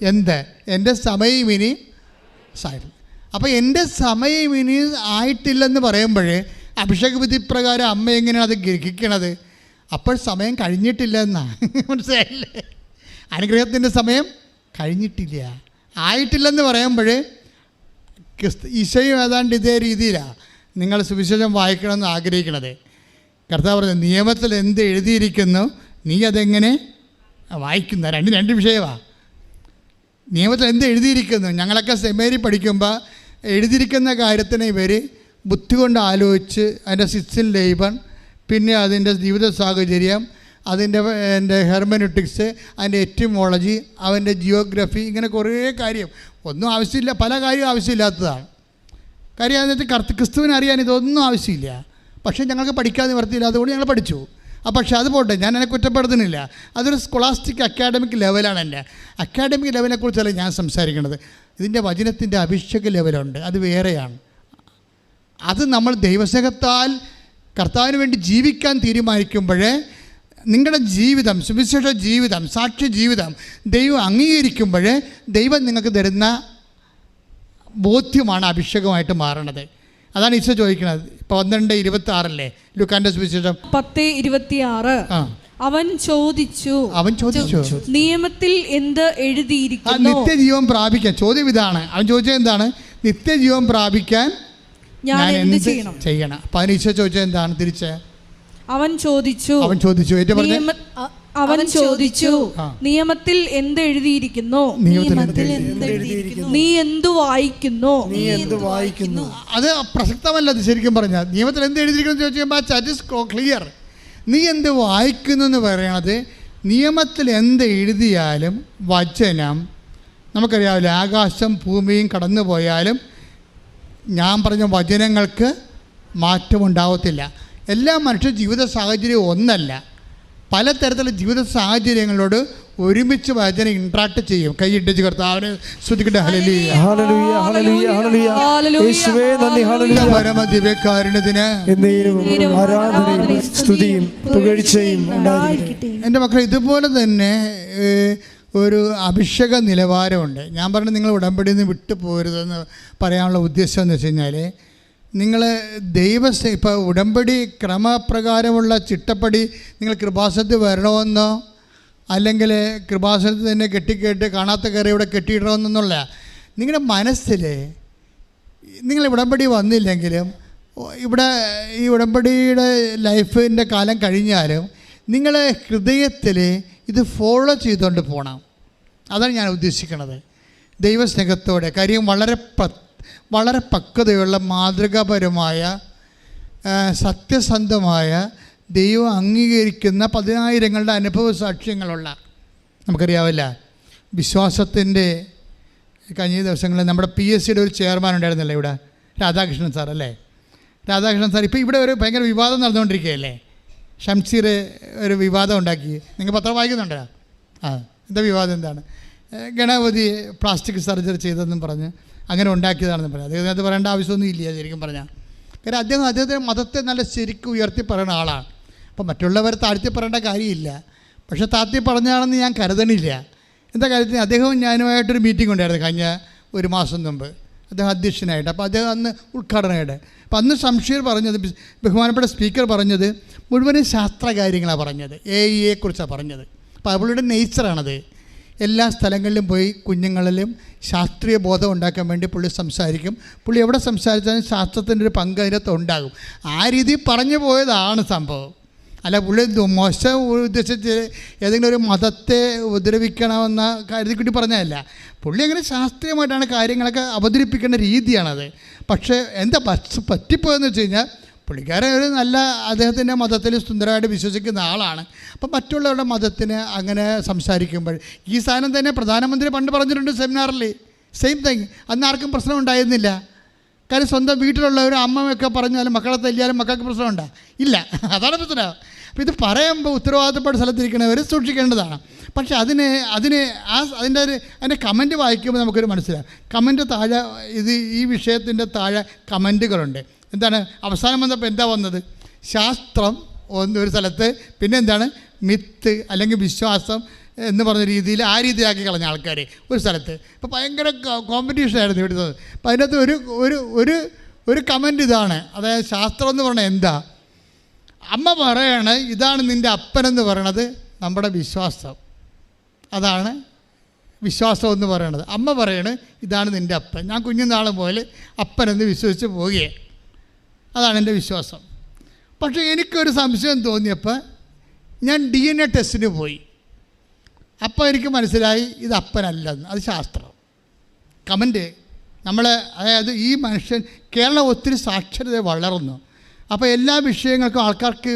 എന്ത്? എൻ്റെ സമയം ഇനി സായി. അപ്പോൾ എൻ്റെ സമയം ഇനി ആയിട്ടില്ലെന്ന് പറയുമ്പോൾ അഭിഷേക വിധി പ്രകാരം അമ്മ എങ്ങനെയാണ് അത് ഗ്രഹിക്കണത്? അപ്പോൾ സമയം കഴിഞ്ഞിട്ടില്ല എന്നാണ്. മനസ്സിലായില്ലേ? അനുഗ്രഹത്തിൻ്റെ സമയം കഴിഞ്ഞിട്ടില്ല, ആയിട്ടില്ലെന്ന് പറയുമ്പോൾ ഈശോയും ഏതാണ്ട് ഇതേ രീതിയിലാണ് നിങ്ങൾ സുവിശേഷം വായിക്കണമെന്ന് ആഗ്രഹിക്കണത്. കർത്താവ് പറഞ്ഞു, നിയമത്തിൽ എന്ത് എഴുതിയിരിക്കുന്നു നീ അതെങ്ങനെ വായിക്കുന്ന? രണ്ട് വിഷയമാണ്. നിയമത്തിൽ എന്ത് എഴുതിയിരിക്കുന്നു? ഞങ്ങളൊക്കെ സെമിനാരി പഠിക്കുമ്പോൾ എഴുതിയിരിക്കുന്ന കാര്യത്തിന് ഇവർ ബുദ്ധി കൊണ്ട് ആലോചിച്ച് അതിൻ്റെ സിക്സിൻ ലേബൺ, പിന്നെ അതിൻ്റെ ജീവിത സാഹചര്യം, അതിൻ്റെ ഹെർമനറ്റിക്സ്, അതിൻ്റെ എറ്റിമോളജി, അവൻ്റെ ജിയോഗ്രഫി, ഇങ്ങനെ കുറേ കാര്യം. ഒന്നും ആവശ്യമില്ല, പല കാര്യവും ആവശ്യമില്ലാത്തതാണ്. കാര്യം അതിനകത്ത് ക്രിസ്തുവിനെ അറിയാൻ ഇതൊന്നും ആവശ്യമില്ല. പക്ഷേ ഞങ്ങൾക്ക് പഠിക്കാതെ നിവർത്തിയില്ല, അതുകൊണ്ട് ഞങ്ങൾ പഠിച്ചു. പക്ഷേ അത് പോട്ടെ, ഞാൻ എന്നെ കുറ്റപ്പെടുത്തുന്നില്ല. അതൊരു സ്കോളാസ്റ്റിക് അക്കാഡമിക് ലെവലാണ്. എൻ്റെ അക്കാഡമിക് ലെവലിനെക്കുറിച്ചല്ല ഞാൻ സംസാരിക്കുന്നത്. ഇതിൻ്റെ വചനത്തിൻ്റെ അഭിഷേക ലെവലുണ്ട്, അത് വേറെയാണ്. അത് നമ്മൾ ദൈവസ്നേഹത്താൽ കർത്താവിന് വേണ്ടി ജീവിക്കാൻ തീരുമാനിക്കുമ്പോൾ നിങ്ങളുടെ ജീവിതം, സുവിശേഷ ജീവിതം, സാക്ഷ്യ ജീവിതം ദൈവം അംഗീകരിക്കുമ്പോൾ ദൈവം നിങ്ങൾക്ക് തരുന്ന ബോധ്യമാണ് അഭിഷേകമായിട്ട് മാറണത്. അതാണ് ഈശോ ചോദിക്കുന്നത്. 12:26 ലൂക്കാന്റെ സുവിശേഷം 10:26. അവൻ ചോദിച്ചു നിയമത്തിൽ എന്ത് എഴുതിയിരിക്കുന്നു? നിത്യജീവൻ പ്രാപിക്കാൻ. ചോദ്യം ഇതാണ്. അവൻ ചോദിച്ചത് എന്താണ്? നിത്യജീവൻ പ്രാപിക്കാൻ ഞാൻ എന്ത് ചെയ്യണം? അപ്പം അതിന് ഈശോ ചോദിച്ചത് എന്താണ്? തിരിച്ച് അവൻ ചോദിച്ചു നിയമത്തിൽ എന്ത് എഴുതിയിരിക്കുന്നു? നീ എന്തു വായിക്കുന്നു? അത് പ്രസക്തമല്ല. അത് ശരിക്കും പറഞ്ഞാൽ നിയമത്തിൽ എന്ത് എഴുതിയിരിക്കുന്നു ചോദിക്കുമ്പോൾ ദാറ്റ് ഈസ് ക്ലിയർ. നീ എന്ത് വായിക്കുന്നു എന്ന് പറയണത്, നിയമത്തിൽ എന്ത് എഴുതിയാലും വചനം നമുക്കറിയാവില്ല. ആകാശം ഭൂമിയും കടന്നു പോയാലും ഞാൻ പറഞ്ഞ വചനങ്ങൾക്ക് മാറ്റമുണ്ടാകത്തില്ല. എല്ലാ മനുഷ്യ ജീവിത സാഹചര്യവും ഒന്നല്ല. പലതരത്തിലുള്ള ജീവിത സാഹചര്യങ്ങളോട് ഒരുമിച്ച് വചനം ഇൻട്രാക്ട് ചെയ്യും. കൈയിട്ടിച്ച് കർത്താവിനെ സ്തുതിക്കട്ടെ. ഹല്ലേലൂയ ഹല്ലേലൂയ ഹല്ലേലൂയ ഹല്ലേലൂയ. യേശുവേ നന്ദി. ഹല്ലേലൂയ. പരമദിവ്യകാരുണ്യത്തിന് എന്നേരവും ആരാധനയും സ്തുതിയും പുകഴ്ചയും ഉണ്ടായിരിക്കട്ടെ. എൻ്റെ മക്കളെ, ഇതുപോലെ തന്നെ ഒരു അഭിഷേക നിലവാരമുണ്ട്. ഞാൻ പറഞ്ഞു നിങ്ങൾ ഉടമ്പടിയിൽ നിന്ന് വിട്ടു പോരുതെന്ന് പറയാനുള്ള ഉദ്ദേശം എന്ന് വെച്ച് കഴിഞ്ഞാൽ, നിങ്ങൾ ഇപ്പോൾ ഉടമ്പടി ക്രമപ്രകാരമുള്ള ചിട്ടപ്പടി നിങ്ങൾ കൃപാസനത്തിൽ വരണമെന്നോ അല്ലെങ്കിൽ കൃപാസനത്തിൽ തന്നെ കെട്ടിക്കേട്ട് കാണാത്ത കയറി ഇവിടെ കെട്ടിയിടണമെന്നൊന്നുമില്ല. നിങ്ങളുടെ മനസ്സിൽ നിങ്ങൾ ഉടമ്പടി വന്നില്ലെങ്കിലും ഇവിടെ ഈ ഉടമ്പടിയുടെ ലൈഫിൻ്റെ കാലം കഴിഞ്ഞാലും നിങ്ങളെ ഹൃദയത്തിൽ ഇത് ഫോളോ ചെയ്തുകൊണ്ട് പോകണം. അതാണ് ഞാൻ ഉദ്ദേശിക്കുന്നത്. ദൈവസ്നേഹത്തോടെ, കാര്യം വളരെ പക്വതയുള്ള മാതൃകാപരമായ സത്യസന്ധമായ ദൈവം അംഗീകരിക്കുന്ന 10,000ങ്ങളുടെ അനുഭവ സാക്ഷ്യങ്ങളുള്ള, നമുക്കറിയാവില്ല, വിശ്വാസത്തിൻ്റെ കഴിഞ്ഞ ദിവസങ്ങളിൽ നമ്മുടെ PSCയുടെ ഒരു ചെയർമാൻ ഉണ്ടായിരുന്നല്ലേ ഇവിടെ, രാധാകൃഷ്ണൻ സാർ അല്ലേ? രാധാകൃഷ്ണൻ സാർ ഇപ്പോൾ ഇവിടെ ഒരു ഭയങ്കര വിവാദം നടന്നുകൊണ്ടിരിക്കുകയല്ലേ? ഷംസീർ ഒരു വിവാദം ഉണ്ടാക്കി. നിങ്ങൾ പത്രം വായിക്കുന്നുണ്ടോ? എന്താ വിവാദം? എന്താണ്? ഗണപതി പ്ലാസ്റ്റിക് സർജറി ചെയ്തതെന്നും പറഞ്ഞ് അങ്ങനെ ഉണ്ടാക്കിയതാണെന്ന് പറഞ്ഞു. അദ്ദേഹത്തിനകത്ത് പറയേണ്ട ആവശ്യമൊന്നും ഇല്ല ശരിക്കും പറഞ്ഞാൽ. കാരണം അദ്ദേഹത്തിൻ്റെ മതത്തെ നല്ല ശരിക്കും ഉയർത്തി പറയുന്ന ആളാണ്. അപ്പോൾ മറ്റുള്ളവരെ താഴ്ത്തി പറയേണ്ട കാര്യമില്ല. പക്ഷേ താഴ്ത്തി പറഞ്ഞാണെന്ന് ഞാൻ കരുതണില്ല. എന്താ കാര്യത്തിന്, അദ്ദേഹവും ഞാനുമായിട്ടൊരു മീറ്റിംഗ് ഉണ്ടായിരുന്നു കഴിഞ്ഞ ഒരു മാസം മുമ്പ്, അദ്ദേഹം അധ്യക്ഷനായിട്ട്. അപ്പോൾ അദ്ദേഹം അന്ന് ഉദ്ഘാടനമായിട്ട്. അപ്പോൾ അന്ന് ഷംസീർ പറഞ്ഞത്, ബഹുമാനപ്പെട്ട സ്പീക്കർ പറഞ്ഞത് മുഴുവനും ശാസ്ത്ര കാര്യങ്ങളാണ് പറഞ്ഞത്, AI കുറിച്ചാണ് പറഞ്ഞത്. അപ്പോൾ അവളുടെ നേച്ചറാണത്. എല്ലാ സ്ഥലങ്ങളിലും പോയി കുഞ്ഞുങ്ങളിലും ശാസ്ത്രീയ ബോധം ഉണ്ടാക്കാൻ വേണ്ടി പുള്ളി സംസാരിക്കും. പുള്ളി എവിടെ സംസാരിച്ചാലും ശാസ്ത്രത്തിൻ്റെ ഒരു പങ്ക് അതിനകത്ത് ഉണ്ടാകും. ആ രീതിയിൽ പറഞ്ഞു പോയതാണ് സംഭവം. അല്ല പുള്ളി മോശം ഉദ്ദേശിച്ച് ഏതെങ്കിലും ഒരു മതത്തെ ഉപദ്രവിക്കണമെന്ന കാര്യത്തിൽ കൂടി പറഞ്ഞതല്ല. പുള്ളി അങ്ങനെ ശാസ്ത്രീയമായിട്ടാണ് കാര്യങ്ങളൊക്കെ അവതരിപ്പിക്കേണ്ട രീതിയാണത്. പക്ഷേ എന്താ പറ്റിപ്പോയെന്ന് വെച്ച് കഴിഞ്ഞാൽ, പുള്ളിക്കാരൻ ഒരു നല്ല അദ്ദേഹത്തിൻ്റെ മതത്തിൽ സുന്ദരമായിട്ട് വിശ്വസിക്കുന്ന ആളാണ്. അപ്പം മറ്റുള്ളവരുടെ മതത്തിന് അങ്ങനെ സംസാരിക്കുമ്പോൾ ഈ സാധനം തന്നെ പ്രധാനമന്ത്രി പണ്ട് പറഞ്ഞിട്ടുണ്ട് സെമിനാറിൽ, സെയിം തിങ്. അന്ന് ആർക്കും പ്രശ്നം ഉണ്ടായിരുന്നില്ല. കാര്യം സ്വന്തം വീട്ടിലുള്ള ഒരു അമ്മയൊക്കെ പറഞ്ഞാലും മക്കളെ തല്ലിയാലും മക്കൾക്ക് പ്രശ്നമുണ്ടോ? ഇല്ല. അതാണ് പ്രശ്നം. അപ്പോൾ ഇത് പറയുമ്പോൾ ഉത്തരവാദിത്തപ്പെട്ട സ്ഥലത്തിരിക്കണവർ സൂക്ഷിക്കേണ്ടതാണ്. പക്ഷേ അതിൻ്റെ കമൻറ്റ് വായിക്കുമ്പോൾ നമുക്കൊരു മനസ്സിലാവും. കമൻറ്റ് താഴെ ഈ വിഷയത്തിൻ്റെ താഴെ കമൻറ്റുകളുണ്ട്. എന്താണ് അവസാനം വന്നപ്പോൾ എന്താ വന്നത്? ശാസ്ത്രം ഒരു സ്ഥലത്ത്, പിന്നെ എന്താണ് മിത്ത് അല്ലെങ്കിൽ വിശ്വാസം എന്ന് പറഞ്ഞ രീതിയിൽ ആ രീതിയിലാക്കി കളഞ്ഞ ആൾക്കാർ ഒരു സ്ഥലത്ത്. ഇപ്പോൾ ഭയങ്കര കോമ്പറ്റീഷനായിരുന്നു ഇവിടുത്തെ. അപ്പോൾ അതിനകത്ത് ഒരു കമൻറ്റ് ഇതാണ്, അതായത് ശാസ്ത്രം എന്ന് പറഞ്ഞാൽ എന്താ? അമ്മ പറയാണ് ഇതാണ് നിൻ്റെ അപ്പനെന്ന് പറയണത് നമ്മുടെ വിശ്വാസം. അതാണ് വിശ്വാസം എന്ന് പറയണത്. അമ്മ പറയണ് ഇതാണ് നിൻ്റെ അപ്പൻ. ഞാൻ കുഞ്ഞുനാൾ പോലെ അപ്പനെന്ന് വിശ്വസിച്ച് പോവുകയാണ്. അതാണ് എൻ്റെ വിശ്വാസം. പക്ഷേ എനിക്കൊരു സംശയം തോന്നിയപ്പോൾ ഞാൻ DNA ടെസ്റ്റിന് പോയി. അപ്പോൾ എനിക്ക് മനസ്സിലായി ഇത് അപ്പനല്ലെന്ന്. അത് ശാസ്ത്രം. കമൻറ്റ് അതായത് ഈ മനുഷ്യൻ, കേരളം ഒത്തിരി സാക്ഷരത വളർന്നു. അപ്പോൾ എല്ലാ വിഷയങ്ങൾക്കും ആൾക്കാർക്ക്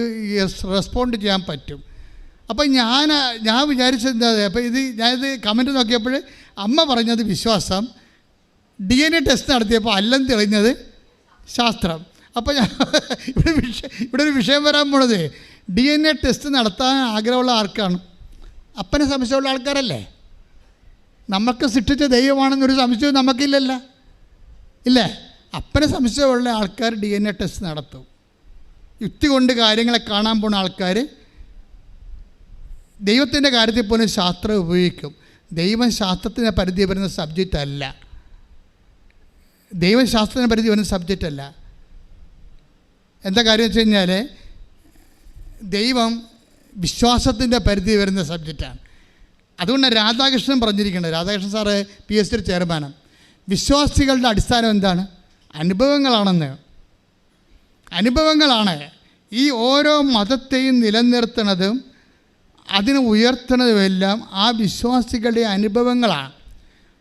റെസ്പോണ്ട് ചെയ്യാൻ പറ്റും. അപ്പോൾ ഞാൻ വിചാരിച്ചത് എന്താ, അപ്പോൾ ഞാനിത് കമൻറ്റ് നോക്കിയപ്പോൾ അമ്മ പറഞ്ഞത് വിശ്വാസം, DNA ടെസ്റ്റ് നടത്തിയപ്പോൾ അല്ലെന്ന് തെളിഞ്ഞത് ശാസ്ത്രം. അപ്പോൾ ഇവിടെ ഒരു വിഷയം വരാൻ പോണത്, DNA ടെസ്റ്റ് നടത്താൻ ആഗ്രഹമുള്ള ആർക്കാണ്? അപ്പനെ സംശയമുള്ള ആൾക്കാരല്ലേ? നമുക്ക് സൃഷ്ടിച്ച ദൈവമാണെന്നൊരു സംശയവും നമുക്കില്ലല്ലോ, ഇല്ലേ? അപ്പനെ സംശയമുള്ള ആൾക്കാർ DNA ടെസ്റ്റ് നടത്തും. യുക്തി കൊണ്ട് കാര്യങ്ങളെ കാണാൻ പോകുന്ന ആൾക്കാർ ദൈവത്തിൻ്റെ കാര്യത്തിൽ പോലും ശാസ്ത്രം ഉപയോഗിക്കും. ദൈവം ശാസ്ത്രത്തിൻ്റെ പരിധി വരുന്ന സബ്ജക്റ്റ് അല്ല. ദൈവം ശാസ്ത്രത്തിൻ്റെ പരിധി വരുന്ന സബ്ജക്റ്റ് അല്ല. എന്താ കാര്യം വെച്ച് കഴിഞ്ഞാൽ, ദൈവം വിശ്വാസത്തിൻ്റെ പരിധി വരുന്ന സബ്ജക്റ്റാണ്. അതുകൊണ്ടാണ് രാധാകൃഷ്ണൻ പറഞ്ഞിരിക്കുന്നത്, രാധാകൃഷ്ണൻ സാറ് PSC ചെയർമാനാണ്, വിശ്വാസികളുടെ അടിസ്ഥാനം എന്താണ്? അനുഭവങ്ങളാണ്. ഈ ഓരോ മതത്തെയും നിലനിർത്തുന്നതും അതിനെ ഉയർത്തുന്നതുമെല്ലാം ആ വിശ്വാസികളുടെ അനുഭവങ്ങളാണ്.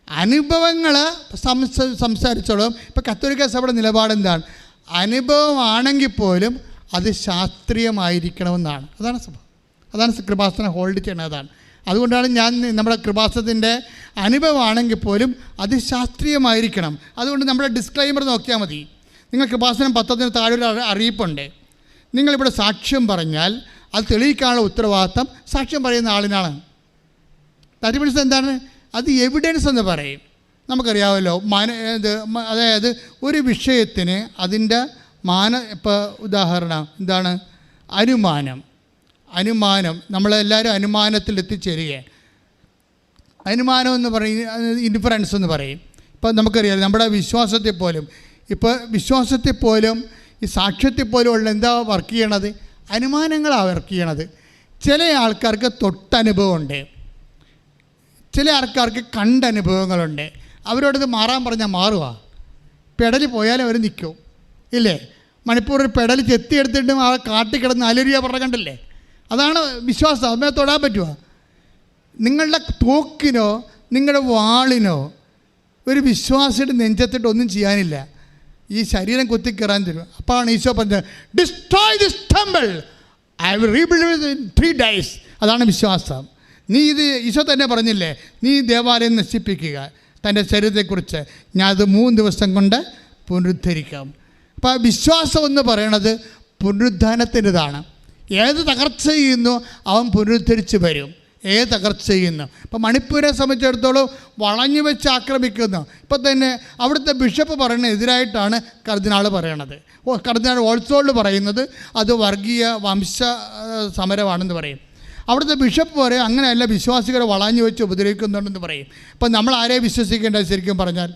അനുഭവങ്ങൾ സംസാരിച്ചോളും. ഇപ്പോൾ കത്തോലിക്ക സഭയുടെ നിലപാടെന്താണ്? അനുഭവമാണെങ്കിൽ പോലും അത് ശാസ്ത്രീയമായിരിക്കണമെന്നാണ്. അതാണ് കൃപാസനം ഹോൾഡ് ചെയ്യണതാണ്. അതുകൊണ്ടാണ് ഞാൻ നമ്മുടെ കൃപാസനത്തിൻ്റെ അനുഭവമാണെങ്കിൽ പോലും അത് ശാസ്ത്രീയമായിരിക്കണം. അതുകൊണ്ട് നമ്മുടെ ഡിസ്ക്ലൈമർ നോക്കിയാൽ മതി. നിങ്ങൾ കൃപാസനം 10 താഴെ ഒരു അറിയിപ്പുണ്ട്. നിങ്ങളിവിടെ സാക്ഷ്യം പറഞ്ഞാൽ അത് തെളിയിക്കാനുള്ള ഉത്തരവാദിത്തം സാക്ഷ്യം പറയുന്ന ആളിനാണ്. ദാറ്റ് മീൻസ് എന്താണ്? അത് എവിഡൻസ് എന്ന് പറയും. നമുക്കറിയാമല്ലോ അതായത് ഒരു വിഷയത്തിന് അതിൻ്റെ ഇപ്പോൾ ഉദാഹരണം എന്താണ്? അനുമാനം നമ്മളെല്ലാവരും അനുമാനത്തിൽ എത്തിച്ചേരുകയാണ്. അനുമാനം എന്ന് പറയും, ഇൻഫറൻസ് എന്ന് പറയും. ഇപ്പം നമുക്കറിയാം നമ്മുടെ വിശ്വാസത്തെ പോലും ഈ സാക്ഷ്യത്തെ പോലും ഉള്ള എന്താ വർക്ക് ചെയ്യണത്? അനുമാനങ്ങളാണ് വർക്ക് ചെയ്യണത്. ചില ആൾക്കാർക്ക് തൊട്ടനുഭവമുണ്ട്, ചില ആൾക്കാർക്ക് കണ്ടനുഭവങ്ങളുണ്ട്. അവരോടത് മാറാൻ പറഞ്ഞാൽ മാറുക. പെടൽ പോയാലും അവർ നിൽക്കും ഇല്ലേ? മണിപ്പൂർ പെടൽ ചെത്തിയെടുത്തിട്ട് ആ കാട്ടിക്കിടന്ന് അലരിയ പറഞ്ഞ കണ്ടല്ലേ? അതാണ് വിശ്വാസം. അതിനെ തൊടാൻ പറ്റുമോ? നിങ്ങളുടെ തോക്കിനോ നിങ്ങളുടെ വാളിനോ ഒരു വിശ്വാസിയുടെ നെഞ്ചത്തിട്ട് ഒന്നും ചെയ്യാനില്ല. ഈ ശരീരം കുത്തിക്കയറാൻ തരും. അപ്പോഴാണ് ഈശോ പറഞ്ഞത്, destroy this temple, I will rebuild in 3 days. അതാണ് വിശ്വാസം. നീ ഇത് ഈശോ തന്നെ പറഞ്ഞില്ലേ, നീ ദേവാലയം നശിപ്പിക്കുക, തൻ്റെ ശരീരത്തെക്കുറിച്ച് ഞാൻ അത് 3 ദിവസം കൊണ്ട് പുനരുദ്ധരിക്കാം. അപ്പോൾ വിശ്വാസം എന്ന് പറയണത് പുനരുദ്ധാനത്തിൻ്റെതാണ്. ഏത് തകർച്ച ചെയ്യുന്നു അവൻ പുനരുദ്ധരിച്ച് വരും. ഏത് തകർച്ച ചെയ്യുന്നു. ഇപ്പോൾ മണിപ്പൂരെ സംബന്ധിച്ചിടത്തോളം വളഞ്ഞു വെച്ച് ആക്രമിക്കുന്നു. ഇപ്പം തന്നെ അവിടുത്തെ ബിഷപ്പ് പറയുന്ന എതിരായിട്ടാണ് കർദിനാൾ പറയണത്. കർദിനാൾ ഓൾസോൾഡ് പറയുന്നത് അത് വർഗീയ വംശ സമരമാണെന്ന് പറയും. അവിടുത്തെ ബിഷപ്പ് പറയും അങ്ങനെയല്ല, വിശ്വാസികളെ വളഞ്ഞു വെച്ച് ഉപദ്രവിക്കുന്നുണ്ടെന്ന് പറയും. ഇപ്പം നമ്മൾ ആരെ വിശ്വസിക്കേണ്ടത് ശരിക്കും പറഞ്ഞാൽ?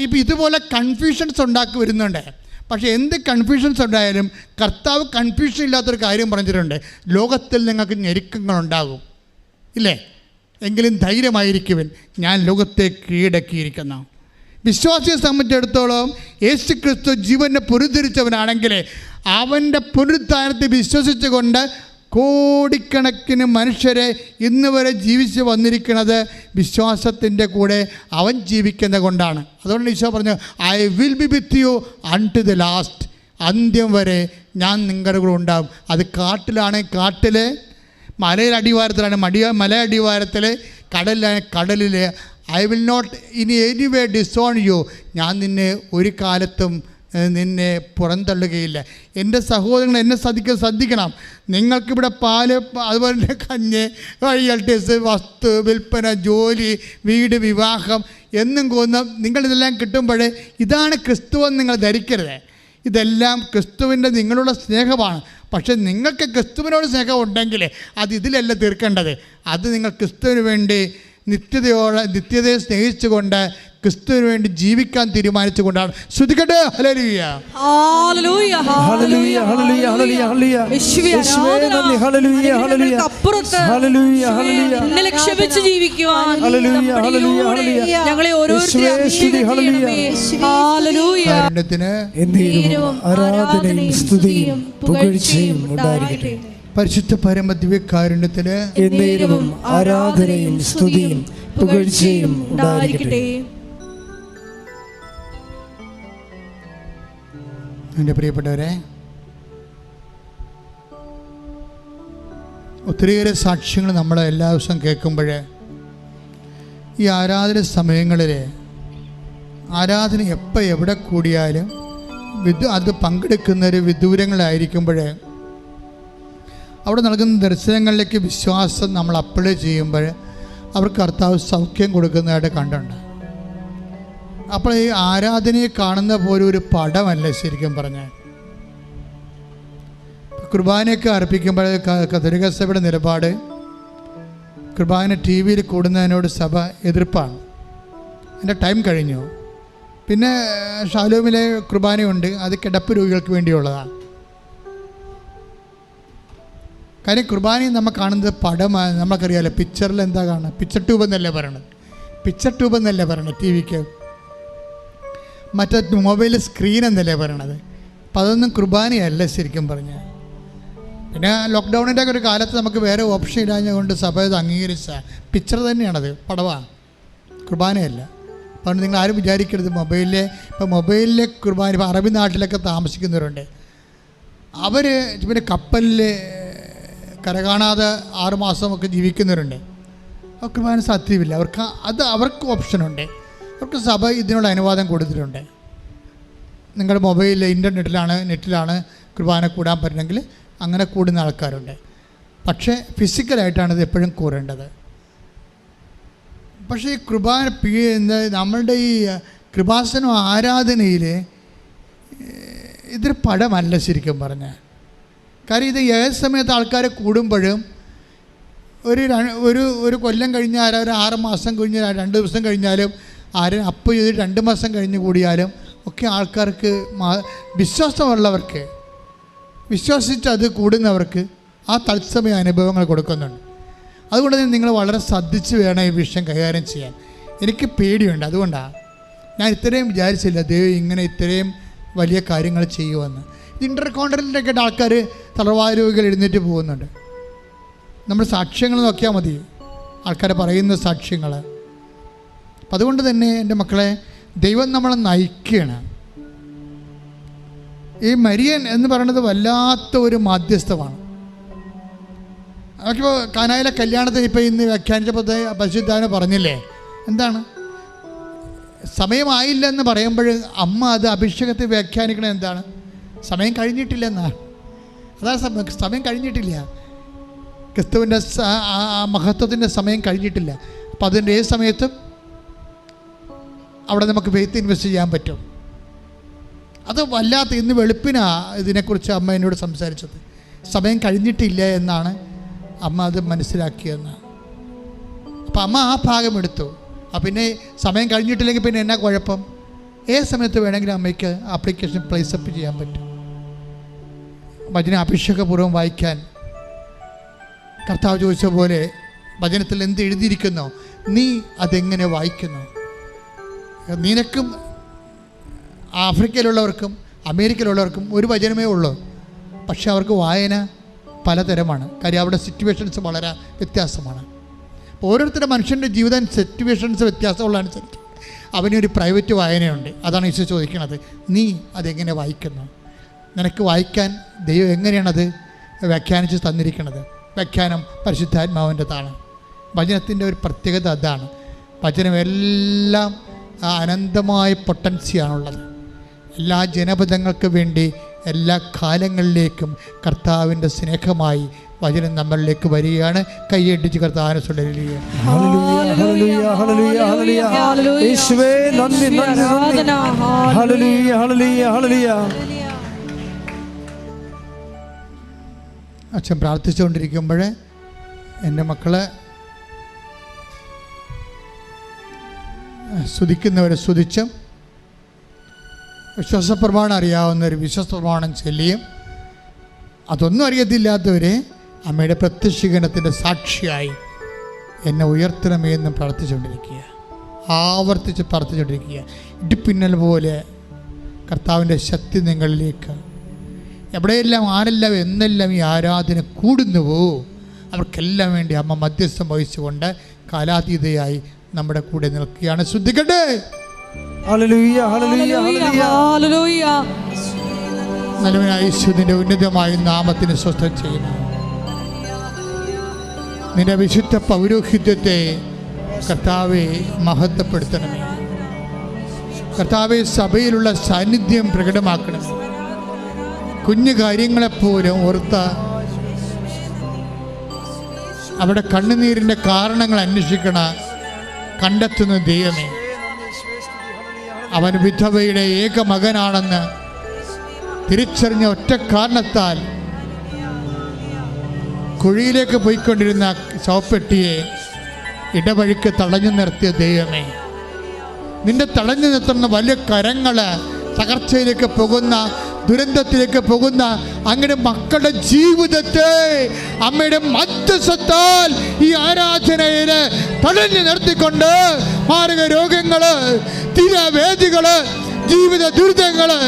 ഇപ്പം ഇതുപോലെ കൺഫ്യൂഷൻസ് ഉണ്ടാക്കി വരുന്നുണ്ട്. പക്ഷേ എന്ത് കൺഫ്യൂഷൻസ് ഉണ്ടായാലും കർത്താവ് കൺഫ്യൂഷൻ ഇല്ലാത്തൊരു കാര്യം പറഞ്ഞിട്ടുണ്ട്, ലോകത്തിൽ നിങ്ങൾക്ക് ഞെരുക്കങ്ങളുണ്ടാകും ഇല്ലേ? എങ്കിലും ധൈര്യമായിരിക്കുവിൻ, ഞാൻ ലോകത്തെ കീഴടക്കിയിരിക്കുന്നു. വിശ്വാസിയെ സംബന്ധിച്ചിടത്തോളം യേശു ക്രിസ്തു ജീവനെ പുനരുദ്ധരിച്ചവനാണെങ്കിൽ അവൻ്റെ പുനരുദ്ധാനത്തെ വിശ്വസിച്ചുകൊണ്ട് കോടിക്കണക്കിന് മനുഷ്യരെ ഇന്ന് വരെ ജീവിച്ച് വന്നിരിക്കുന്നത് വിശ്വാസത്തിൻ്റെ കൂടെ അവൻ ജീവിക്കുന്നത് കൊണ്ടാണ്. അതുകൊണ്ട് ഈശോ പറഞ്ഞു, I will be with you unto the last. അന്ത്യം വരെ ഞാൻ നിങ്ങളുടെ കൂടെ ഉണ്ടാകും. അത് കാട്ടിലാണെങ്കിൽ കാട്ടിൽ, മലയടിവാരത്തിലാണ് മല അടിവാരത്തിൽ, കടലിൽ. I will not in any way disown you. ഞാൻ നിന്നെ ഒരു കാലത്തും നിന്നെ പുറന്തള്ളുകയില്ല. എൻ്റെ സഹോദരങ്ങൾ എന്നെ ശ്രദ്ധിക്കണം. നിങ്ങൾക്കിവിടെ പാല്, അതുപോലെ കഞ്ഞ്, റിയൽറ്റീസ്, വസ്തു വിൽപ്പന, ജോലി, വീട്, വിവാഹം എന്നും കൊന്നും നിങ്ങളിതെല്ലാം കിട്ടുമ്പോഴേ ഇതാണ് ക്രിസ്തുവെന്ന് നിങ്ങൾ ധരിക്കരുത്. ഇതെല്ലാം ക്രിസ്തുവിൻ്റെ നിങ്ങളുടെ സ്നേഹമാണ്. പക്ഷേ നിങ്ങൾക്ക് ക്രിസ്തുവിനോട് സ്നേഹം ഉണ്ടെങ്കിൽ അത് ഇതിലല്ല തീർക്കേണ്ടത്. അത് നിങ്ങൾ ക്രിസ്തുവിന് വേണ്ടി നിത്യതയെ സ്നേഹിച്ചുകൊണ്ട് ക്രിസ്തുവിന് വേണ്ടി ജീവിക്കാൻ തീരുമാനിച്ചുകൊണ്ടാണ്. ശ്രുതിക്കട്ടെ, ഹല്ലേലൂയ, ഹല്ലേലൂയ, ഹല്ലേലൂയ, ഹല്ലേലൂയ, ഹല്ലേലൂയ. യേശുവേ ആരാധന. ഹല്ലേലൂയ, ഹല്ലേലൂയ, അപ്പുറത്ത് ഹല്ലേലൂയ, ഹല്ലേലൂയ, നിന്നെ ലക്ഷ്യമിച്ച് ജീവിക്കുവാൻ ഹല്ലേലൂയ, ഹല്ലേലൂയ, ഹല്ലേലൂയ, ഞങ്ങളെ ഓരോരുത്തരെയും അഭിഷേകിക്കണമേ. ഹല്ലേലൂയ. എന്നേരവും ആരാധനയും സ്തുതിയും പുകഴ്ചയും ഉണ്ടായിരിക്കട്ടെ. പരിശുദ്ധ പരമദിവ്യകാരുണ്യത്തിന് എന്നേരവും ആരാധനയും സ്തുതിയും പുകഴ്ചയും ഉണ്ടായിരിക്കട്ടെ. എൻ്റെ പ്രിയപ്പെട്ടവരെ, ഒത്തിരിയേറെ സാക്ഷ്യങ്ങൾ നമ്മൾ എല്ലാ ദിവസവും കേൾക്കുമ്പോൾ ഈ ആരാധന സമയങ്ങളിൽ ആരാധന എപ്പോൾ എവിടെ കൂടിയാലും അത് പങ്കെടുക്കുന്നവർ വിദൂരങ്ങളായിരിക്കുമ്പോൾ അവിടെ നൽകുന്ന ദർശനങ്ങളിലേക്ക് വിശ്വാസം നമ്മൾ അപ്ലൈ ചെയ്യുമ്പോൾ അവർക്ക് കർത്താവ് സൗഖ്യം കൊടുക്കുന്നതായിട്ട് കണ്ടുണ്ട്. അപ്പോൾ ഈ ആരാധനയെ കാണുന്ന പോലെ ഒരു പടമല്ല ശരിക്കും പറഞ്ഞാൽ. കുർബാനയൊക്കെ അർപ്പിക്കുമ്പോൾ കത്തോലിക്ക സഭയുടെ നിലപാട് കുർബാന TV-യിൽ കൂടുന്നതിനോട് സഭ എതിർപ്പാണ്. എൻ്റെ ടൈം കഴിഞ്ഞു. പിന്നെ ഷാലോമിലെ കുർബാനയുണ്ട്, അത് കിടപ്പ് രോഗികൾക്ക് വേണ്ടിയുള്ളതാണ്. കാര്യം കുർബാനയും നമ്മൾ കാണുന്നത് പടമാണ്. നമുക്കറിയാമല്ലോ, പിക്ചറിൽ എന്താ കാണുക? പിക്ചർ ട്യൂബ് എന്നല്ലേ പറയണത്. TV-ക്ക് മറ്റേ മൊബൈൽ സ്ക്രീൻ എന്നല്ലേ പറയണത്. അപ്പം അതൊന്നും കുർബാനയല്ല ശരിക്കും പറഞ്ഞാൽ. പിന്നെ ലോക്ക്ഡൗണിൻ്റെ ഒക്കെ ഒരു കാലത്ത് നമുക്ക് വേറെ ഓപ്ഷൻ ഇല്ലാഞ്ഞതുകൊണ്ട് സഭ ഇത് അംഗീകരിച്ച പിക്ചർ തന്നെയാണത്, പടവാണ്, കുർബാനയല്ല. അതുകൊണ്ട് നിങ്ങൾ ആരും വിചാരിക്കരുത് മൊബൈലിലെ കുർബാന. ഇപ്പോൾ അറബി നാട്ടിലൊക്കെ താമസിക്കുന്നവരുണ്ട്, അവർ പിന്നെ കപ്പലിൽ കരകാണാതെ 6 മാസമൊക്കെ ജീവിക്കുന്നവരുണ്ട്. കുർബാന സാധ്യമില്ല അവർക്ക്. അവർക്ക് ഓപ്ഷനുണ്ട്. അവർക്ക് സഭ ഇതിനുള്ള അനുവാദം കൊടുത്തിട്ടുണ്ട്. നിങ്ങളുടെ മൊബൈലിൽ നെറ്റിലാണ് കുർബാന കൂടാൻ പറ്റണമെങ്കിൽ അങ്ങനെ കൂടുന്ന ആൾക്കാരുണ്ട്. പക്ഷേ ഫിസിക്കലായിട്ടാണ് ഇത് എപ്പോഴും കൂറേണ്ടത്. പക്ഷേ ഈ കുർബാന നമ്മളുടെ ഈ കൃപാസനം ആരാധനയിൽ ഇതൊരു പടമല്ല ശരിക്കും പറഞ്ഞാൽ. കാര്യം ഇത് ഏത് സമയത്ത് ആൾക്കാർ കൂടുമ്പോഴും ഒരു കൊല്ലം കഴിഞ്ഞാൽ ഒരു 6 മാസം കഴിഞ്ഞ് 2 ദിവസം കഴിഞ്ഞാലും അപ്പോൾ ഇത് 2 മാസം കഴിഞ്ഞ് കൂടിയാലും ഒക്കെ ആൾക്കാർക്ക് വിശ്വാസമുള്ളവർക്ക് വിശ്വസിച്ച് അത് കൂടുന്നവർക്ക് ആ തത്സമയ അനുഭവങ്ങൾ കൊടുക്കുന്നുണ്ട്. അതുകൊണ്ട് തന്നെ നിങ്ങൾ വളരെ ശ്രദ്ധിച്ച് വേണം ഈ വിഷയം കൈകാര്യം ചെയ്യാൻ. എനിക്ക് പേടിയുണ്ട്, അതുകൊണ്ടാണ് ഞാൻ ഇത്രയും വിചാരിച്ചില്ല ദൈവം ഇങ്ങനെ ഇത്രയും വലിയ കാര്യങ്ങൾ ചെയ്യുമെന്ന്. ഇത് ഇൻ്റർകോണ്ടിനെൻ്റൊക്കെ ആൾക്കാർ തളർവാദ രോഗികൾ എഴുന്നേറ്റ് പോകുന്നുണ്ട്. നമ്മൾ സാക്ഷ്യങ്ങൾ നോക്കിയാൽ മതി, ആൾക്കാർ പറയുന്ന സാക്ഷ്യങ്ങൾ. അപ്പം അതുകൊണ്ട് തന്നെ എൻ്റെ മക്കളെ, ദൈവം നമ്മളെ നയിക്കുകയാണ്. ഈ മരിയൻ എന്ന് പറയുന്നത് വല്ലാത്ത ഒരു മാധ്യസ്ഥമാണ്. നമുക്കിപ്പോൾ കാനായിലെ കല്യാണത്തിന് ഇപ്പോൾ ഇന്ന് വ്യാഖ്യാനിച്ചപ്പോൾ പരിശുദ്ധാന പറഞ്ഞില്ലേ, എന്താണ് സമയമായില്ല എന്ന് പറയുമ്പോൾ അമ്മ അത് അഭിഷേകത്തെ വ്യാഖ്യാനിക്കണത് എന്താണ്? സമയം കഴിഞ്ഞിട്ടില്ല എന്നാണ്. അതാണ് സമയം കഴിഞ്ഞിട്ടില്ല, ക്രിസ്തുവിൻ്റെ മഹത്വത്തിൻ്റെ സമയം കഴിഞ്ഞിട്ടില്ല. അപ്പം അതിൻ്റെ ഏത് സമയത്തും അവിടെ നമുക്ക് ഫെയ്ത്ത് ഇൻവെസ്റ്റ് ചെയ്യാൻ പറ്റും. അത് വല്ലാത്ത ഇന്ന് വെളുപ്പിനാണ് ഇതിനെക്കുറിച്ച് അമ്മ എന്നോട് സംസാരിച്ചത്. സമയം കഴിഞ്ഞിട്ടില്ല എന്നാണ് അമ്മ അത് മനസ്സിലാക്കിയെന്ന്. അപ്പം അമ്മ ആ ഭാഗം എടുത്തു. പിന്നെ സമയം കഴിഞ്ഞിട്ടില്ലെങ്കിൽ പിന്നെ എന്നാ കുഴപ്പം? ഏത് സമയത്ത് വേണമെങ്കിലും അമ്മയ്ക്ക് ആപ്ലിക്കേഷൻ പ്ലേസപ്പ് ചെയ്യാൻ പറ്റും. വചനം അഭിഷേകപൂർവ്വം വായിക്കാൻ കർത്താവ് ചോദിച്ച പോലെ വചനത്തിൽ എന്ത് എഴുതിയിരിക്കുന്നോ നീ അതെങ്ങനെ വായിക്കുന്നു? നിനക്കും ആഫ്രിക്കയിലുള്ളവർക്കും അമേരിക്കയിലുള്ളവർക്കും ഒരു വചനമേ ഉള്ളൂ, പക്ഷെ അവർക്ക് വായന പലതരമാണ്. കാര്യം അവിടെ സിറ്റുവേഷൻസ് വളരെ വ്യത്യാസമാണ്. അപ്പോൾ ഓരോരുത്തരുടെ മനുഷ്യൻ്റെ ജീവിതം സിറ്റുവേഷൻസ് വ്യത്യാസമുള്ളതനുസരിച്ച് അവനൊരു പ്രൈവറ്റ് വായനയുണ്ട്. അതാണ് ഈശോ ചോദിക്കുന്നത്, നീ അതെങ്ങനെ വായിക്കുന്നു? നിനക്ക് വായിക്കാൻ ദൈവം എങ്ങനെയാണത് വ്യാഖ്യാനിച്ച് തന്നിരിക്കുന്നത്? വ്യാഖ്യാനം പരിശുദ്ധാത്മാവിൻ്റെതാണ്. വചനത്തിൻ്റെ ഒരു പ്രത്യേകത അതാണ്. വചനം എല്ലാം അനന്തമായ പൊട്ടൻസിയാണുള്ളത്. എല്ലാ ജനപദങ്ങൾക്ക് വേണ്ടി എല്ലാ കാലങ്ങളിലേക്കും കർത്താവിൻ്റെ സ്നേഹമായി വചനം നമ്മളിലേക്ക് വരികയാണ്. കൈയടിച്ച് കർത്താവിനെ സ്തുതിക്കുക. അച്ഛൻ പ്രാർത്ഥിച്ചുകൊണ്ടിരിക്കുമ്പോൾ എൻ്റെ മക്കളെ സ്തുതിക്കുന്നവരെ സ്തുതിച്ചും വിശ്വാസപ്രമാണം അറിയാവുന്നവർ വിശ്വാസപ്രമാണം ചൊല്ലിയും അതൊന്നും അറിയത്തില്ലാത്തവരെ അമ്മയുടെ പ്രത്യക്ഷീകരണത്തിൻ്റെ സാക്ഷിയായി എന്നെ ഉയർത്തണമേ എന്നും പ്രാർത്ഥിച്ചുകൊണ്ടിരിക്കുക. ആവർത്തിച്ച് പ്രാർത്ഥിച്ചുകൊണ്ടിരിക്കുക. ഇടിപ്പിന്നൽ പോലെ കർത്താവിൻ്റെ ശക്തി നിങ്ങളിലേക്ക് എവിടെയെല്ലാം ആരെല്ലാം എന്നെല്ലാം ഈ ആരാധന കൂടുന്നുവോ അവർക്കെല്ലാം വേണ്ടി അമ്മ മധ്യസ്ഥം വഹിച്ചുകൊണ്ട് കാലാതീതയായി നമ്മുടെ കൂടെ നിൽക്കുകയാണ്. ശ്രദ്ധിക്കട്ടെ. യേശുവിന്റെ ഉന്നതമായ നാമത്തിന് സ്വസ്ഥം ചെയ്യുന്നു. നിന്റെ വിശുദ്ധ പൗരോഹിത്യത്തെ കർത്താവെ മഹത്വപ്പെടുത്തണമേ. കർത്താവെ സഭയിലുള്ള സാന്നിധ്യം പ്രകടമാക്കണമേ. കുഞ്ഞു കാര്യങ്ങളെപ്പോലും ഓർത്ത് അവിടെ കണ്ണുനീരിൻ്റെ കാരണങ്ങൾ കണ്ടെത്തുന്ന ദൈവമേ, അവൻ വിധവയുടെ ഏക മകനാണെന്ന് തിരിച്ചറിഞ്ഞ ഒറ്റ കാരണത്താൽ കുഴിയിലേക്ക് പോയിക്കൊണ്ടിരുന്ന ശവപ്പെട്ടിയെ ഇടവഴിക്ക് തടഞ്ഞു നിർത്തിയ ദൈവമേ, നിന്റെ തടഞ്ഞു നിർത്തുന്ന വലിയ കരങ്ങൾ തകർച്ചയിലേക്ക് പോകുന്ന ദുരന്തത്തിലേക്ക് പോകുന്ന അങ്ങനെ മക്കളുടെ ജീവിതത്തെ അമ്മയുടെ മധ്യസ്ഥത്താൽ ഈ ആരാധനയിൽ തടഞ്ഞു നിർത്തിക്കൊണ്ട് മാരക രോഗങ്ങള്, തീരാവേദികള്, ജീവിത ദുരിതങ്ങള്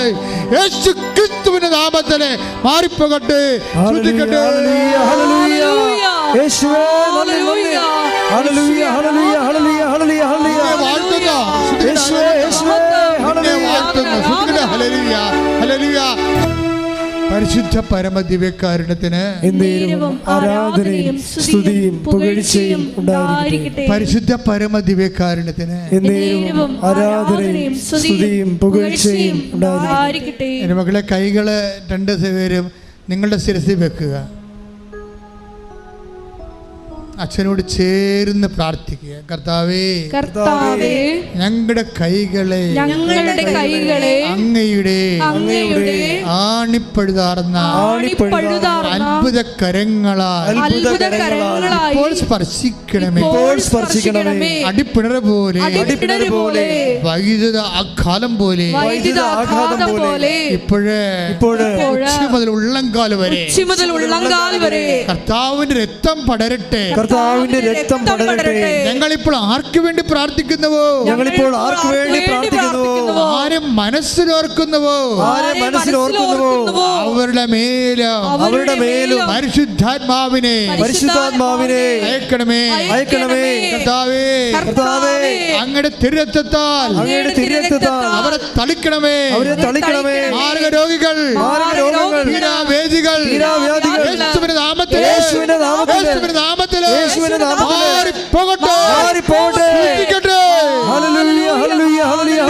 യേശു ക്രിസ്തുവിന്റെ നാമത്തില് മാറിപ്പോകട്ടെ. പരിശുദ്ധ പരമദിവ്യകാരുണ്യത്തിന് ആരാധനയും സ്തുതിയും പുകഴ്ചയും ഉണ്ടായിരിക്കട്ടെ. പരിശുദ്ധ പരമദിവ്യകാരുണ്യത്തിന് ആരാധനയും സ്തുതിയും പുകഴ്ചയും ഉണ്ടായിരിക്കട്ടെ. എൻ്റെ മക്കളെ, കൈകള് 2 പേരും നിങ്ങളുടെ ശിരസിൽ വെക്കുക. അച്ഛനോട് ചേർന്ന് പ്രാർത്ഥിക്കുക. കർത്താവേ, കർത്താവേ, ഞങ്ങളുടെ കൈകളെ അങ്ങയുടെ ആണിപ്പഴുതാർന്ന അത്ഭുത കരങ്ങളാൽ ഇപ്പോൾ സ്പർശിക്കണമേ. അടിപ്പിണർ പോലെ വൈദ്യുത ആഘാതം പോലെ ഇപ്പോഴേ ഉച്ചി മുതൽ ഉള്ളംകാൽ വരെ കർത്താവിന്റെ രക്തം പടരട്ടെ. ഞങ്ങളിപ്പോൾ ആർക്ക് വേണ്ടി പ്രാർത്ഥിക്കുന്നുവോ, ആരും മനസ്സിലോർക്കുന്നുവോ അവരുടെ മേലും പരിശുദ്ധാത്മാവിനെ അയക്കണമേ. കർത്താവേ, അങ്ങയുടെ തിരുരക്തത്താൽ അവരെ തളിക്കണമേ. മാർഗരോഗികൾ, പീഡാവേദികൾ യേശുവിന്റെ നാമത്തിൽ മാറിപ്പോകട്ടെ. ഹല്ലേലൂയ, ഹല്ലേലൂയ, ഹല്ലേലൂയ.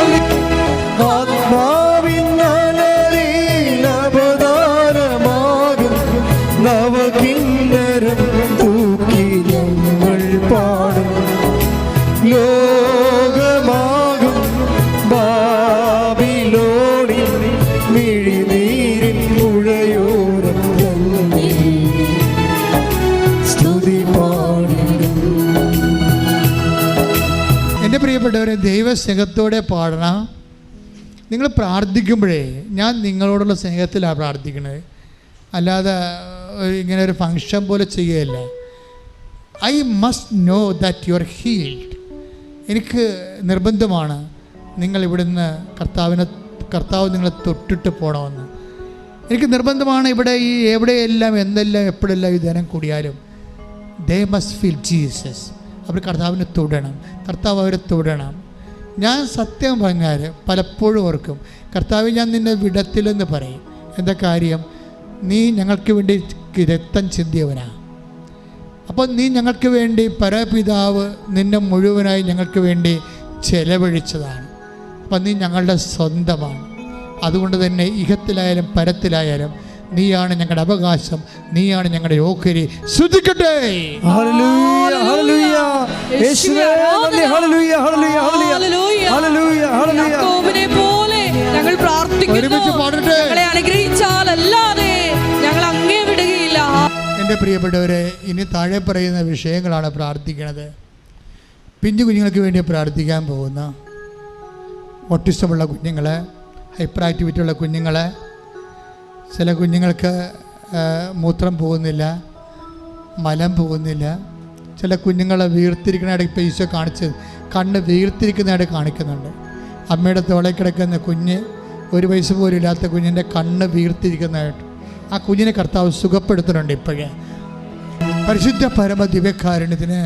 ആത്മാവിന്നലരിലവതാരമാകും നവകിന്നരം തൂക്കി ഞങ്ങൾ പാടും. ലോകമാകും ബാബിലോണിൽ മിഴിനീരിൻ പുഴയോരം സ്തുതി പാടും. എൻ്റെ പ്രിയപ്പെട്ടവരെ, ദൈവസ്നേഹത്തോടെ പാടണം. നിങ്ങൾ പ്രാർത്ഥിക്കുമ്പോഴേ ഞാൻ നിങ്ങളോടുള്ള സ്നേഹത്തിലാണ് പ്രാർത്ഥിക്കുന്നത്, അല്ലാതെ ഇങ്ങനെ ഒരു ഫങ്ഷൻ പോലെ ചെയ്യുകയല്ല. I must know that you are healed. എനിക്ക് നിർബന്ധമാണ് നിങ്ങൾ ഇവിടുന്ന് കർത്താവ് നിങ്ങളെ തൊട്ടിട്ട് പോകണമെന്ന്. എനിക്ക് നിർബന്ധമാണ്. ഇവിടെ ഈ എവിടെയെല്ലാം എന്തെല്ലാം എപ്പോഴെല്ലാം ഈ ധനം കൂടിയാലും ദേ മസ്റ്റ് ഫീൽ ജീസസ്. അവർ കർത്താവിനെ തൊടണം, കർത്താവ് അവരെ തൊടണം. ഞാൻ സത്യം പറഞ്ഞാൽ പലപ്പോഴും ഓർക്കും, കർത്താവ് ഞാൻ നിന്നെ വിടത്തില്ലെന്ന് പറയും. എന്താ കാര്യം? നീ ഞങ്ങൾക്ക് വേണ്ടി രക്തം ചിന്തിയവനാ. അപ്പോൾ നീ ഞങ്ങൾക്ക് വേണ്ടി പരപിതാവ് നിന്നെ മുഴുവനായി ഞങ്ങൾക്ക് വേണ്ടി ചെലവഴിച്ചതാണ്. അപ്പം നീ ഞങ്ങളുടെ സ്വന്തമാണ്. അതുകൊണ്ട് തന്നെ ഇഹത്തിലായാലും പരത്തിലായാലും നീയാണ് ഞങ്ങളുടെ അവകാശം, നീയാണ് ഞങ്ങളുടെ ഓഹരി. ശ്രദ്ധിക്കട്ടെ. ഹല്ലേലൂയ, ഹല്ലേലൂയ. യേശുവേ നന്ദി. ഹല്ലേലൂയ, ഹല്ലേലൂയ, ഹല്ലേലൂയ, ഹല്ലേലൂയ, ഹല്ലേലൂയ. യാക്കോബിനെ പോലെ ഞങ്ങൾ പ്രാർത്ഥിക്കുന്നു. ഒരുമിച്ച് പാടട്ടെ. ഞങ്ങളെ അനുഗ്രഹിച്ചാലല്ലാതെ ഞങ്ങൾ അങ്ങേ വിടുകയില്ല. എൻ്റെ പ്രിയപ്പെട്ടവരെ, ഇനി താഴെ പറയുന്ന വിഷയങ്ങളാണ് പ്രാർത്ഥിക്കുന്നത്. പിഞ്ചു കുഞ്ഞുങ്ങൾക്ക് വേണ്ടി പ്രാർത്ഥിക്കാൻ പോകുന്ന ഓട്ടിസമുള്ള കുഞ്ഞുങ്ങളെ, ഹൈപ്പർ ആക്ടിവിറ്റി ഉള്ള കുഞ്ഞുങ്ങളെ, ചില കുഞ്ഞുങ്ങൾക്ക് മൂത്രം പോകുന്നില്ല, മലം പോകുന്നില്ല, ചില കുഞ്ഞുങ്ങളെ വീർത്തിരിക്കുന്നതായിട്ട് ഇപ്പോൾ ഈശോ കാണിച്ചത് കണ്ണ് വീർത്തിരിക്കുന്നതായിട്ട് കാണിക്കുന്നുണ്ട്. അമ്മയുടെ തോളയിൽ കിടക്കുന്ന കുഞ്ഞ്, 1 വയസ്സ് പോലും ഇല്ലാത്ത കുഞ്ഞിൻ്റെ കണ്ണ് വീർത്തിരിക്കുന്നതായിട്ട് ആ കുഞ്ഞിനെ കർത്താവ് സുഖപ്പെടുത്തുന്നുണ്ട്. ഇപ്പോഴേ പരിശുദ്ധ പരമ ദിവ്യകാരുണ്യത്തിന്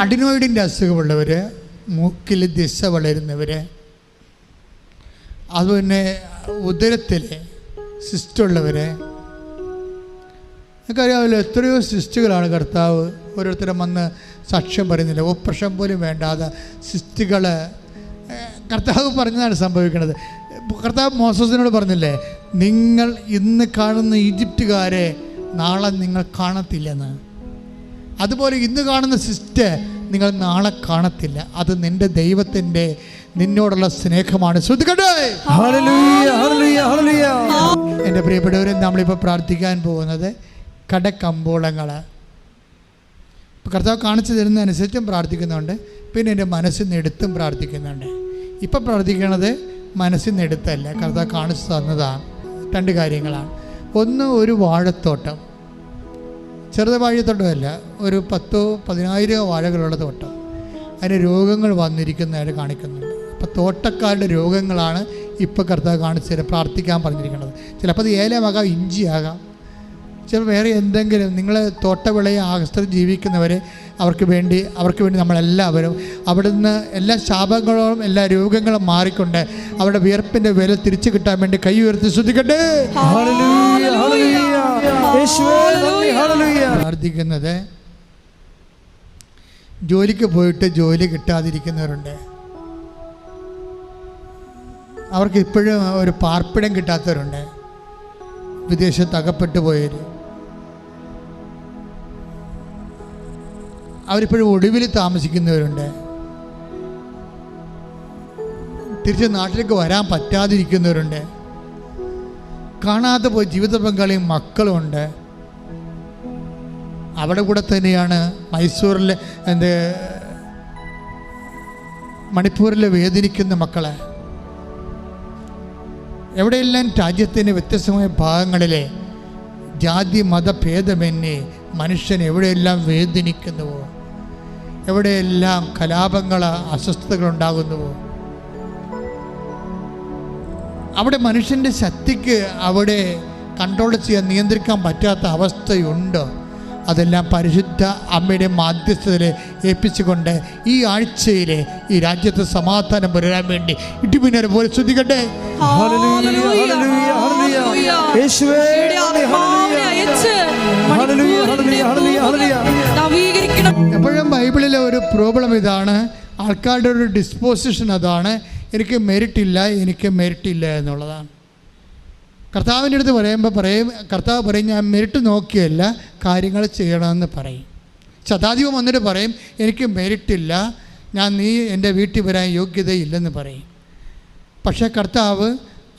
അഡിനോയിഡിൻ്റെ അസുഖമുള്ളവർ, മൂക്കിൽ ദിശ വളരുന്നവർ, അതുപോലെ ഉദരത്തിൽ സിസ്റ്റുള്ളവരെ, നമുക്കറിയാമല്ലോ എത്രയോ സിസ്റ്റുകളാണ് കർത്താവ് ഓരോരുത്തരും വന്ന് സാക്ഷ്യം പറയുന്നില്ല. ഓപ്പറേഷൻ പോലും വേണ്ടാതെ സിസ്റ്റുകൾ കർത്താവ് പറഞ്ഞതാണ് സംഭവിക്കുന്നത്. കർത്താവ് മോസസിനോട് പറഞ്ഞില്ലേ, നിങ്ങൾ ഇന്ന് കാണുന്ന ഈജിപ്തുകാരെ നാളെ നിങ്ങൾ കാണത്തില്ലെന്ന്. അതുപോലെ ഇന്ന് കാണുന്ന സിസ്റ്റ് നിങ്ങൾ നാളെ കാണത്തില്ല. അത് നിൻ്റെ ദൈവത്തിൻ്റെ നിന്നോടുള്ള സ്നേഹമാണ്. ശ്രദ്ധിക്കട്ടെ. ഹല്ലേലൂയ, ഹല്ലേലൂയ, ഹല്ലേലൂയ. എൻ്റെ പ്രിയപ്പെട്ടവരെ, നമ്മളിപ്പോൾ പ്രാർത്ഥിക്കാൻ പോകുന്നത് കടക്കമ്പോളങ്ങൾ. കർത്താവ് കാണിച്ചു തരുന്നതനുസരിച്ചും പ്രാർത്ഥിക്കുന്നുണ്ട്, പിന്നെ എൻ്റെ മനസ്സിൽ നിന്ന് എടുത്തും പ്രാർത്ഥിക്കുന്നുണ്ട്. ഇപ്പം പ്രാർത്ഥിക്കുന്നത് മനസ്സിൽ നിന്ന് എടുത്തല്ല, കർത്താവ് കാണിച്ചു തന്നതാണ്. 2 കാര്യങ്ങളാണ്. ഒന്ന്, ഒരു വാഴത്തോട്ടം, ചെറുത് വാഴത്തോട്ടമല്ല, ഒരു 10,000-15,000 വാഴകളുള്ള തോട്ടം. അതിന് രോഗങ്ങൾ വന്നിരിക്കുന്നതായിട്ട് കാണിക്കുന്നുണ്ട്. അപ്പോൾ തോട്ടക്കാരുടെ രോഗങ്ങളാണ് ഇപ്പോൾ കർത്താവ് കാണിച്ചു തരാൻ പ്രാർത്ഥിക്കാൻ പറഞ്ഞിരിക്കുന്നത്. ചിലപ്പോൾ അത് ഏലമാകാം, ഇഞ്ചിയാകാം, ചിലപ്പോൾ വേറെ എന്തെങ്കിലും. നിങ്ങൾ തോട്ടവിളയെ ആശ്രയിച്ച് ജീവിക്കുന്നവരെ അവർക്ക് വേണ്ടി നമ്മളെല്ലാവരും അവിടുന്ന് എല്ലാ ശാപങ്ങളും എല്ലാ രോഗങ്ങളും മാറിക്കൊണ്ട് അവരുടെ വിയർപ്പിൻ്റെ വില തിരിച്ചു കിട്ടാൻ വേണ്ടി കൈ ഉയർത്തി ശ്രദ്ധിക്കട്ടെ. പ്രാർത്ഥിക്കുന്നത് ജോലിക്ക് പോയിട്ട് ജോലി കിട്ടാതിരിക്കുന്നവരുണ്ട്. അവർക്ക് ഇപ്പോഴും ഒരു പാർപ്പിടം കിട്ടാത്തവരുണ്ട്. വിദേശത്ത് അകപ്പെട്ടു പോയവർ, അവരിപ്പോഴും ഒളിവിൽ താമസിക്കുന്നവരുണ്ട്, തിരിച്ച് നാട്ടിലേക്ക് വരാൻ പറ്റാതിരിക്കുന്നവരുണ്ട്, കാണാതെ പോയി ജീവിത പങ്കാളിയും മക്കളുമുണ്ട്. അവിടെ കൂടെ തന്നെയാണ് മൈസൂരിലെ മണിപ്പൂരിലെ വേദനിക്കുന്ന മക്കളെ. എവിടെയെല്ലാം രാജ്യത്തിൻ്റെ വ്യത്യസ്തമായ ഭാഗങ്ങളിലെ ജാതി മതഭേദമന്യേ മനുഷ്യൻ എവിടെയെല്ലാം വേദനിക്കുന്നുവോ, എവിടെയെല്ലാം കലാപങ്ങൾ അസ്വസ്ഥതകളുണ്ടാകുന്നുവോ, അവിടെ മനുഷ്യൻ്റെ ശക്തിക്ക് അവിടെ കൺട്രോൾ ചെയ്യാൻ നിയന്ത്രിക്കാൻ പറ്റാത്ത അവസ്ഥയുണ്ട്. അതെല്ലാം പരിശുദ്ധ അമ്മയുടെ മാധ്യസ്ഥതയിൽ ഏൽപ്പിച്ചുകൊണ്ട് ഈ ആഴ്ചയിലെ ഈ രാജ്യത്ത് സമാധാനം വരാൻ വേണ്ടി ഇടിമിന്നൽ പോലെ ശ്രദ്ധിക്കട്ടെ. എപ്പോഴും ബൈബിളിലെ ഒരു പ്രോബ്ലം ഇതാണ്, ആൾക്കാരുടെ ഒരു ഡിസ്പോസിഷൻ അതാണ്, എനിക്ക് മെരിറ്റില്ല എന്നുള്ളതാണ്. കർത്താവിൻ്റെ അടുത്ത് പറയുമ്പോൾ കർത്താവ് പറയും, ഞാൻ മെരിറ്റ് നോക്കിയല്ല കാര്യങ്ങൾ ചെയ്യണമെന്ന് പറയും. ശതാധിപം വന്നിട്ട് പറയും, എനിക്ക് മെരിറ്റില്ല, നീ എൻ്റെ വീട്ടിൽ വരാൻ യോഗ്യതയില്ലെന്ന് പറയും. പക്ഷേ കർത്താവ്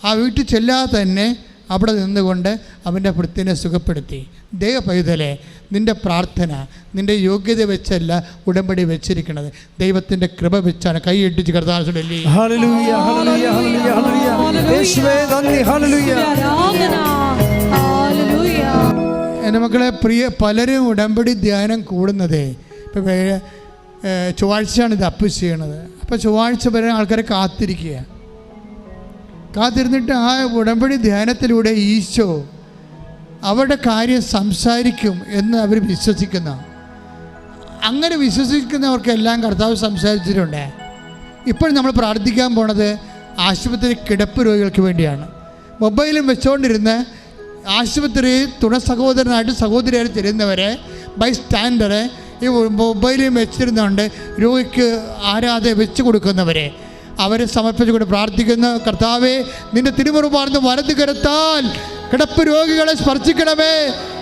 ആ വീട്ടിൽ ചെല്ലാതെ തന്നെ അവിടെ നിന്നുകൊണ്ട് അവൻ്റെ ഭൃത്യനെ സുഖപ്പെടുത്തി. ദൈവ പൈതലെ, നിൻ്റെ പ്രാർത്ഥന നിൻ്റെ യോഗ്യത വെച്ചല്ല ഉടമ്പടി വെച്ചിരിക്കുന്നത്, ദൈവത്തിൻ്റെ കൃപ വെച്ചാണ്. കൈ ഇട്ടിച്ച് കർത്താവ് എൻ്റെ മക്കളെ, പലരും ഉടമ്പടി ധ്യാനം കൂടുന്നതേ ഇപ്പം ചൊവ്വാഴ്ചയാണ് ഇത് അപ്പ് ചെയ്യണത്. അപ്പോൾ ചൊവ്വാഴ്ച വരെ ആൾക്കാരെ കാത്തിരുന്നിട്ട് ആ ഉടമ്പടി ധ്യാനത്തിലൂടെ ഈശോ അവരുടെ കാര്യം സംസാരിക്കും എന്ന് അവർ വിശ്വസിക്കുന്ന, അങ്ങനെ വിശ്വസിക്കുന്നവർക്കെല്ലാം കർത്താവ് സംസാരിച്ചിട്ടുണ്ട്. ഇപ്പോൾ നമ്മൾ പ്രാർത്ഥിക്കാൻ പോണത് ആശുപത്രി കിടപ്പ് രോഗികൾക്ക് വേണ്ടിയാണ്. മൊബൈലും വെച്ചുകൊണ്ടിരുന്ന് ആശുപത്രി സഹോദരനായിട്ട് സഹോദരിയായിട്ട് തരുന്നവരെ, ബൈ സ്റ്റാൻഡറെ ഈ മൊബൈലും വെച്ചിരുന്നുകൊണ്ട് രോഗിക്ക് ആരാധന വെച്ച് കൊടുക്കുന്നവരെ, അവരെ സമർപ്പിച്ചുകൊണ്ട് പ്രാർത്ഥിക്കുന്ന കർത്താവേ, നിന്റെ തിരുമുറുപാർന്ന് വലത് കരത്താൽ കിടപ്പ് രോഗികളെ സ്പർശിക്കണമേ,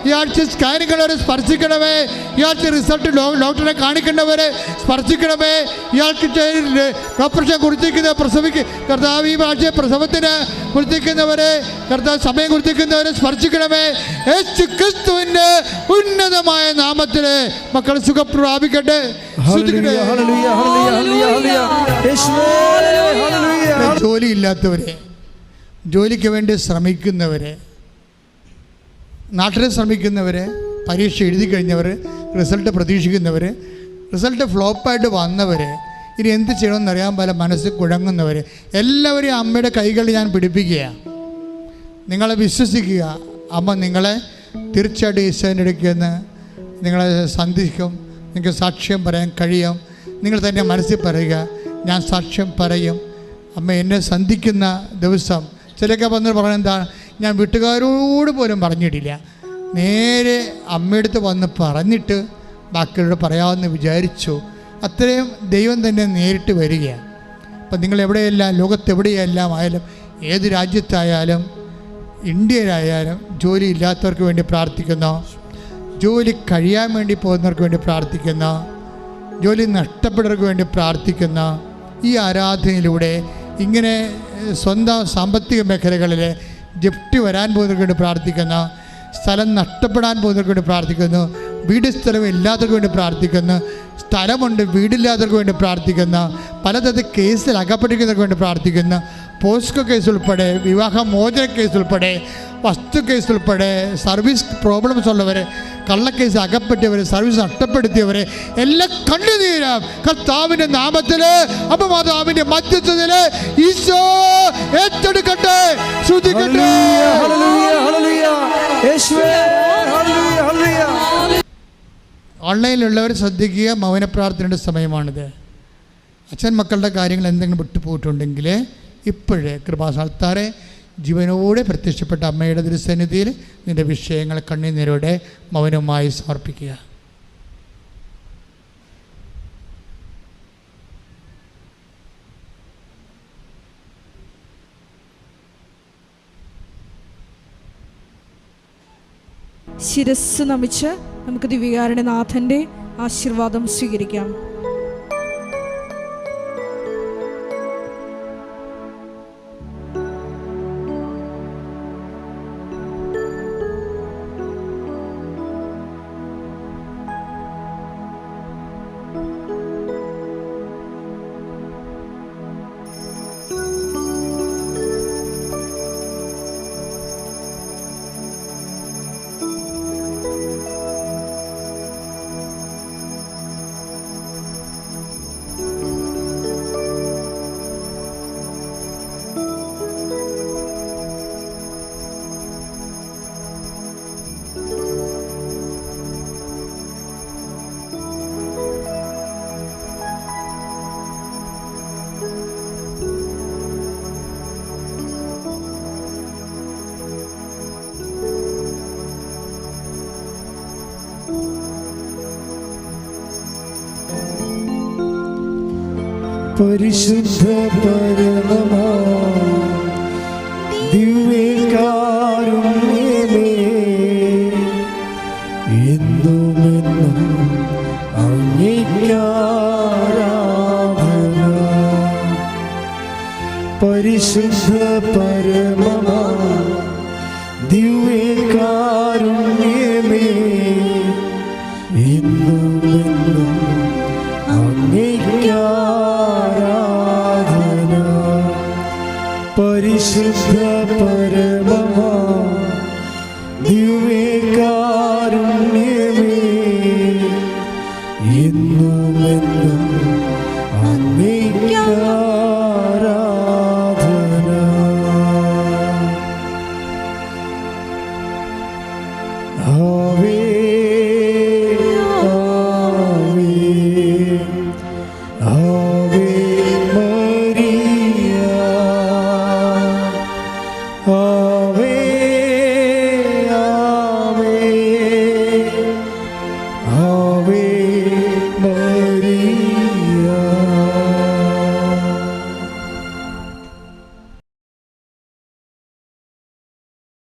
ഈ ആഴ്ച സ്കാനിങ്ങളെ സ്പർശിക്കണമേ, ഈ ആഴ്ച റിസൾട്ട് ഡോക്ടറെ കാണിക്കേണ്ടവരെ സ്പർശിക്കണമേ, ഇയാൾക്ക് ഓപ്പറേഷൻ കുറിച്ചിരിക്കുന്ന കർത്താവ് ഈ ആഴ്ച പ്രസവത്തിന് കുറിച്ചിരിക്കുന്നവരെ, കർത്താവ് സമയം കുറിച്ചിരിക്കുന്നവരെ സ്പർശിക്കണമേ. യേശു ക്രിസ്തുവിൻ്റെ ഉന്നതമായ നാമത്തിൽ മക്കൾ സുഖം പ്രാപിക്കട്ടെ. ജോലിയില്ലാത്തവരെ, ജോലിക്ക് വേണ്ടി ശ്രമിക്കുന്നവരെ, നാട്ടിൽ ശ്രമിക്കുന്നവർ, പരീക്ഷ എഴുതി കഴിഞ്ഞവർ, റിസൾട്ട് പ്രതീക്ഷിക്കുന്നവർ, റിസൾട്ട് ഫ്ലോപ്പായിട്ട് വന്നവർ, ഇനി എന്ത് ചെയ്യണമെന്നറിയാൻ പല മനസ്സ് കുഴങ്ങുന്നവർ, എല്ലാവരെയും അമ്മയുടെ കൈകളിൽ ഞാൻ പിടിപ്പിക്കുക. നിങ്ങളെ വിശ്വസിക്കുക. അമ്മ നിങ്ങളെ തീർച്ചയായിട്ടും ഈശോൻ്റെ അടുക്കൽ നിന്ന് നിങ്ങളെ സന്ധിക്കും. നിങ്ങൾക്ക് സാക്ഷ്യം പറയാൻ കഴിയും. നിങ്ങൾ തന്നെ മനസ്സിൽ പറയുക, ഞാൻ സാക്ഷ്യം പറയും. അമ്മ എന്നെ സന്ധിക്കുന്ന ദിവസം, ചിലൊക്കെ വന്നിട്ട് പറയുന്നത് എന്താണ്, ഞാൻ വീട്ടുകാരോട് പോലും പറഞ്ഞിട്ടില്ല, നേരെ അമ്മയടുത്ത് വന്ന് പറഞ്ഞിട്ട് ബാക്കിയോട് പറയാമെന്ന് വിചാരിച്ചു. അത്രയും ദൈവം തന്നെ നേരിട്ട് വരികയാണ്. അപ്പം നിങ്ങൾ എവിടെയെല്ലാം, ലോകത്തെവിടെയെല്ലാം ആയാലും, ഏത് രാജ്യത്തായാലും, ഇന്ത്യയിലായാലും ജോലി ഇല്ലാത്തവർക്ക് വേണ്ടി പ്രാർത്ഥിക്കുന്നു, ജോലി കഴിയാൻ വേണ്ടി പോകുന്നവർക്ക് വേണ്ടി പ്രാർത്ഥിക്കുന്നു, ജോലി നഷ്ടപ്പെട്ടവർക്ക് വേണ്ടി പ്രാർത്ഥിക്കുന്നു. ഈ ആരാധനയിലൂടെ ഇങ്ങനെ സ്വന്തം സാമ്പത്തിക മേഖലകളിൽ ജപ്തി വരാൻ പോകുന്നവർക്ക് വേണ്ടി പ്രാർത്ഥിക്കുന്നു, സ്ഥലം നഷ്ടപ്പെടാൻ പോകുന്നവർക്ക് വേണ്ടി പ്രാർത്ഥിക്കുന്നു, വീട് സ്ഥലം ഇല്ലാത്തവർക്ക് വേണ്ടി പ്രാർത്ഥിക്കുന്നു, സ്ഥലമുണ്ട് വീടില്ലാത്തവർക്ക് വേണ്ടി പ്രാർത്ഥിക്കുന്നു, പലതരത്തിൽ കേസിൽ അകപ്പെട്ടിരിക്കുന്നവർക്ക് വേണ്ടി പ്രാർത്ഥിക്കുന്നു, പോസ്കോ കേസ് ഉൾപ്പെടെ, വിവാഹമോചന കേസ് ഉൾപ്പെടെ, വസ്തു കേസ് ഉൾപ്പെടെ, സർവീസ് പ്രോബ്ലംസ് ഉള്ളവർ, കള്ളക്കേസ് അകപ്പെട്ടവർ, സർവീസ് നഷ്ടപ്പെടുത്തിയവർ എല്ലാം കണ്ണുനീരാം കർത്താവിൻ്റെ നാമത്തിൽ, അമ്മമാതാവിൻ്റെ മധ്യസ്ഥതയിൽ ഈശോ ഏറ്റെടുക്കട്ടെ. ശ്രദ്ധിക്കട്ടെ. ഓൺലൈനിലുള്ളവർ ശ്രദ്ധിക്കുക, മൗന പ്രാർത്ഥനയുടെ സമയമാണിത്. അച്ഛൻ മക്കളുടെ കാര്യങ്ങൾ എന്തെങ്കിലും വിട്ടുപോയിട്ടുണ്ടെങ്കിൽ ഇപ്പോഴേ കൃപാസ്ഥാനത്താറെ ജീവനോടെ പ്രത്യക്ഷപ്പെട്ട അമ്മയുടെ തിരുസന്നിധിയിൽ നിൻ്റെ വിഷയങ്ങൾ കണ്ണുനീരോടെ മൗനമായി സമർപ്പിക്കുക. ശിരസ് നമിച്ച് നമുക്ക് ദിവ്യകാരുണ്യനാഥൻ്റെ ആശീർവാദം സ്വീകരിക്കാം. പരിശുദ്ധ പരമമാ ദിവ്യകാരുണ്യമേ, എന്നുമെന്നും അങ്ങേയ്ക്കാരാധന. പരിശുദ്ധ പരമമാ ദിവ്യകാരുണ്യമേ, എന്നുമെന്നും അങ്ങേയ്ക്കാരാധന. പരിശുദ്ധ പരമമാ ദിവ്യകാരുണ്യമേ, എന്നുമെന്നും അങ്ങേയ്ക്കാരാധന. ആവേ